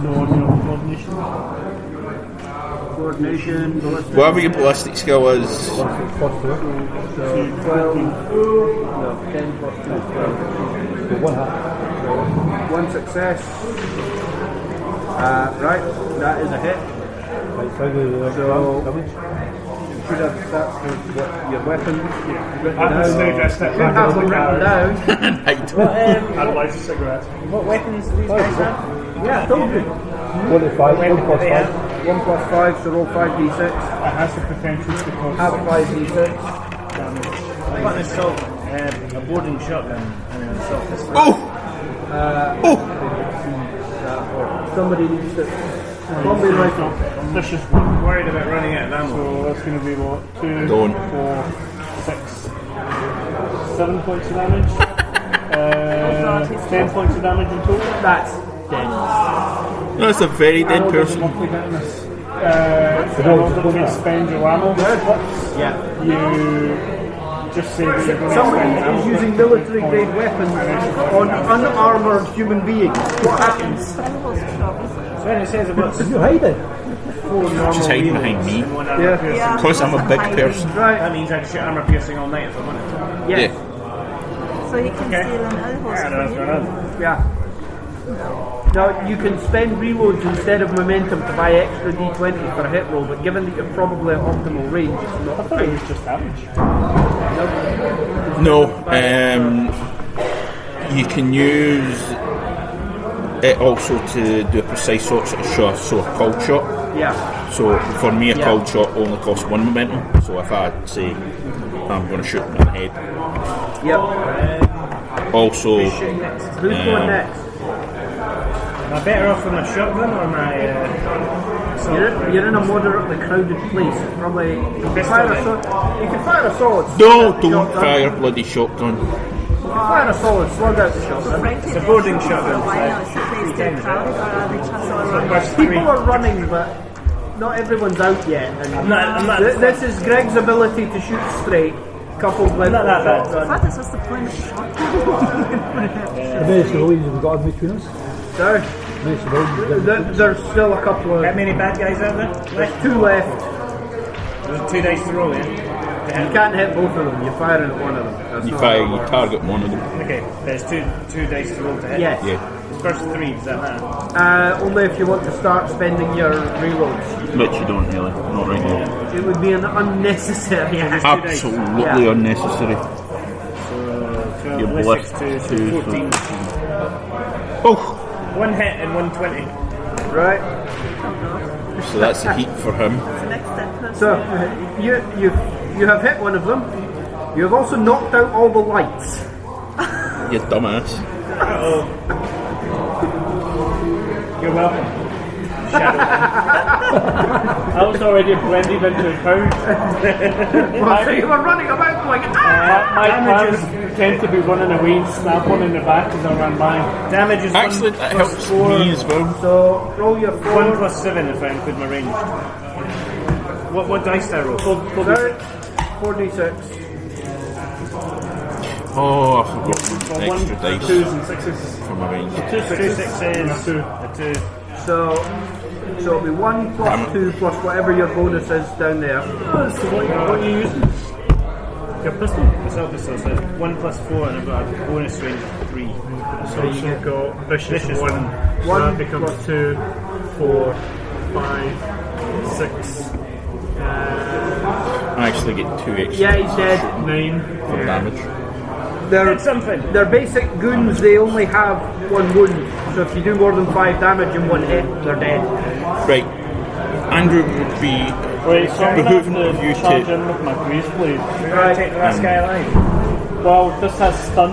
[SPEAKER 7] no on your coordination.
[SPEAKER 2] Coordination, ballistic.
[SPEAKER 1] Whatever your ballistic skill is.
[SPEAKER 2] So 12. No, 10 plus 2 is 12.
[SPEAKER 8] So one hat.
[SPEAKER 2] So 1 success. Right, that is a hit.
[SPEAKER 8] Right, so the damage.
[SPEAKER 2] Should have that's what your weapon.
[SPEAKER 4] At this stage, I step
[SPEAKER 2] You
[SPEAKER 4] back
[SPEAKER 2] have
[SPEAKER 4] and
[SPEAKER 2] them
[SPEAKER 4] look
[SPEAKER 2] written
[SPEAKER 4] at it.
[SPEAKER 2] down.
[SPEAKER 4] I'd light a cigarette.
[SPEAKER 5] What weapons do these guys have?
[SPEAKER 2] Yeah, I told you.
[SPEAKER 8] 1 to 5, 1 plus
[SPEAKER 5] They
[SPEAKER 8] 5.
[SPEAKER 5] have
[SPEAKER 2] 1 plus 5, so roll 5d6.
[SPEAKER 7] It has the potential to cause
[SPEAKER 2] Have 5d6.
[SPEAKER 5] I've got an assault, a boarding shotgun and an assault pistol.
[SPEAKER 1] Oh!
[SPEAKER 2] Somebody needs to. Zombie rifle.
[SPEAKER 7] This is
[SPEAKER 5] I'm worried about running out of ammo.
[SPEAKER 7] so that's going to be what? 2,
[SPEAKER 1] Don't.
[SPEAKER 7] 4, 6, 7 points of damage. 10 points of damage in total.
[SPEAKER 2] That's dead.
[SPEAKER 1] That's a very dead person.
[SPEAKER 7] Monthly damage. In order to expend your ammo slots,
[SPEAKER 2] Yeah.
[SPEAKER 7] you just say that you're going to
[SPEAKER 2] Somebody
[SPEAKER 7] expend ammo
[SPEAKER 2] is using military grade weapons on unarmored human beings. What happens?
[SPEAKER 5] So when it says about
[SPEAKER 8] You hide it.
[SPEAKER 5] 4 normal
[SPEAKER 1] She's hiding
[SPEAKER 5] reloads
[SPEAKER 1] behind me.
[SPEAKER 5] and 1 armor
[SPEAKER 2] Yeah.
[SPEAKER 5] piercing,
[SPEAKER 6] Yeah.
[SPEAKER 1] Because I'm a big person.
[SPEAKER 2] Right.
[SPEAKER 5] that means I can shoot armor piercing all night if I wanted to.
[SPEAKER 2] Yes.
[SPEAKER 1] Yeah.
[SPEAKER 6] So you can
[SPEAKER 5] Okay.
[SPEAKER 6] steal an
[SPEAKER 5] Fair enough,
[SPEAKER 6] elbows
[SPEAKER 5] fair
[SPEAKER 6] from
[SPEAKER 5] enough.
[SPEAKER 6] you.
[SPEAKER 2] Yeah. Now you can spend reloads instead of momentum to buy extra d20 for a hit roll, but given that you're probably at optimal range, it's not
[SPEAKER 7] I thought it was just damage.
[SPEAKER 1] No, you can use it also to do a precise sort of shot, so a cold shot.
[SPEAKER 2] Yeah.
[SPEAKER 1] So for me, a
[SPEAKER 2] Yeah.
[SPEAKER 1] cold shot only costs 1 momentum. So if I say I'm going to shoot him in the head,
[SPEAKER 2] Yep.
[SPEAKER 1] also
[SPEAKER 2] Who's going next?
[SPEAKER 5] Am I better off with my shotgun or my assault?
[SPEAKER 2] You're in a moderately crowded place. Probably you can fire a you can fire a solid.
[SPEAKER 1] no, don't
[SPEAKER 2] shotgun.
[SPEAKER 1] fire bloody shotgun.
[SPEAKER 2] You can fire a solid slug out the shotgun.
[SPEAKER 5] It's a boarding shotgun.
[SPEAKER 6] Why not? Is the place still crowded or are they just all running?
[SPEAKER 5] Plus 3.
[SPEAKER 2] People are running, but not everyone's out yet. And
[SPEAKER 5] I'm not.
[SPEAKER 2] this is Greg's ability to shoot straight, coupled with
[SPEAKER 5] Not that bad.
[SPEAKER 2] shotgun.
[SPEAKER 6] What is what's the point of shotgun?
[SPEAKER 8] How many civilians have we got in between us?
[SPEAKER 2] Sorry.
[SPEAKER 8] How many civilians?
[SPEAKER 2] There's still a couple
[SPEAKER 5] How
[SPEAKER 2] of.
[SPEAKER 5] many bad guys are there?
[SPEAKER 2] There's 2 left.
[SPEAKER 5] There's 2 dice to roll, yeah?
[SPEAKER 2] You can't hit both of them. You're firing at one of them. That's
[SPEAKER 1] You
[SPEAKER 2] not
[SPEAKER 1] fire,
[SPEAKER 2] how it
[SPEAKER 1] you
[SPEAKER 2] works.
[SPEAKER 1] target one of them.
[SPEAKER 5] Okay, there's two dice to roll to hit.
[SPEAKER 2] Yes.
[SPEAKER 1] Yeah,
[SPEAKER 5] First 3, does that matter?
[SPEAKER 2] Only if you want to start spending your reloads.
[SPEAKER 1] which you don't really, not right now.
[SPEAKER 2] It would be an unnecessary.
[SPEAKER 1] Absolutely
[SPEAKER 2] Yeah.
[SPEAKER 1] unnecessary.
[SPEAKER 5] So, 12
[SPEAKER 1] Your
[SPEAKER 5] ballistics
[SPEAKER 1] ballistics
[SPEAKER 5] to
[SPEAKER 1] too,
[SPEAKER 5] 14.
[SPEAKER 1] Oh,
[SPEAKER 5] 1 hit and 120.
[SPEAKER 2] Right.
[SPEAKER 1] so that's the heat for him.
[SPEAKER 6] The next dead person.
[SPEAKER 2] So you have hit one of them. You have also knocked out all the lights.
[SPEAKER 1] You dumbass.
[SPEAKER 5] You're welcome.
[SPEAKER 7] I was already blended into the crowd.
[SPEAKER 2] So you were running about going, ah!
[SPEAKER 7] My plans tend to be running away and stab one in the back as I run by.
[SPEAKER 5] Damage is
[SPEAKER 1] Excellent,
[SPEAKER 5] 1
[SPEAKER 1] that
[SPEAKER 5] plus
[SPEAKER 1] helps
[SPEAKER 5] 4.
[SPEAKER 1] me as well.
[SPEAKER 2] So roll your
[SPEAKER 5] 1
[SPEAKER 2] 4.
[SPEAKER 5] plus 7 if I include my ranged. What dice do I roll?
[SPEAKER 2] 4d6.
[SPEAKER 1] Oh, I forgot
[SPEAKER 7] One,
[SPEAKER 1] extra dice
[SPEAKER 7] 2s and 6s.
[SPEAKER 1] for my range.
[SPEAKER 7] 2
[SPEAKER 5] 2
[SPEAKER 7] 6s.
[SPEAKER 5] 6s,
[SPEAKER 7] Two.
[SPEAKER 5] a 2.
[SPEAKER 2] So it'll be 1 plus 2 plus whatever your bonus is down there.
[SPEAKER 7] So what are you using? Your pistol?
[SPEAKER 5] Assault pistol, so it's 1 plus 4 and I've got a bonus range of 3.
[SPEAKER 7] So you've got vicious,
[SPEAKER 5] Vicious
[SPEAKER 7] 1.
[SPEAKER 5] one.
[SPEAKER 7] So
[SPEAKER 2] One
[SPEAKER 7] that becomes
[SPEAKER 2] plus-
[SPEAKER 7] 2, 4, 5, 6,
[SPEAKER 1] I actually get 2 extra
[SPEAKER 2] Yeah, he's dead.
[SPEAKER 7] 9.
[SPEAKER 1] for damage.
[SPEAKER 2] They're,
[SPEAKER 5] Did something.
[SPEAKER 2] they're basic goons, they only have 1 wound. So if you do more than 5 damage in 1 hit, they're dead.
[SPEAKER 1] Right, Andrew would be
[SPEAKER 7] Right, so I'm
[SPEAKER 1] behooving
[SPEAKER 7] going
[SPEAKER 1] of
[SPEAKER 7] to
[SPEAKER 1] you
[SPEAKER 7] charge
[SPEAKER 1] to.
[SPEAKER 7] in with my grace blade.
[SPEAKER 5] We're going to take the last guy alive.
[SPEAKER 7] Well, this has stun,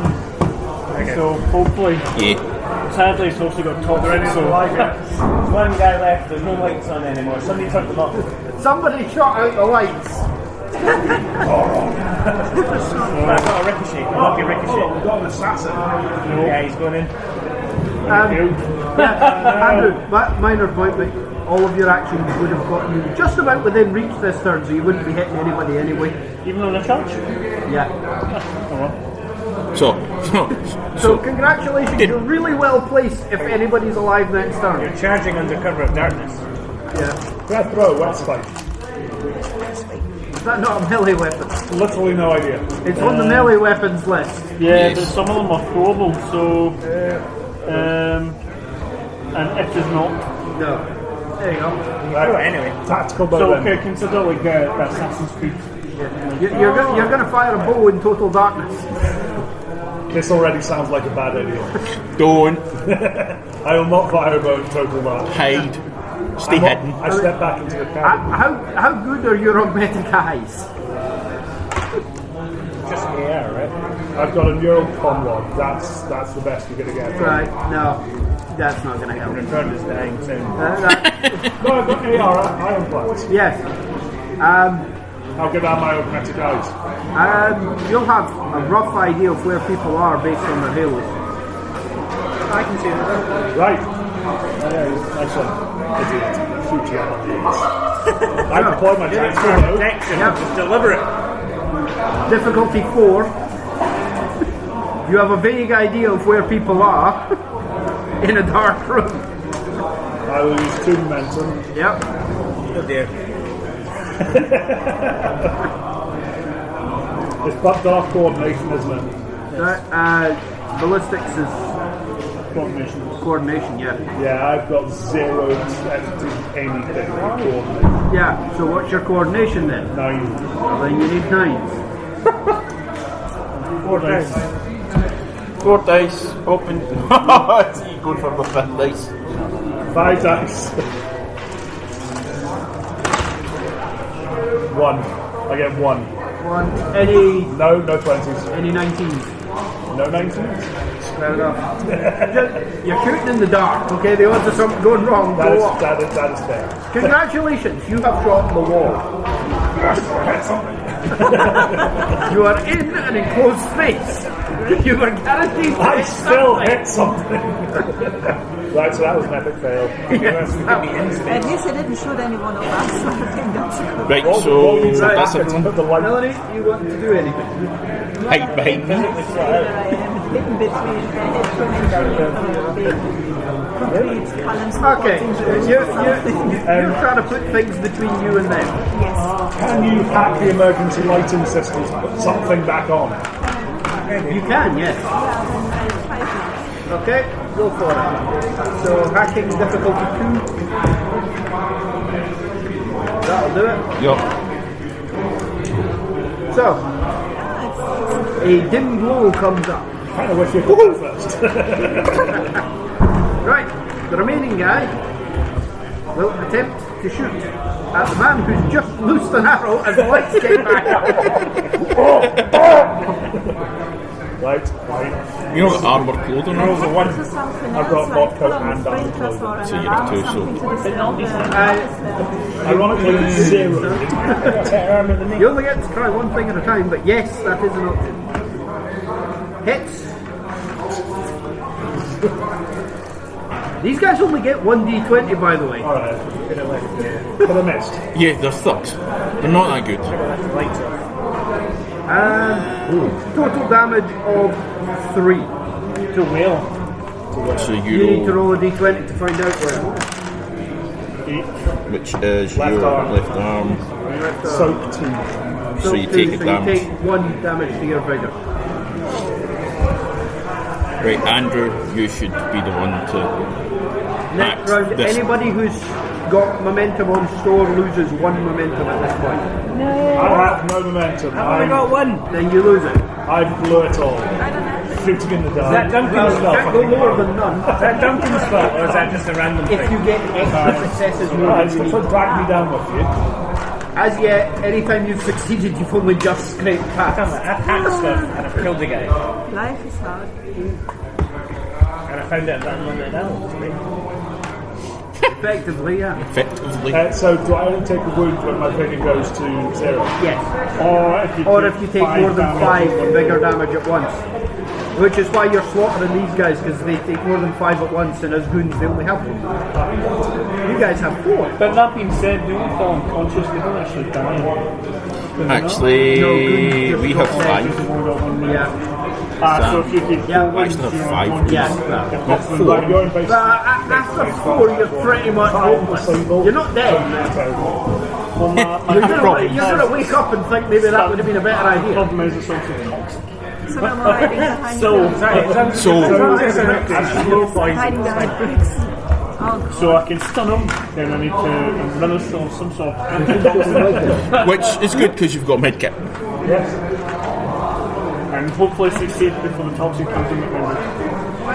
[SPEAKER 7] so hopefully.
[SPEAKER 1] Yeah,
[SPEAKER 7] Sadly, it's also got toxic, so
[SPEAKER 5] There's 1 guy left, there's no lights on anymore. Somebody turned them off.
[SPEAKER 2] Somebody shot out the lights.
[SPEAKER 5] I've got a ricochet, a lucky ricochet.
[SPEAKER 4] We've got an assassin.
[SPEAKER 5] Yeah, he's going in.
[SPEAKER 2] Andrew, minor point, but all of your actions would have got you just about within reach this turn, so you wouldn't be hitting anybody anyway.
[SPEAKER 7] even on a charge.
[SPEAKER 2] Yeah.
[SPEAKER 1] so
[SPEAKER 2] Congratulations, you're really well placed if anybody's alive next turn.
[SPEAKER 5] You're charging under cover of darkness.
[SPEAKER 2] Yeah.
[SPEAKER 4] Can I throw a wet spike?
[SPEAKER 2] Is that not a melee weapon?
[SPEAKER 4] Literally no idea.
[SPEAKER 2] It's on the melee weapons list.
[SPEAKER 7] Yeah, but some of them are throwable, so. And it is not.
[SPEAKER 2] No. There you go.
[SPEAKER 4] Right.
[SPEAKER 5] Oh, anyway.
[SPEAKER 4] Tactical bow
[SPEAKER 7] So,
[SPEAKER 4] then.
[SPEAKER 7] okay, consider like Assassin's Creed.
[SPEAKER 2] You're going to fire a bow in total darkness.
[SPEAKER 4] This already sounds like a bad idea.
[SPEAKER 1] Don't
[SPEAKER 4] I will not fire a bow in total dark.
[SPEAKER 1] hide. Stay hidden.
[SPEAKER 4] I step back into the cabin.
[SPEAKER 2] How good are your augmented eyes?
[SPEAKER 5] Just air, right?
[SPEAKER 4] I've got a neural comm rod. That's the best you're going to get.
[SPEAKER 2] Right, no. That's not going to help.
[SPEAKER 5] Return is dying soon.
[SPEAKER 4] No, I've got AR iron plants.
[SPEAKER 2] Yes.
[SPEAKER 4] How good are my augmented eyes?
[SPEAKER 2] You'll have a rough idea of where people are based on their halos.
[SPEAKER 5] I can see that.
[SPEAKER 4] Right. Nice one. Idiot. Shoot you out of the I deploy my transfer mode.
[SPEAKER 5] Protection.
[SPEAKER 2] Yep.
[SPEAKER 5] Just deliver it.
[SPEAKER 2] Difficulty 4. You have a vague idea of where people are in a dark room.
[SPEAKER 4] I will use 2 momentum.
[SPEAKER 2] Yep.
[SPEAKER 5] Oh dear.
[SPEAKER 4] It's but dark coordination, isn't it?
[SPEAKER 2] Ballistics is coordination, yeah.
[SPEAKER 4] Yeah, I've got 0 to anything with coordination.
[SPEAKER 2] Yeah, so what's your coordination then?
[SPEAKER 4] 9.
[SPEAKER 2] Well, then you need 9s.
[SPEAKER 5] 4 dice.
[SPEAKER 1] 4 dice. Open. See, you going for the 5th dice.
[SPEAKER 4] 5 dice. 1. I get 1.
[SPEAKER 2] 1. Any
[SPEAKER 4] No 20s.
[SPEAKER 2] any 19s?
[SPEAKER 4] No 19s.
[SPEAKER 2] Fair enough. You're shooting in the dark, okay? The odds of something going wrong go up.
[SPEAKER 4] That is fair.
[SPEAKER 2] Congratulations, you have shot the wall. You are in an enclosed space. You are guaranteed to
[SPEAKER 4] I
[SPEAKER 2] hit
[SPEAKER 4] still
[SPEAKER 2] something.
[SPEAKER 4] hit something. Right, so that was an epic fail.
[SPEAKER 2] Yes, that was-
[SPEAKER 6] At least I didn't shoot any one of us, so I think that's good.
[SPEAKER 1] Right,
[SPEAKER 4] Roll
[SPEAKER 1] so
[SPEAKER 4] me to
[SPEAKER 1] that's
[SPEAKER 4] back
[SPEAKER 1] everyone.
[SPEAKER 4] to the light.
[SPEAKER 2] Melanie, you want to do anything?
[SPEAKER 1] Hide behind me.
[SPEAKER 6] I am hidden between the headphone and the complete Callum's
[SPEAKER 2] Okay,
[SPEAKER 6] recording.
[SPEAKER 2] you're trying to put things between you and them.
[SPEAKER 6] Yes.
[SPEAKER 4] Can you hack the emergency lighting system to put something back on?
[SPEAKER 2] You can, yes. Okay, go for it. So, hacking difficulty 2. That'll do it.
[SPEAKER 1] Yup.
[SPEAKER 2] So, a dim glow comes up.
[SPEAKER 4] I kind of wish you could go first.
[SPEAKER 2] Right, the remaining guy will attempt to shoot at the man who's just loosed an arrow as the lights came back up.
[SPEAKER 4] Right.
[SPEAKER 1] You know, armoured clothing
[SPEAKER 6] I
[SPEAKER 1] on.
[SPEAKER 6] think this is something
[SPEAKER 4] I've got
[SPEAKER 6] else,
[SPEAKER 4] mod
[SPEAKER 6] like
[SPEAKER 4] coat
[SPEAKER 6] put on
[SPEAKER 4] and
[SPEAKER 6] the
[SPEAKER 4] armor
[SPEAKER 6] sprinklers or
[SPEAKER 1] So
[SPEAKER 6] an
[SPEAKER 1] you get
[SPEAKER 6] alarm,
[SPEAKER 1] 2, so-
[SPEAKER 6] something to disturb the
[SPEAKER 4] Ironically, 0.
[SPEAKER 2] You only get to try one thing at a time, but yes, that is an option. Hits. These guys only get 1d20, by the way.
[SPEAKER 4] Alright. Could have missed.
[SPEAKER 1] Yeah, they're thugs. They're not that good.
[SPEAKER 5] Lights off.
[SPEAKER 2] And total damage of 3.
[SPEAKER 7] To whale.
[SPEAKER 1] So
[SPEAKER 2] You need to
[SPEAKER 1] you
[SPEAKER 2] roll a d20 to find out where.
[SPEAKER 1] which is
[SPEAKER 4] Left
[SPEAKER 1] your
[SPEAKER 4] arm.
[SPEAKER 1] left arm.
[SPEAKER 4] Soak 2.
[SPEAKER 1] So you take it
[SPEAKER 2] so
[SPEAKER 1] damage.
[SPEAKER 2] you take 1 damage to your vigor.
[SPEAKER 1] Right, Andrew, you should be the one to
[SPEAKER 2] Next
[SPEAKER 1] act
[SPEAKER 2] round,
[SPEAKER 1] this.
[SPEAKER 2] anybody who's got momentum on store loses 1 momentum at this point.
[SPEAKER 4] I have no momentum.
[SPEAKER 5] I got 1.
[SPEAKER 2] Then you lose it.
[SPEAKER 4] I blew it all. Shooting in the dark.
[SPEAKER 5] Is that Duncan's
[SPEAKER 2] Well, you can't go
[SPEAKER 5] fault?
[SPEAKER 2] lower than none.
[SPEAKER 5] Is that Duncan's fault, or is that just a random
[SPEAKER 2] If
[SPEAKER 5] thing?
[SPEAKER 2] you get extra successes more
[SPEAKER 4] Right,
[SPEAKER 2] than you
[SPEAKER 4] so
[SPEAKER 2] need.
[SPEAKER 4] drag me down with you.
[SPEAKER 2] As yet, anytime you've succeeded, you've only just scraped
[SPEAKER 5] I've
[SPEAKER 2] past.
[SPEAKER 5] hacked stuff and I've killed a guy.
[SPEAKER 6] Life is hard.
[SPEAKER 5] And I found out that unlimited ammo.
[SPEAKER 2] Effectively, yeah.
[SPEAKER 1] Effectively.
[SPEAKER 4] So do I only take a wound when my vigor goes to 0?
[SPEAKER 2] Yes.
[SPEAKER 7] Or
[SPEAKER 2] Or if you take more than 5 bigger damage at once. Which is why you're slaughtering these guys, because they take more than 5 at once, and as goons they only have 1. You guys have 4.
[SPEAKER 7] But that being said, they only fall unconscious, they don't actually die.
[SPEAKER 1] Actually,
[SPEAKER 2] No, goons just
[SPEAKER 1] we
[SPEAKER 2] got
[SPEAKER 1] have
[SPEAKER 2] dead.
[SPEAKER 1] 5.
[SPEAKER 2] Yeah.
[SPEAKER 7] So if you did
[SPEAKER 2] Yeah,
[SPEAKER 1] I still have 5.
[SPEAKER 2] Yeah,
[SPEAKER 1] Not 4.
[SPEAKER 4] Like, you're in base.
[SPEAKER 2] after 4, you're pretty much hopeless. You're not dead.
[SPEAKER 7] well,
[SPEAKER 2] You're going to wake up and think maybe that would have been a better
[SPEAKER 7] the
[SPEAKER 2] idea.
[SPEAKER 7] problem is it's also toxic.
[SPEAKER 6] So I'm hiding behind hiding behind bricks. Oh,
[SPEAKER 7] So I can stun them, then I need to administer some sort of antidote.
[SPEAKER 1] Which is good because you've got medkit.
[SPEAKER 7] Yes. And hopefully succeed before the toxic comes in.
[SPEAKER 6] it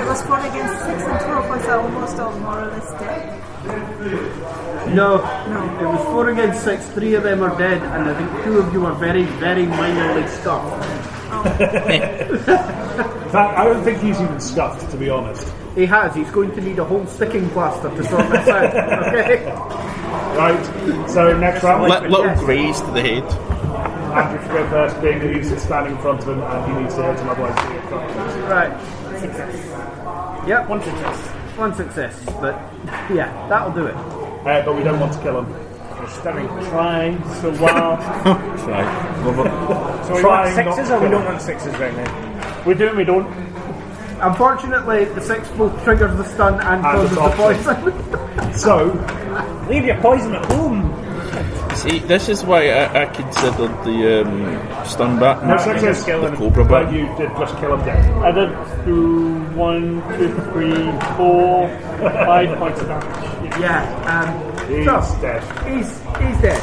[SPEAKER 6] was 4 against 6 and 12 was almost all more or less dead.
[SPEAKER 2] No, it was 4 against 6, 3 of them are dead, and I think 2 of you are very, very minorly stuffed.
[SPEAKER 4] I don't think he's even scuffed, to be honest.
[SPEAKER 2] He's going to need a whole sticking plaster to sort this out, okay?
[SPEAKER 4] Right, so next round.
[SPEAKER 1] Little
[SPEAKER 2] Yes.
[SPEAKER 1] graze to the head.
[SPEAKER 4] Andrew should go first, being that he's standing in front of him and he needs to hit him, otherwise he'll get fucked.
[SPEAKER 2] Right,
[SPEAKER 6] Success.
[SPEAKER 2] yep,
[SPEAKER 5] One success.
[SPEAKER 2] 1 success, but yeah, that'll do it.
[SPEAKER 4] But we don't want to kill him.
[SPEAKER 5] We're stunning.
[SPEAKER 7] Trying so well.
[SPEAKER 1] Right. Love it.
[SPEAKER 5] So we
[SPEAKER 4] Trying
[SPEAKER 5] want
[SPEAKER 4] not
[SPEAKER 5] 6s
[SPEAKER 4] to
[SPEAKER 5] or we
[SPEAKER 4] kill.
[SPEAKER 5] don't want 6s right now?
[SPEAKER 7] We do and we don't.
[SPEAKER 2] Unfortunately, the 6 both triggers the stun and causes
[SPEAKER 4] the
[SPEAKER 2] the
[SPEAKER 4] toxin.
[SPEAKER 2] poison.
[SPEAKER 4] So,
[SPEAKER 5] Leave your poison at home.
[SPEAKER 1] See, this is why I considered the stun bat
[SPEAKER 4] no
[SPEAKER 1] and
[SPEAKER 4] success.
[SPEAKER 1] the cobra
[SPEAKER 4] But
[SPEAKER 1] bat.
[SPEAKER 4] you did just kill him dead.
[SPEAKER 7] I did do 1, 2, 3, 4, 5 points of damage.
[SPEAKER 2] Yeah,
[SPEAKER 4] He's
[SPEAKER 2] so,
[SPEAKER 4] dead.
[SPEAKER 2] he's dead.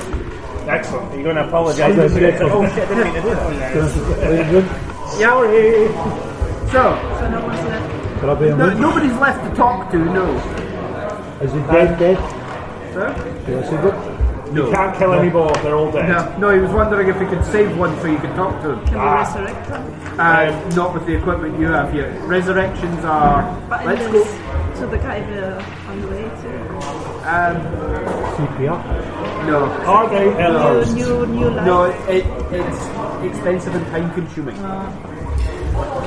[SPEAKER 4] Excellent.
[SPEAKER 5] Are you going to apologise? Oh shit, I didn't mean to do that.
[SPEAKER 2] Sorry. So,
[SPEAKER 6] So no one's left.
[SPEAKER 8] Could I be a
[SPEAKER 2] no,
[SPEAKER 8] witch?
[SPEAKER 2] nobody's left to talk to, no.
[SPEAKER 8] Is he dead?
[SPEAKER 2] Sir?
[SPEAKER 8] Do I see good?
[SPEAKER 4] You can't kill any more, they're all dead.
[SPEAKER 2] No, he was wondering if he could save one so you could talk to him.
[SPEAKER 6] Can we resurrect them?
[SPEAKER 2] Not with the equipment you have here. Resurrections are...
[SPEAKER 6] But
[SPEAKER 2] Let's
[SPEAKER 6] in
[SPEAKER 2] go...
[SPEAKER 6] this, to the guy we're on the way to.
[SPEAKER 8] CPR?
[SPEAKER 2] No.
[SPEAKER 4] Are they
[SPEAKER 6] New life.
[SPEAKER 2] No, it's expensive and time consuming.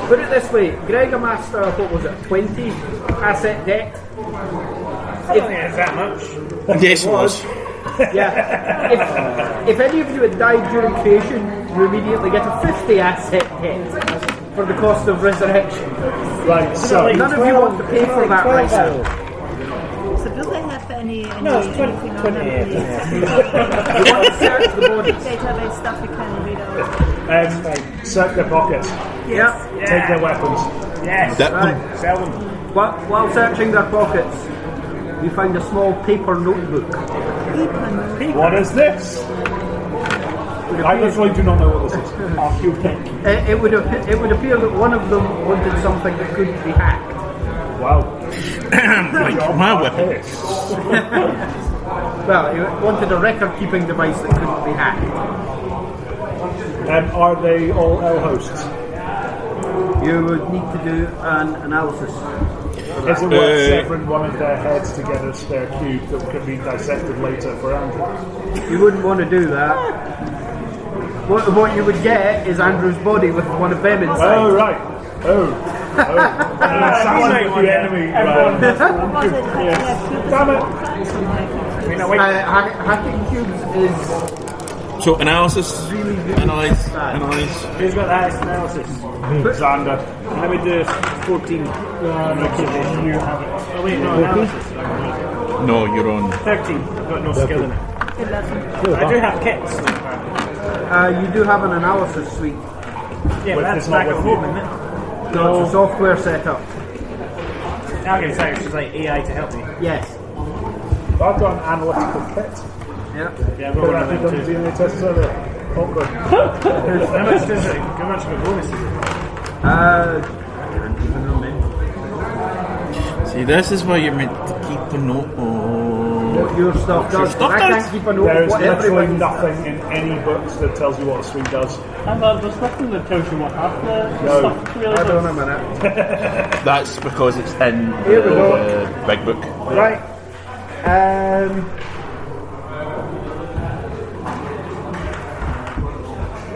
[SPEAKER 2] Put it this way, Greg amassed, what was it, 20 asset debt?
[SPEAKER 5] I don't think it's that much.
[SPEAKER 1] Yes, it was.
[SPEAKER 2] Yeah. If any of you had died during creation, you immediately get a 50 asset debt for the cost of resurrection.
[SPEAKER 4] Right, so
[SPEAKER 2] None of you want to pay for that right now.
[SPEAKER 6] So do they have any
[SPEAKER 5] No, it's 20.
[SPEAKER 6] anything on
[SPEAKER 5] 20
[SPEAKER 6] them?
[SPEAKER 2] You want to search the bodies.
[SPEAKER 6] Database stuff we can read out.
[SPEAKER 4] search their pockets,
[SPEAKER 2] Yeah.
[SPEAKER 4] take their weapons.
[SPEAKER 5] Yes.
[SPEAKER 1] That
[SPEAKER 2] Right.
[SPEAKER 5] Sell them.
[SPEAKER 2] While searching their pockets, you find a small paper notebook.
[SPEAKER 4] What is this? I literally do not know what this is.
[SPEAKER 2] It would appear that one of them wanted something that couldn't be hacked.
[SPEAKER 4] Wow.
[SPEAKER 1] like my weapon.
[SPEAKER 2] Well, he wanted a record-keeping device that couldn't be hacked.
[SPEAKER 4] Are they all L hosts?
[SPEAKER 2] You would need to do an analysis.
[SPEAKER 4] Is it worth severing one of their heads to get a spare cube that can be dissected later for Andrew?
[SPEAKER 2] You wouldn't want to do that. What you would get is Andrew's body with one of them inside.
[SPEAKER 4] Oh, right. Oh. Someone with the enemy.
[SPEAKER 6] What was it?
[SPEAKER 4] Damn it.
[SPEAKER 2] Hacking cubes is
[SPEAKER 1] So analysis,
[SPEAKER 2] really, really
[SPEAKER 1] analyze.
[SPEAKER 5] Who's got that analysis?
[SPEAKER 4] Xander.
[SPEAKER 5] Let me do 14.
[SPEAKER 7] You have it.
[SPEAKER 5] Oh wait, no, analysis.
[SPEAKER 1] No, you're on.
[SPEAKER 5] 13. I've got no skill in it.
[SPEAKER 6] 11.
[SPEAKER 5] I do have kits.
[SPEAKER 2] you do have an analysis suite.
[SPEAKER 5] Yeah, but that's
[SPEAKER 4] it's not
[SPEAKER 5] back at
[SPEAKER 4] with
[SPEAKER 5] home,
[SPEAKER 4] you.
[SPEAKER 5] isn't it?
[SPEAKER 2] No, it's a software setup.
[SPEAKER 5] Okay, sorry, it's like AI to help me.
[SPEAKER 2] Yes.
[SPEAKER 4] I've got an analytical kit.
[SPEAKER 2] Yeah.
[SPEAKER 5] Yeah, I'm
[SPEAKER 4] Could
[SPEAKER 5] rolling
[SPEAKER 4] have
[SPEAKER 5] on
[SPEAKER 4] done
[SPEAKER 5] them too.
[SPEAKER 4] DNA tests earlier. Awkward.
[SPEAKER 5] How much does it? How much of a bonus is it?
[SPEAKER 2] Can't even remember.
[SPEAKER 1] See, this is why you're meant to keep a note on.
[SPEAKER 2] What your stuff does.
[SPEAKER 1] stuff
[SPEAKER 2] I
[SPEAKER 1] does.
[SPEAKER 2] can't keep a note
[SPEAKER 4] There
[SPEAKER 2] of
[SPEAKER 4] is
[SPEAKER 2] what
[SPEAKER 4] literally
[SPEAKER 2] everybody's
[SPEAKER 4] nothing in any books that tells you what a suite does.
[SPEAKER 7] And there's nothing that tells you what half the
[SPEAKER 4] No.
[SPEAKER 7] stuff really
[SPEAKER 2] Hold on
[SPEAKER 7] does.
[SPEAKER 2] a minute.
[SPEAKER 1] That's because it's in
[SPEAKER 2] Here we go.
[SPEAKER 1] the big book.
[SPEAKER 2] Right.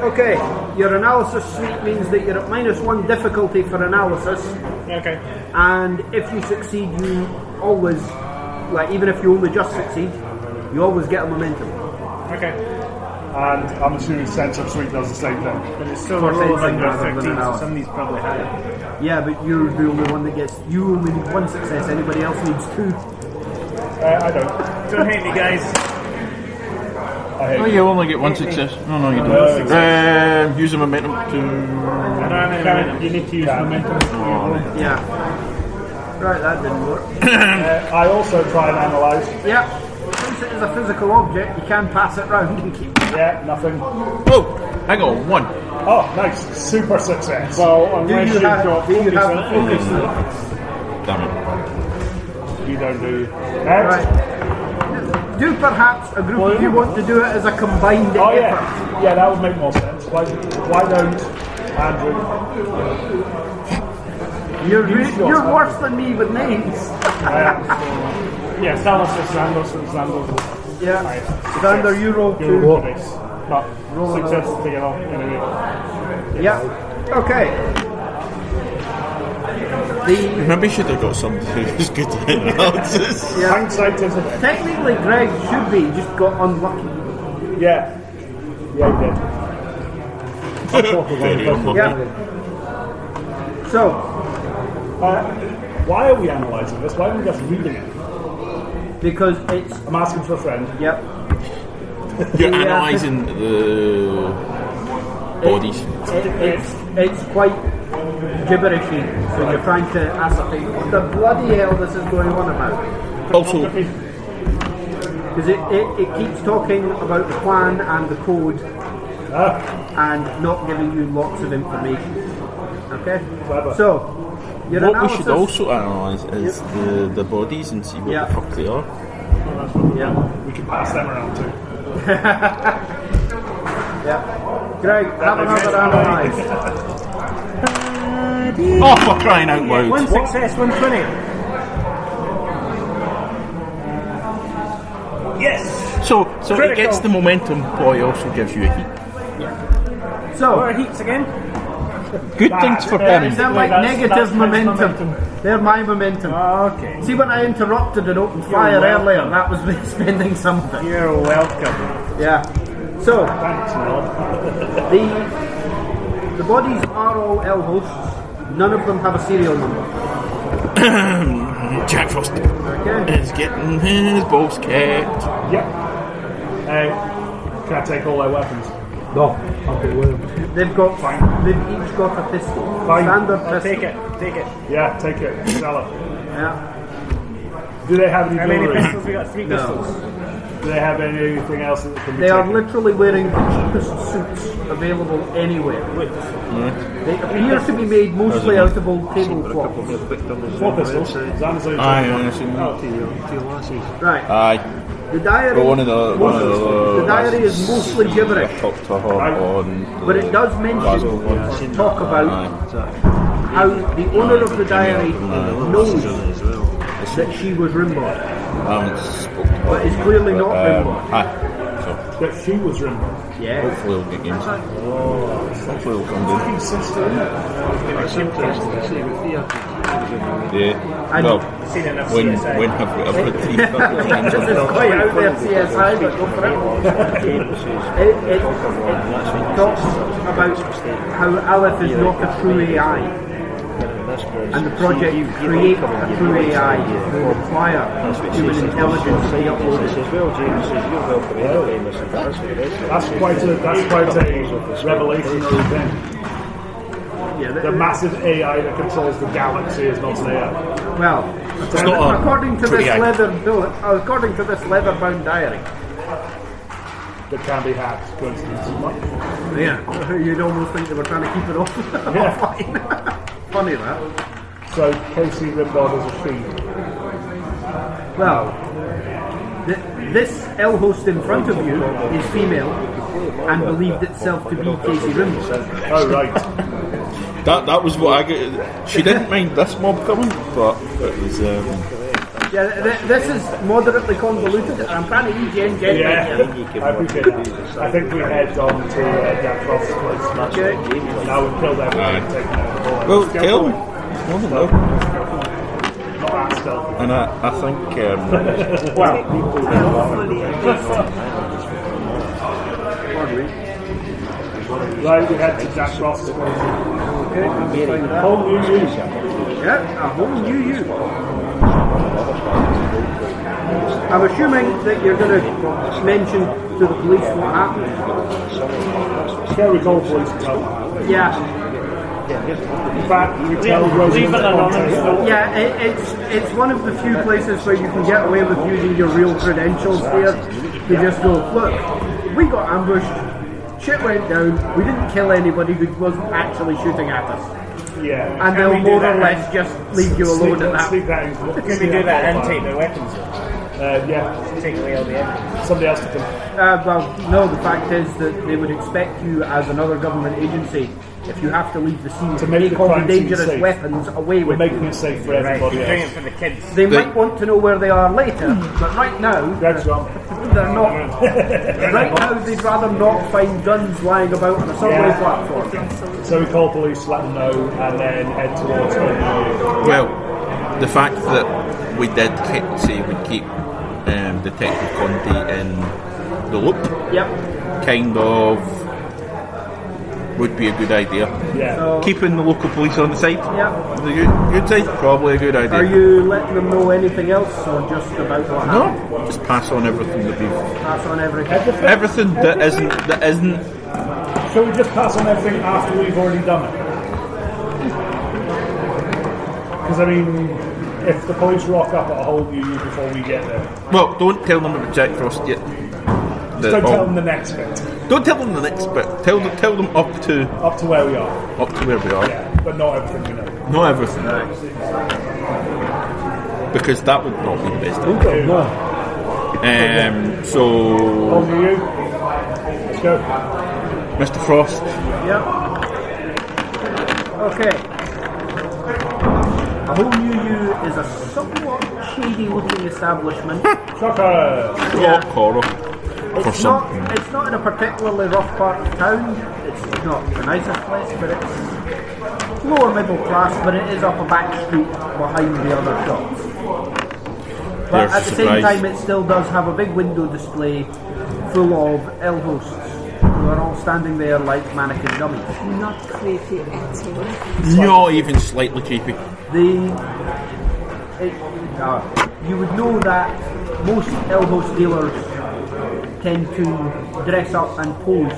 [SPEAKER 2] Okay, your analysis suite means that you're at -1 difficulty for analysis,
[SPEAKER 5] Okay.
[SPEAKER 2] and if you succeed, you always, like even if you only just succeed, you always get a momentum.
[SPEAKER 5] Okay.
[SPEAKER 4] And I'm assuming Sensor Suite does the same thing.
[SPEAKER 5] But it's still
[SPEAKER 2] For
[SPEAKER 5] a roll of
[SPEAKER 2] sensing
[SPEAKER 5] under
[SPEAKER 2] rather than
[SPEAKER 5] 13,
[SPEAKER 2] an
[SPEAKER 5] so
[SPEAKER 2] hour.
[SPEAKER 5] somebody's probably higher.
[SPEAKER 2] Yeah, but you're the only one that gets. You only need one success. Anybody else needs 2.
[SPEAKER 4] I don't.
[SPEAKER 5] Don't hate me, guys.
[SPEAKER 4] I hate
[SPEAKER 1] Oh,
[SPEAKER 4] it.
[SPEAKER 1] you only get 1 success. No, you
[SPEAKER 4] No
[SPEAKER 1] don't. Use the momentum to.
[SPEAKER 5] I don't have any momentum.
[SPEAKER 7] You need to use momentum.
[SPEAKER 2] Yeah. Right, that didn't work.
[SPEAKER 4] I also try and analyse.
[SPEAKER 2] Yeah. Since it is a physical object, you can pass it round and keep.
[SPEAKER 4] Yeah, nothing.
[SPEAKER 1] Oh, hang on, 1.
[SPEAKER 4] Oh, nice. Super success.
[SPEAKER 7] Well,
[SPEAKER 2] Do
[SPEAKER 7] unless
[SPEAKER 2] you
[SPEAKER 7] you've
[SPEAKER 2] have
[SPEAKER 7] got
[SPEAKER 2] the
[SPEAKER 7] focus on
[SPEAKER 2] focus?
[SPEAKER 1] Damn it.
[SPEAKER 4] You don't do. Next.
[SPEAKER 2] Right. Do perhaps a group of you want to do it as a combined
[SPEAKER 4] Oh,
[SPEAKER 2] effort?
[SPEAKER 4] yeah. Yeah, that would make more sense. Why don't Andrew?
[SPEAKER 2] You're worse than me with names.
[SPEAKER 7] Yeah, tell us if Xander.
[SPEAKER 2] Yeah. Xander, you roll
[SPEAKER 7] You
[SPEAKER 2] 2.
[SPEAKER 7] roll this. But
[SPEAKER 2] Roll
[SPEAKER 7] success to take it off anyway.
[SPEAKER 2] Yeah. Okay.
[SPEAKER 1] Maybe should have got somebody who's good at analysis.
[SPEAKER 2] Yeah.
[SPEAKER 4] Hindsight is a bit.
[SPEAKER 2] Technically, Greg should be. Just got unlucky.
[SPEAKER 4] Yeah. Yeah, he did.
[SPEAKER 1] Very unlucky.
[SPEAKER 2] Yeah. So,
[SPEAKER 4] Why are we analysing this? Why are we just reading it?
[SPEAKER 2] because it's
[SPEAKER 4] I'm asking for a friend.
[SPEAKER 2] yep.
[SPEAKER 1] You're
[SPEAKER 2] Yeah.
[SPEAKER 1] analysing the bodies.
[SPEAKER 2] It's quite gibberishy. So you're trying to ascertain what the bloody hell this is going on about.
[SPEAKER 1] Also,
[SPEAKER 2] Because it keeps talking about the plan and the code and not giving you lots of information. Okay?
[SPEAKER 4] Clever.
[SPEAKER 2] So, your
[SPEAKER 1] what we
[SPEAKER 2] analysis...
[SPEAKER 1] should also analyse is the bodies and see what
[SPEAKER 2] Yeah.
[SPEAKER 1] the fuck they are.
[SPEAKER 2] Yeah.
[SPEAKER 4] We can pass them around too.
[SPEAKER 2] Yeah. Greg, have another analyse.
[SPEAKER 1] Oh, for crying out loud!
[SPEAKER 5] One success, 120. Yes!
[SPEAKER 1] So it
[SPEAKER 5] Critical.
[SPEAKER 1] gets the momentum, but it also gives you a heat.
[SPEAKER 5] What
[SPEAKER 2] So,
[SPEAKER 5] are heats again?
[SPEAKER 1] Good things for him.
[SPEAKER 2] they're like negative momentum. They're my momentum.
[SPEAKER 5] Okay.
[SPEAKER 2] See, when I interrupted and opened fire earlier, that was me spending some of it.
[SPEAKER 5] You're welcome.
[SPEAKER 2] Yeah. So,
[SPEAKER 4] Thanks, Lord.
[SPEAKER 2] the bodies are all L hosts. None of them have a serial number.
[SPEAKER 1] Jack Frost
[SPEAKER 2] Okay.
[SPEAKER 1] is getting his balls kicked.
[SPEAKER 4] Yep. Can I take all their weapons?
[SPEAKER 8] No, okay, well.
[SPEAKER 2] They've each got a pistol.
[SPEAKER 4] Fine.
[SPEAKER 2] Standard
[SPEAKER 5] I'll
[SPEAKER 2] pistol.
[SPEAKER 5] take it. Take it.
[SPEAKER 4] Yeah, take it. Sell it.
[SPEAKER 2] Yeah.
[SPEAKER 4] Do they have any
[SPEAKER 5] How many
[SPEAKER 4] jewelry?
[SPEAKER 5] pistols? We got 3 pistols.
[SPEAKER 4] Do they have anything else that can be
[SPEAKER 2] They are
[SPEAKER 4] taken?
[SPEAKER 2] literally wearing the cheapest suits available anywhere. They appear to be made mostly out of old tablecloth.
[SPEAKER 4] 4 pistols. Xander's only
[SPEAKER 1] Aye,
[SPEAKER 4] taken one.
[SPEAKER 1] honestly.
[SPEAKER 2] Right.
[SPEAKER 1] Aye.
[SPEAKER 2] The diary.
[SPEAKER 1] But one of the
[SPEAKER 2] the diary is mostly gibberish,
[SPEAKER 1] talked to her on.
[SPEAKER 2] but it does mention talk about how the owner of the diary knows that she was Rimbaud,
[SPEAKER 1] I haven't spoken to her.
[SPEAKER 2] but is clearly not Rimbaud.
[SPEAKER 1] Aye. So
[SPEAKER 4] That she was Rimbaud.
[SPEAKER 2] Yeah.
[SPEAKER 1] hopefully we'll get games. Hopefully we'll come down.
[SPEAKER 4] Fucking sister, isn't it?
[SPEAKER 1] Yeah.
[SPEAKER 2] And
[SPEAKER 1] Well,
[SPEAKER 5] Seen enough
[SPEAKER 1] when
[SPEAKER 5] CSI.
[SPEAKER 1] have we ever
[SPEAKER 2] this is quite out there, CSI, but go for it. It talks about how Aleph is not a true AI, and the project to create a true AI will require human intelligence to be uploaded.
[SPEAKER 4] That's quite a revelation event.
[SPEAKER 2] Yeah,
[SPEAKER 4] The massive AI that controls the galaxy is not an AI.
[SPEAKER 2] well,
[SPEAKER 1] not
[SPEAKER 2] according to
[SPEAKER 1] true
[SPEAKER 2] this
[SPEAKER 1] AI.
[SPEAKER 2] leather-bound diary.
[SPEAKER 4] That can be hacked, coincidence.
[SPEAKER 2] Yeah, you'd almost think they were trying to keep it off.
[SPEAKER 4] Yeah.
[SPEAKER 2] Fine. Funny that.
[SPEAKER 4] So Casey Rimbaud is a she.
[SPEAKER 2] Well, this L host in front of you is female and believed itself to be Casey Rimbaud.
[SPEAKER 4] Oh right.
[SPEAKER 1] That was what I got. She didn't mind this mob coming, but it was.
[SPEAKER 2] Yeah, this is moderately convoluted, and I'm trying to regen
[SPEAKER 4] Yeah,
[SPEAKER 2] here.
[SPEAKER 4] I appreciate that. I think we head on to Jack Frost's place.
[SPEAKER 2] Okay.
[SPEAKER 4] Now we've killed everyone and taken out the ball.
[SPEAKER 1] Well, kill him. More than that.
[SPEAKER 4] Not that stealthy.
[SPEAKER 1] And I think.
[SPEAKER 2] Well, for
[SPEAKER 4] Right, we head to Jack Frost.
[SPEAKER 2] Okay,
[SPEAKER 4] Whole new you.
[SPEAKER 2] yeah, a whole new you. I'm assuming that you're going to mention to the police what happened.
[SPEAKER 4] Yeah, we call police to tell them.
[SPEAKER 2] Yeah,
[SPEAKER 4] In fact, we tell
[SPEAKER 3] Leave it anonymous.
[SPEAKER 2] yeah. It's one of the few places where you can get away with using your real credentials here. You just go, look, we got ambushed. Shit went down. We didn't kill anybody who wasn't actually shooting at us.
[SPEAKER 4] Yeah.
[SPEAKER 2] And they'll more or less just leave you alone at that.
[SPEAKER 4] Sneak that in.
[SPEAKER 5] Can we do that and take their weapons?
[SPEAKER 4] Yeah.
[SPEAKER 5] Take away all the evidence.
[SPEAKER 4] Somebody else to come.
[SPEAKER 2] Well, no, the fact is that they would expect you as another government agency, if you have to leave the scene,
[SPEAKER 4] To
[SPEAKER 2] to
[SPEAKER 4] make
[SPEAKER 2] take
[SPEAKER 4] the
[SPEAKER 2] all the
[SPEAKER 4] crime scene
[SPEAKER 2] dangerous
[SPEAKER 4] safe.
[SPEAKER 2] weapons away
[SPEAKER 4] We're
[SPEAKER 2] with
[SPEAKER 4] making
[SPEAKER 2] you.
[SPEAKER 4] it safe for
[SPEAKER 5] Right,
[SPEAKER 4] everybody
[SPEAKER 5] you're doing it
[SPEAKER 4] else.
[SPEAKER 5] for the kids.
[SPEAKER 2] They might want to know where they are later, but right now,
[SPEAKER 4] Greg's gone.
[SPEAKER 2] they're not. Right now, they'd rather not find guns lying about on a subway
[SPEAKER 4] Yeah.
[SPEAKER 2] platform.
[SPEAKER 4] So we call police, let them know, and then head towards the
[SPEAKER 1] Well, the fact that we did say we'd keep Detective Conti in the loop
[SPEAKER 2] Yep.
[SPEAKER 1] kind of would be a good idea.
[SPEAKER 4] Yeah.
[SPEAKER 2] So,
[SPEAKER 1] Keeping the local police on the side,
[SPEAKER 2] yep.
[SPEAKER 1] the good side, probably a good idea.
[SPEAKER 2] Are you letting them know anything else, or just about what happened?
[SPEAKER 1] No, just pass on everything that we've.
[SPEAKER 2] Pass on everything.
[SPEAKER 1] Everything that isn't.
[SPEAKER 4] Shall we just pass on everything after we've already done it? Because, I mean, if the police rock up at a whole new you before we get there,
[SPEAKER 1] Well, don't tell them about Jack Frost yet.
[SPEAKER 4] just don't tell them the next bit.
[SPEAKER 1] Don't tell them the next bit. Tell them up to
[SPEAKER 4] Up to where we are.
[SPEAKER 1] where we are.
[SPEAKER 4] Yeah, but not everything we know.
[SPEAKER 1] Not everything, because that would not be the best.
[SPEAKER 4] Okay.
[SPEAKER 1] So,
[SPEAKER 4] On to you. Let's go.
[SPEAKER 1] Mr. Frost.
[SPEAKER 2] Yep. Okay. A whole new you is a somewhat shady-looking establishment.
[SPEAKER 4] Shocker!
[SPEAKER 1] Rock horror. For
[SPEAKER 2] It's not,
[SPEAKER 1] something.
[SPEAKER 2] it's not in a particularly rough part of town. It's not the nicest place, but it's lower middle class. But it is up a back street behind the other shops. But
[SPEAKER 1] There's
[SPEAKER 2] at the same
[SPEAKER 1] surprise.
[SPEAKER 2] time, it still does have a big window display full of ale hosts who are all standing there like mannequin dummies.
[SPEAKER 6] Not creepy at all.
[SPEAKER 1] Not even slightly creepy.
[SPEAKER 2] You would know that most ale host dealers tend to dress up and pose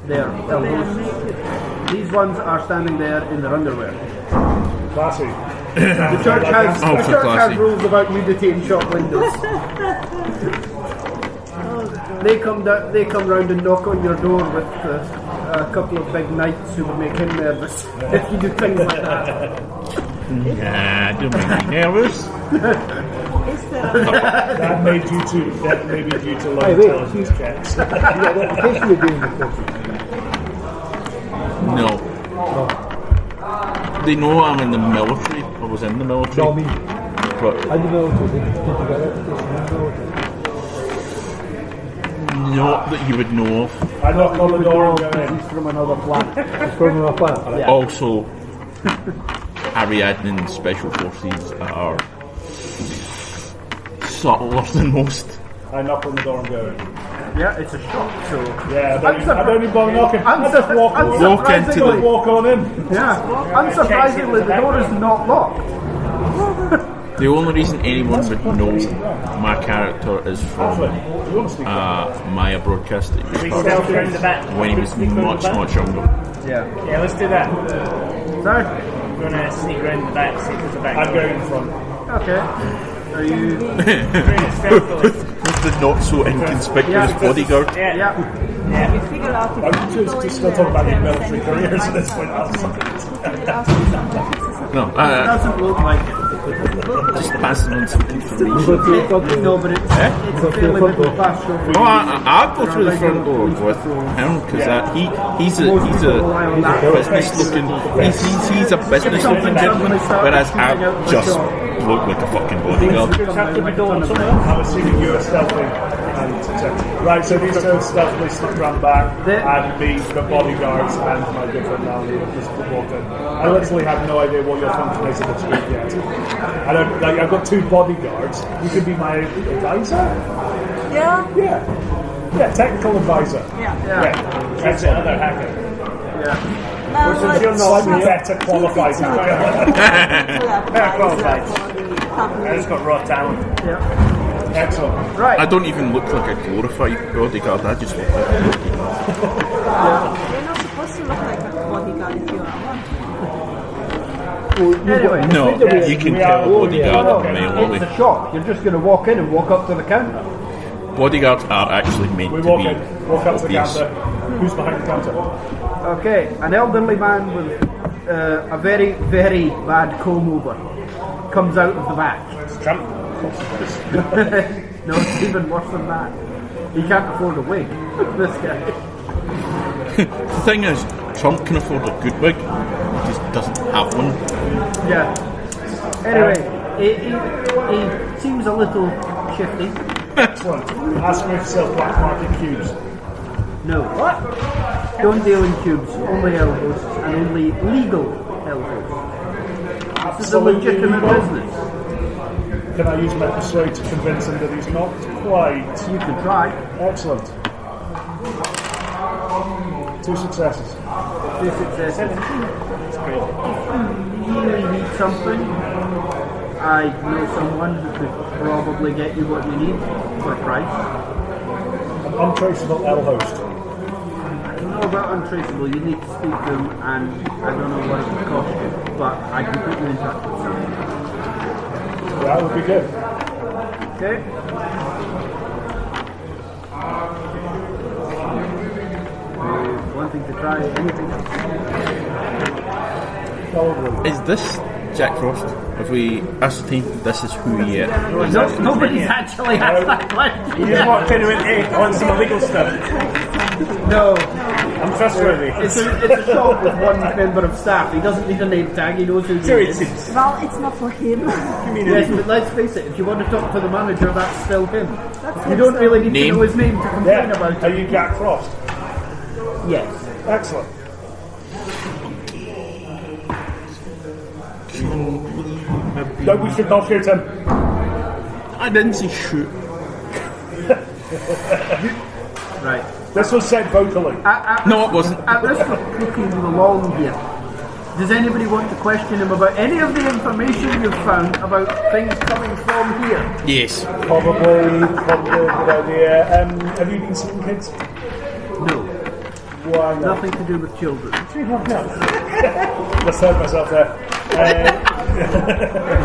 [SPEAKER 2] their ale hosts. These ones are standing there in their underwear.
[SPEAKER 4] Classy.
[SPEAKER 2] The church has
[SPEAKER 1] classy.
[SPEAKER 2] rules about nudity in shop windows. They come round and knock on your door with a couple of big knights who would make him nervous if you do things like that.
[SPEAKER 1] Nah, don't make me nervous.
[SPEAKER 6] Is there a
[SPEAKER 4] That may be due to low
[SPEAKER 8] Hey, wait,
[SPEAKER 4] intelligence checks.
[SPEAKER 8] You got a reputation you're doing before.
[SPEAKER 1] No. They know I'm in the military. I was in the military.
[SPEAKER 8] No, me.
[SPEAKER 1] But
[SPEAKER 8] I didn't know did you get a reputation in the military?
[SPEAKER 1] not that you would know of.
[SPEAKER 4] I knock on the door and go in.
[SPEAKER 2] He's from another planet.
[SPEAKER 8] It's from my planet.
[SPEAKER 2] Yeah.
[SPEAKER 1] Also, Ariadne Special Forces are subtler than most.
[SPEAKER 4] I knock on the door and go in.
[SPEAKER 2] Yeah, it's a shop, so
[SPEAKER 4] Yeah, I don't even bother knocking. I just walk on.
[SPEAKER 1] Walk into the-
[SPEAKER 4] Walk on in.
[SPEAKER 2] yeah. Unsurprisingly, the door is not locked.
[SPEAKER 1] The only reason anyone would know my character is from
[SPEAKER 4] You want to speak?
[SPEAKER 1] Maya broadcast that
[SPEAKER 5] We
[SPEAKER 1] he was
[SPEAKER 5] stealth around the back.
[SPEAKER 1] when he was much younger.
[SPEAKER 2] Yeah.
[SPEAKER 5] Yeah, let's do that.
[SPEAKER 2] Sorry.
[SPEAKER 5] We're gonna sneak around the back, see if there's a back
[SPEAKER 4] I'm
[SPEAKER 5] door.
[SPEAKER 4] going in front.
[SPEAKER 2] Okay. Are you?
[SPEAKER 5] Doing it stealthily.
[SPEAKER 1] With the not so inconspicuous
[SPEAKER 2] Yeah.
[SPEAKER 1] bodyguard.
[SPEAKER 5] Yeah.
[SPEAKER 2] Yeah.
[SPEAKER 5] Yeah.
[SPEAKER 6] we figure out if
[SPEAKER 4] I'm
[SPEAKER 6] you
[SPEAKER 4] just still talking about your military careers at this point.
[SPEAKER 1] No,
[SPEAKER 2] Doesn't look like it.
[SPEAKER 1] just passing on some information.
[SPEAKER 2] No, but it's a fairly middle class shop.
[SPEAKER 1] Oh, I'll go through the front door with him because he's a business looking. He's a business looking gentleman, whereas I just look like a fucking bodyguard.
[SPEAKER 4] I'm assuming you're stealthy. Right, so these two stealthily snuck around back, and me, the bodyguards, and my good friend Melanie have just walked in. I literally have no idea what your function is in the street yet. I don't like. I've got two bodyguards. You could be my advisor.
[SPEAKER 6] Yeah.
[SPEAKER 4] Yeah, technical advisor.
[SPEAKER 6] Yeah.
[SPEAKER 2] Yeah.
[SPEAKER 5] That's the other hacker.
[SPEAKER 6] No,
[SPEAKER 4] Since you're not better qualified now.
[SPEAKER 5] Better qualified. It's got raw talent.
[SPEAKER 2] Yeah.
[SPEAKER 4] Excellent.
[SPEAKER 2] Right.
[SPEAKER 1] I don't even look like a glorified bodyguard, I just look like a
[SPEAKER 6] You're not supposed to look like a bodyguard if you are one.
[SPEAKER 2] Anyway,
[SPEAKER 1] No, you can tell a bodyguard a mile away.
[SPEAKER 2] it's a shop. You're just going to walk in and walk up to the counter.
[SPEAKER 1] Bodyguards are actually meant
[SPEAKER 4] We
[SPEAKER 1] to
[SPEAKER 4] walk
[SPEAKER 1] be
[SPEAKER 4] in, walk up to the
[SPEAKER 1] obese.
[SPEAKER 4] counter. Who's behind the counter?
[SPEAKER 2] Okay, an elderly man with a very, very bad comb over comes out of the back.
[SPEAKER 5] It's Trump.
[SPEAKER 2] No, it's even worse than that. He can't afford a wig, this guy.
[SPEAKER 1] The thing is, Trump can afford a good wig, he just doesn't have one.
[SPEAKER 2] Yeah. Anyway, he seems a little shifty.
[SPEAKER 4] Excellent. Ask me for self black market cubes.
[SPEAKER 2] No. What? Don't deal in cubes, only elbows, and only legal elbows. This is a legitimate business.
[SPEAKER 4] Can I use my persuade to convince him that he's not quite?
[SPEAKER 2] You can try.
[SPEAKER 4] Excellent. 2 successes.
[SPEAKER 2] 2 successes. If you really need something, I know someone who could probably get you what you need for a price.
[SPEAKER 4] An untraceable L host.
[SPEAKER 2] I don't know about untraceable, you need to speak to them, and I don't know what it would cost you, but I can put you in touch with someone.
[SPEAKER 4] That would be good.
[SPEAKER 2] Okay? Wanting to try anything else?
[SPEAKER 4] Probably.
[SPEAKER 1] Is this Jack Frost? Have we ascertained this is who he is?
[SPEAKER 2] Nobody's actually asked that question.
[SPEAKER 5] You just walked in and went, on some illegal stuff.
[SPEAKER 2] No.
[SPEAKER 5] I'm trustworthy.
[SPEAKER 2] It's a shop with one member of staff. He doesn't need a name tag, he knows who he
[SPEAKER 5] Sure,
[SPEAKER 2] is.
[SPEAKER 5] it's
[SPEAKER 6] Well, it's not for him.
[SPEAKER 2] Yes, but let's face it, if you want to talk to the manager, that's still him.
[SPEAKER 6] That's
[SPEAKER 2] You
[SPEAKER 6] him
[SPEAKER 2] don't
[SPEAKER 6] still.
[SPEAKER 2] really need
[SPEAKER 1] Name?
[SPEAKER 2] to know his name to complain
[SPEAKER 4] Yeah.
[SPEAKER 2] about
[SPEAKER 4] Are
[SPEAKER 2] it.
[SPEAKER 4] you Jack Frost?
[SPEAKER 2] Yes.
[SPEAKER 4] Excellent. No, we should not shoot him.
[SPEAKER 1] I didn't say shoot.
[SPEAKER 2] Right.
[SPEAKER 4] This was said vocally.
[SPEAKER 1] No, it wasn't.
[SPEAKER 2] At risk of cooking you along here, does anybody want to question him about any of the information you've found about things coming from here?
[SPEAKER 1] Yes.
[SPEAKER 4] Probably a good idea. Have you been seeing kids?
[SPEAKER 2] No.
[SPEAKER 4] Why not?
[SPEAKER 2] Nothing to do with children.
[SPEAKER 4] Let's hurt myself there.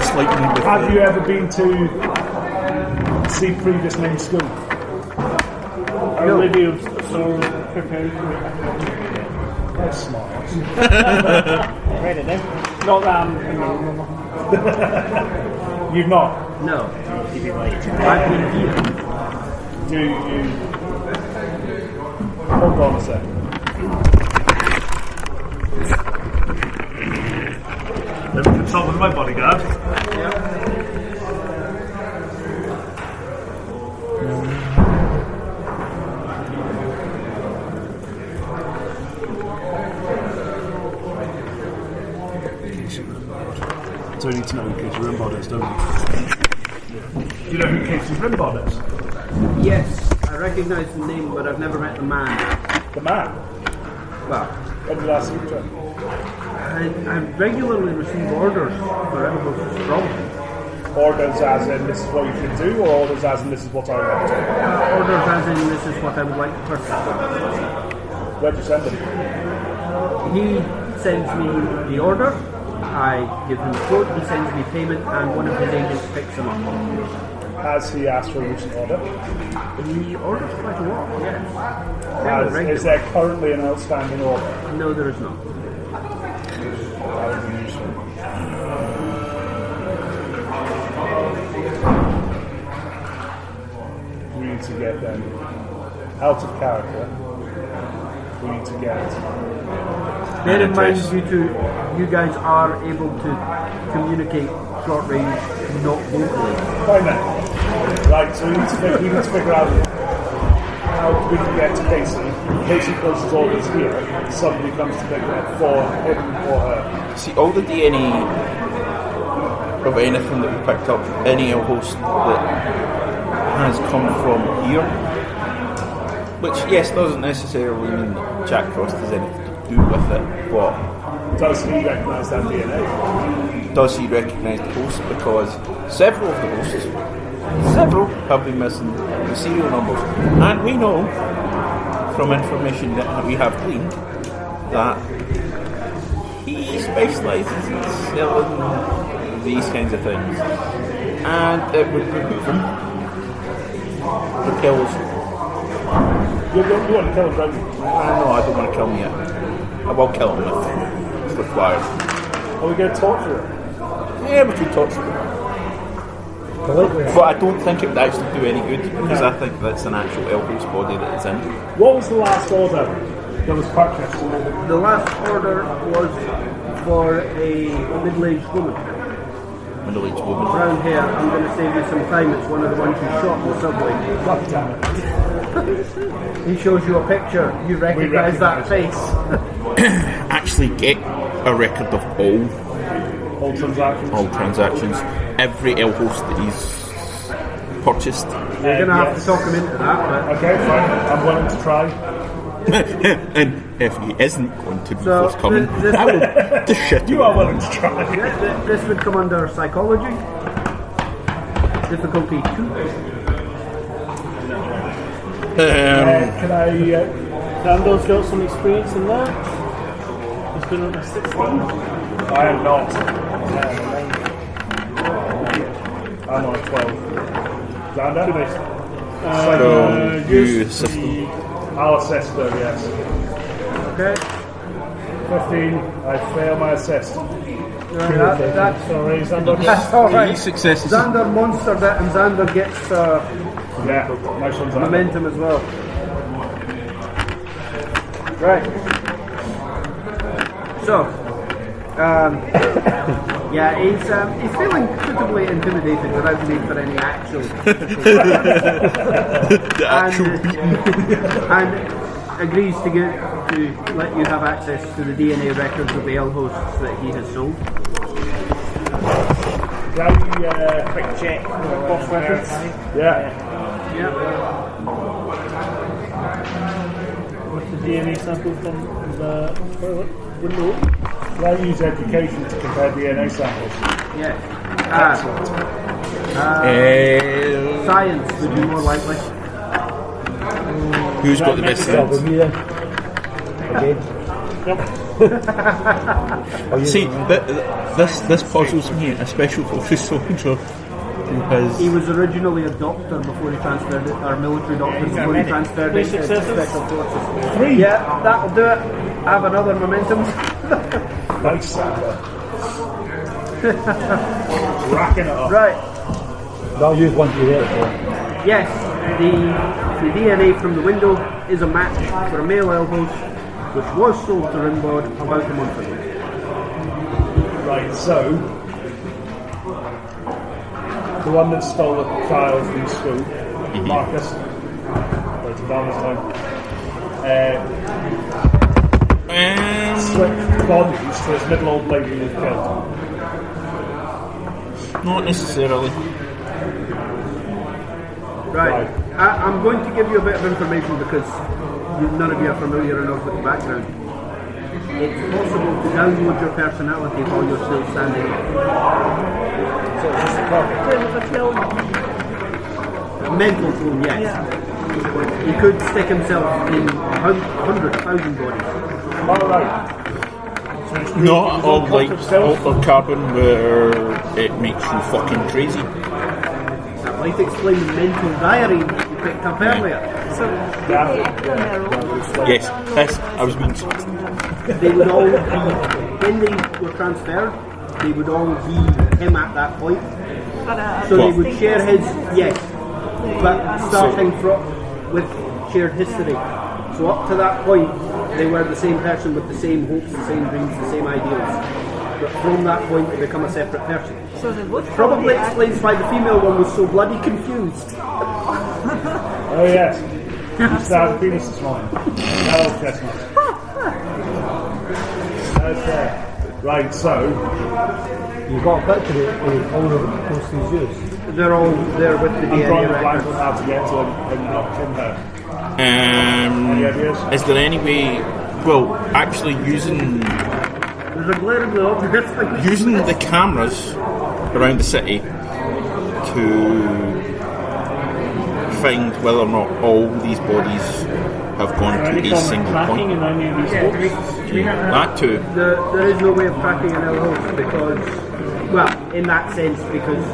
[SPEAKER 1] Slightly with
[SPEAKER 4] Have you ever been to see previous name school?
[SPEAKER 7] Olivia so prepared for it.
[SPEAKER 4] That's smart.
[SPEAKER 5] ready then.
[SPEAKER 7] Not that
[SPEAKER 4] You've not.
[SPEAKER 2] No.
[SPEAKER 5] Give you like
[SPEAKER 2] I've been here.
[SPEAKER 4] Do you? Hold on a second. Let me consult with my bodyguard. So you need to know who Casey Rimbod is, don't you? Do you know who Casey Rimbod is?
[SPEAKER 2] Yes, I recognise the name, but I've never met the man.
[SPEAKER 4] The man.
[SPEAKER 2] Well,
[SPEAKER 4] When did I speak to him?
[SPEAKER 2] I regularly receive orders for elbows to strong.
[SPEAKER 4] Orders as in this is what you should do, or orders as in this is what I want?
[SPEAKER 2] Orders as in this is what I would like to purchase.
[SPEAKER 4] Where'd you send him?
[SPEAKER 2] He sends me the order, I give him a quote, he sends me payment, and one of his agents picks him up.
[SPEAKER 4] Has he asked for a recent order?
[SPEAKER 2] He orders quite a lot, yes.
[SPEAKER 4] Is there currently an outstanding order?
[SPEAKER 2] No, there is not.
[SPEAKER 4] That would be useful. We need to get them out of character. We need to get.
[SPEAKER 2] Bear in mind,
[SPEAKER 1] address.
[SPEAKER 2] you guys are able to communicate short range, not vocally.
[SPEAKER 4] Fine then. Right, so we need to figure out how we can get to Casey. Casey places orders here. Somebody comes to pick them up for him or her.
[SPEAKER 1] See, all the DNA of anything that we picked up, any host that has come from here, which, yes, doesn't necessarily mean that Jack Frost has anything to do with it, but
[SPEAKER 4] Does he recognise that DNA?
[SPEAKER 1] does he recognise the host? Because several of the hosts, have been missing the serial numbers, and we know from information that we have gleaned that he specialises in selling these kinds of things, and it would remove him for kills.
[SPEAKER 4] You want to kill him, don't you?
[SPEAKER 1] No, I don't want to kill him yet. I will kill him if it's required.
[SPEAKER 4] Are we going to torture him?
[SPEAKER 1] Yeah, we could torture him. But I don't think it would actually do any good, because I think that's an actual Elbo's body that it's in.
[SPEAKER 4] What was the last order that was purchased?
[SPEAKER 2] The last order was for a middle-aged woman.
[SPEAKER 1] Middle-aged woman.
[SPEAKER 2] Brown hair. I'm going to save you some time. It's one of the ones you shot in the subway.
[SPEAKER 4] God damn it.
[SPEAKER 2] He shows you a picture. You recognise that face.
[SPEAKER 1] Actually get a record of
[SPEAKER 4] All transactions.
[SPEAKER 1] all transactions. Every L host that he's purchased.
[SPEAKER 2] You're going to have to talk him into that. But
[SPEAKER 4] Okay, fine. I'm willing to try.
[SPEAKER 1] And if he isn't going to be
[SPEAKER 2] So,
[SPEAKER 1] forthcoming,
[SPEAKER 2] this-
[SPEAKER 1] I will just shit
[SPEAKER 4] You are willing to try.
[SPEAKER 2] yeah, this would come under psychology. Difficulty 2.
[SPEAKER 4] Can I...
[SPEAKER 7] Xander's got some experience in that. He's been on a 16.
[SPEAKER 4] I am not. I'm on a 12. Xander?
[SPEAKER 1] So, you
[SPEAKER 4] use
[SPEAKER 1] assist him.
[SPEAKER 4] I'll assist her, yes.
[SPEAKER 2] Okay.
[SPEAKER 4] 15. I fail my assist.
[SPEAKER 2] That's
[SPEAKER 7] Sorry, Xander.
[SPEAKER 2] That's all right.
[SPEAKER 1] 3 successes.
[SPEAKER 2] Xander monstered it, and Xander gets
[SPEAKER 4] Yeah, nice one, Xander.
[SPEAKER 2] momentum as well. Right. So, yeah, he's feeling suitably intimidated without the need for any actual.
[SPEAKER 1] The actual
[SPEAKER 2] and agrees to let you have access to the DNA records of the L hosts that he has sold.
[SPEAKER 4] Can I,
[SPEAKER 5] Quick check.
[SPEAKER 2] Boss reference.
[SPEAKER 4] yeah.
[SPEAKER 2] Yeah.
[SPEAKER 7] What's the DNA sample from the toilet window?
[SPEAKER 4] Can I use education to compare DNA samples?
[SPEAKER 2] Yes.
[SPEAKER 4] Excellent.
[SPEAKER 2] Science would be more likely.
[SPEAKER 1] Who's got the best sense? See, this puzzles me. A special forces soldier who has.
[SPEAKER 2] He was originally a doctor before he transferred it, or military doctor before he transferred it to special forces.
[SPEAKER 4] 3.
[SPEAKER 2] Yeah, that'll do it. I have another momentum.
[SPEAKER 4] Nice, Xander. Racking it up.
[SPEAKER 2] Right.
[SPEAKER 8] I'll use one to hit.
[SPEAKER 2] Yes, the DNA from the window is a match for a male L host, which was sold to Rimbaud about a month ago.
[SPEAKER 4] Right, so the one that stole the child from school, Marcus. Wrote it down this time. Switched bodies to his middle old lady who was killed.
[SPEAKER 1] Not necessarily.
[SPEAKER 2] Right. I'm going to give you a bit of information because none of you are familiar enough with the background. It's possible to download your personality while you're still standing up.
[SPEAKER 6] Kind of a clone.
[SPEAKER 2] A mental clone, yes.
[SPEAKER 6] Yeah.
[SPEAKER 2] He could stick himself in 100,000 bodies.
[SPEAKER 4] Alright.
[SPEAKER 1] Not all like altered carbon where it makes you fucking crazy.
[SPEAKER 2] That might explain the mental diary that you picked up earlier.
[SPEAKER 6] So,
[SPEAKER 1] Yes, this I was being.
[SPEAKER 2] They would all be, when they were transferred, they would all be him at that point. So they would share his, yes, but starting with shared history. So up to that point, they were the same person with the same hopes, the same dreams, the same ideals. But from that point, they become a separate person.
[SPEAKER 6] So they would
[SPEAKER 2] Probably explains why the female one was so bloody confused.
[SPEAKER 4] Oh yes. You started penis this morning. No, chestnut. Okay. Right, so
[SPEAKER 8] You've got a picture of all the posts he's used.
[SPEAKER 2] They're all there with the
[SPEAKER 4] I'm
[SPEAKER 2] DNA
[SPEAKER 4] drawing a blank
[SPEAKER 2] records.
[SPEAKER 4] on how to get to him and not from her. Any ideas?
[SPEAKER 1] Is there any way Well, actually using
[SPEAKER 2] There's a glaringly obvious thing.
[SPEAKER 1] using the cameras around the city to find whether or not all these bodies have gone to a single
[SPEAKER 7] tracking
[SPEAKER 1] point.
[SPEAKER 7] in any of these books?
[SPEAKER 1] That too.
[SPEAKER 2] There is no way of tracking an L-host because, well, in that sense, because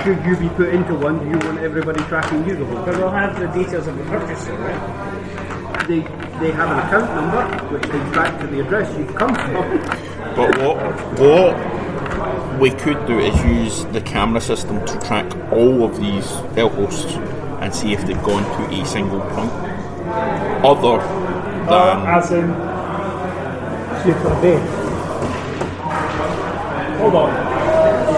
[SPEAKER 2] should you be put into one, do you want everybody tracking you the whole
[SPEAKER 5] But
[SPEAKER 2] time?
[SPEAKER 5] we'll have the details of the purchaser, right?
[SPEAKER 2] They have an account number, which leads back to the address you've come from.
[SPEAKER 1] But what we could do is use the camera system to track all of these L hosts and see if they've gone to a single point. Other than
[SPEAKER 4] As in,
[SPEAKER 8] See if they're there.
[SPEAKER 4] hold on.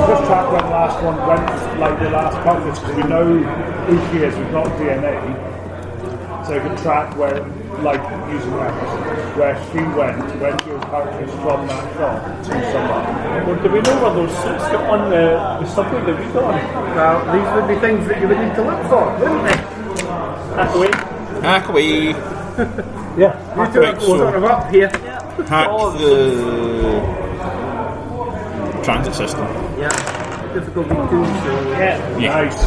[SPEAKER 4] Just track when the last one went, like the last purchase, because we know who she is, we've got DNA. So you can track where, like, using cameras, where she went, when she was purchased from that shop to someone.
[SPEAKER 7] Well, do we know where those suits got on the subway that we got on?
[SPEAKER 2] Well, these would be things that you would need to look for, wouldn't they?
[SPEAKER 1] hack away,
[SPEAKER 8] Yeah.
[SPEAKER 2] You two
[SPEAKER 1] Right,
[SPEAKER 2] are
[SPEAKER 1] so-
[SPEAKER 2] sort of up here.
[SPEAKER 1] hack the transit system.
[SPEAKER 2] Yeah. Difficulty 2, so
[SPEAKER 5] Yeah.
[SPEAKER 1] Yeah.
[SPEAKER 4] Nice.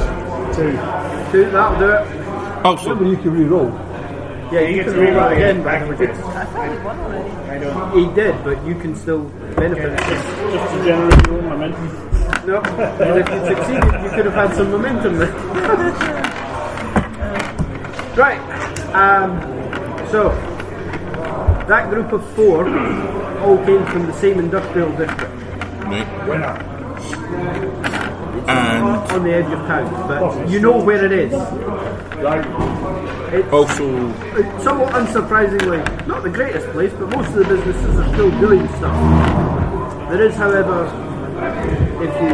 [SPEAKER 4] 2.
[SPEAKER 2] 2, that'll do it.
[SPEAKER 1] Also,
[SPEAKER 8] We need to re-roll.
[SPEAKER 2] Yeah, you can read that again,
[SPEAKER 5] back
[SPEAKER 2] but
[SPEAKER 5] again.
[SPEAKER 6] I thought he won already.
[SPEAKER 5] I don't.
[SPEAKER 2] he did, but you can still benefit.
[SPEAKER 7] Just to generate your own momentum.
[SPEAKER 2] No, and if you succeeded, you could have had some momentum there. Right, so that group of 4 all came from the same industrial district
[SPEAKER 1] right,
[SPEAKER 4] Winner.
[SPEAKER 1] and
[SPEAKER 2] on the edge of town, but you know where it is.
[SPEAKER 4] Right.
[SPEAKER 2] It's
[SPEAKER 1] also
[SPEAKER 2] somewhat unsurprisingly not the greatest place, but most of the businesses are still doing stuff. There is, however, if you,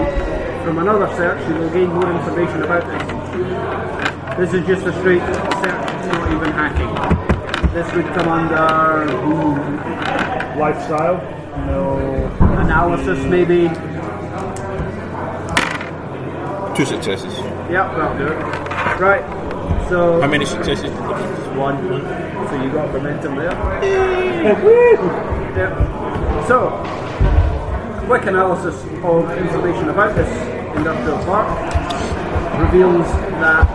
[SPEAKER 2] from another search, you will gain more information about this. This is just a straight search, it's not even hacking. This would come under
[SPEAKER 4] Lifestyle. No.
[SPEAKER 2] analysis, maybe.
[SPEAKER 1] 2 successes.
[SPEAKER 2] Yep, that'll do it. Right, so
[SPEAKER 1] How many successes did you get?
[SPEAKER 2] 1. So you got momentum there. Yep. So, quick analysis of information about this industrial park reveals that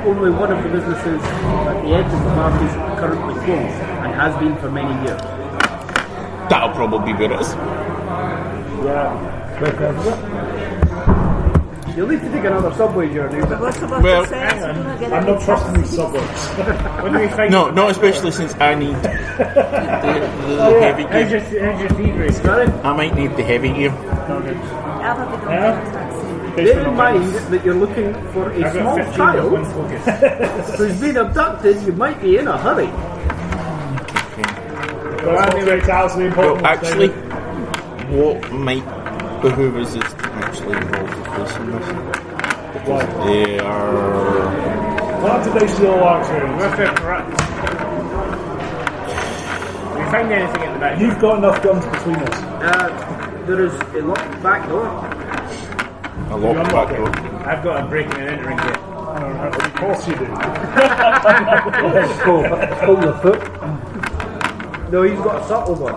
[SPEAKER 2] only one of the businesses at the edge of the park is currently closed and has been for many years.
[SPEAKER 1] That'll probably be where it is.
[SPEAKER 4] Yeah.
[SPEAKER 2] You'll need to take another subway journey, but
[SPEAKER 6] What's about
[SPEAKER 1] Well,
[SPEAKER 6] the sales? We're gonna get
[SPEAKER 4] I'm
[SPEAKER 6] a
[SPEAKER 4] not
[SPEAKER 6] big
[SPEAKER 4] trusting these
[SPEAKER 6] taxi.
[SPEAKER 4] suburbs.
[SPEAKER 5] When do we find?
[SPEAKER 1] No, not especially since I need the heavy
[SPEAKER 5] How's
[SPEAKER 1] gear.
[SPEAKER 5] your thievery?
[SPEAKER 2] sorry,
[SPEAKER 1] I might need the heavy gear.
[SPEAKER 6] Yeah, but we don't
[SPEAKER 5] Yeah.
[SPEAKER 6] get a taxi.
[SPEAKER 2] bear in mind that you're looking for a
[SPEAKER 5] I've got
[SPEAKER 2] small
[SPEAKER 5] 15
[SPEAKER 2] child
[SPEAKER 5] with one focus.
[SPEAKER 2] who's been abducted. You might be in a hurry.
[SPEAKER 4] Well, anyway, tells the important
[SPEAKER 1] Well, actually,
[SPEAKER 4] thing.
[SPEAKER 1] what might behoove us is to actually involve the police in this. Because they are.
[SPEAKER 4] What did they steal our tunes?
[SPEAKER 5] We're fair correct. We find anything at the back?
[SPEAKER 4] You've got enough guns between us.
[SPEAKER 2] There is a locked back door.
[SPEAKER 1] A locked back door.
[SPEAKER 5] I've got a breaking and entering kit.
[SPEAKER 4] Of course you do.
[SPEAKER 8] Pull your foot.
[SPEAKER 2] No, he's got a subtle one.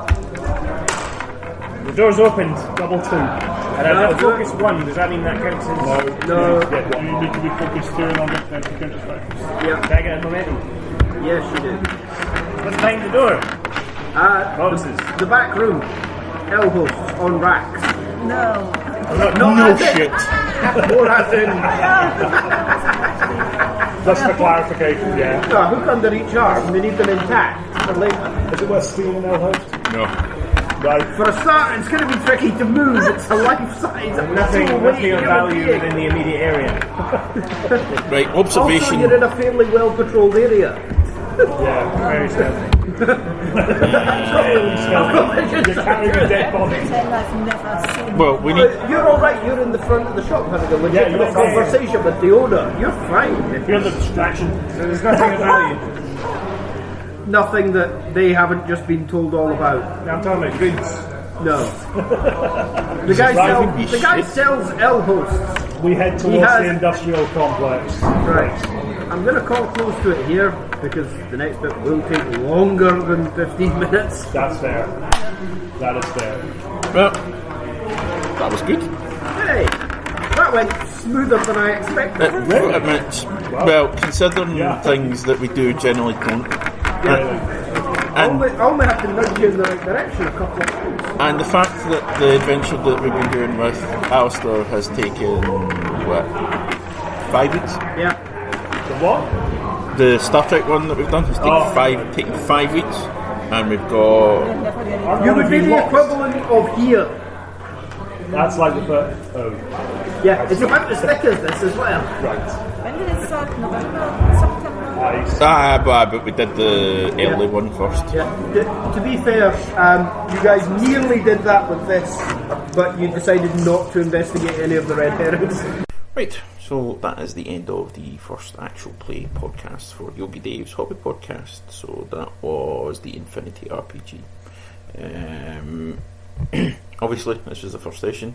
[SPEAKER 5] The door's opened,
[SPEAKER 4] Double 2.
[SPEAKER 5] and I've got a focus 1. Does that mean that counts as?
[SPEAKER 2] No,
[SPEAKER 7] You need to be focused here and on the counter strikes.
[SPEAKER 2] yeah,
[SPEAKER 5] Can I get a momentum?
[SPEAKER 2] yes, you did.
[SPEAKER 5] What's behind the door? Boxes.
[SPEAKER 2] The back room. L hosts on racks.
[SPEAKER 6] No.
[SPEAKER 1] No shit.
[SPEAKER 2] More as in
[SPEAKER 4] Just for clarification, yeah.
[SPEAKER 2] a hook under each arm. They need them intact for later.
[SPEAKER 4] Is it worth stealing an L-host?
[SPEAKER 1] No.
[SPEAKER 4] Right.
[SPEAKER 2] For a start, it's going to be tricky to move. It's a life-size.
[SPEAKER 5] Nothing of
[SPEAKER 2] human
[SPEAKER 5] value
[SPEAKER 2] being.
[SPEAKER 5] within the immediate area.
[SPEAKER 1] Right,
[SPEAKER 2] Also,
[SPEAKER 1] observation.
[SPEAKER 2] you're in a fairly well-patrolled area.
[SPEAKER 4] Yeah.
[SPEAKER 5] Very stealthy.
[SPEAKER 4] You carry a dead body.
[SPEAKER 6] Pretend I've never seen
[SPEAKER 1] Well, we need.
[SPEAKER 2] You're all right. You're in the front of the shop having a legitimate
[SPEAKER 4] you're fine.
[SPEAKER 2] conversation with the owner. You're fine.
[SPEAKER 7] You're the distraction.
[SPEAKER 5] So there's nothing of value.
[SPEAKER 2] Nothing that they haven't just been told all about.
[SPEAKER 5] Now I'm talking about goods.
[SPEAKER 2] No. The guy
[SPEAKER 1] driving me
[SPEAKER 2] sells L hosts.
[SPEAKER 4] We head towards the industrial complex.
[SPEAKER 2] Right. I'm going to call close to it here because the next bit will take longer than 15 minutes.
[SPEAKER 4] That's fair. That is fair.
[SPEAKER 1] Well, that was good.
[SPEAKER 2] Hey, that went smoother than I expected.
[SPEAKER 1] Well, considering things that we do generally don't.
[SPEAKER 2] I only have to nudge you in the right direction a couple of times.
[SPEAKER 1] And the fact that the adventure that we've been doing with Alistair has taken, 5 weeks?
[SPEAKER 2] Yeah.
[SPEAKER 4] The what?
[SPEAKER 1] The Star Trek one that we've done has taken 5 weeks. And we've got...
[SPEAKER 2] You would be the equivalent of here.
[SPEAKER 4] That's like the first... Oh.
[SPEAKER 2] Yeah, it's about as thick as this as well.
[SPEAKER 4] Right.
[SPEAKER 6] When did it start? November? September?
[SPEAKER 1] But we did the early one first.
[SPEAKER 2] Yeah. To be fair, you guys nearly did that with this, but you decided not to investigate any of the red herrings.
[SPEAKER 1] Right, so that is the end of the first actual play podcast for Yogi Dave's Hobby Podcast. So that was the Infinity RPG. Obviously, this was the first session.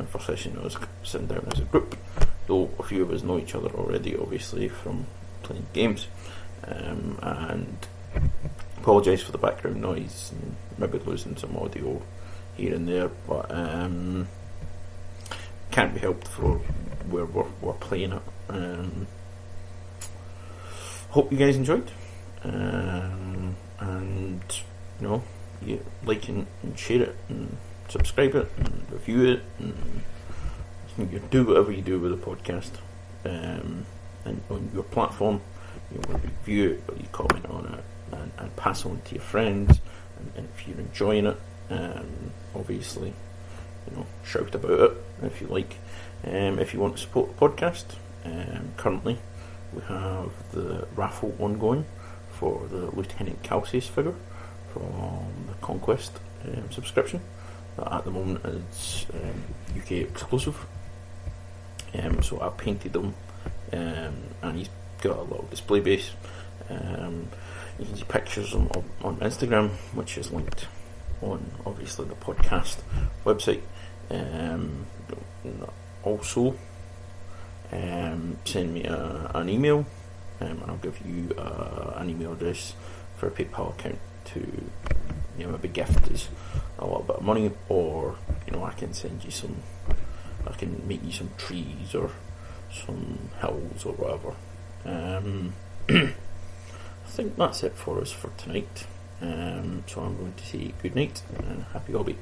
[SPEAKER 1] First session was sitting down as a group, though a few of us know each other already, obviously, from playing games. And apologise for the background noise and maybe losing some audio here and there, but can't be helped for where we're playing it. Hope you guys enjoyed, and you like and share it and subscribe it and review it and you do whatever you do with the podcast, and on your platform you review it or you comment on it and pass on to your friends, and if you're enjoying it, obviously shout about it if you like. If you want to support the podcast, currently we have the raffle ongoing for the Lieutenant Kosis figure from the Conquest subscription. That at the moment is UK exclusive. So I painted them, and he's got a little display base. You can see pictures on Instagram, which is linked on obviously the podcast website. Also, send me an email, and I'll give you an email address for a PayPal account to maybe gift us a little bit of money, or I can send you I can make you some trees or some hills or whatever. I think that's it for us for tonight. So I'm going to say good night and happy hobby.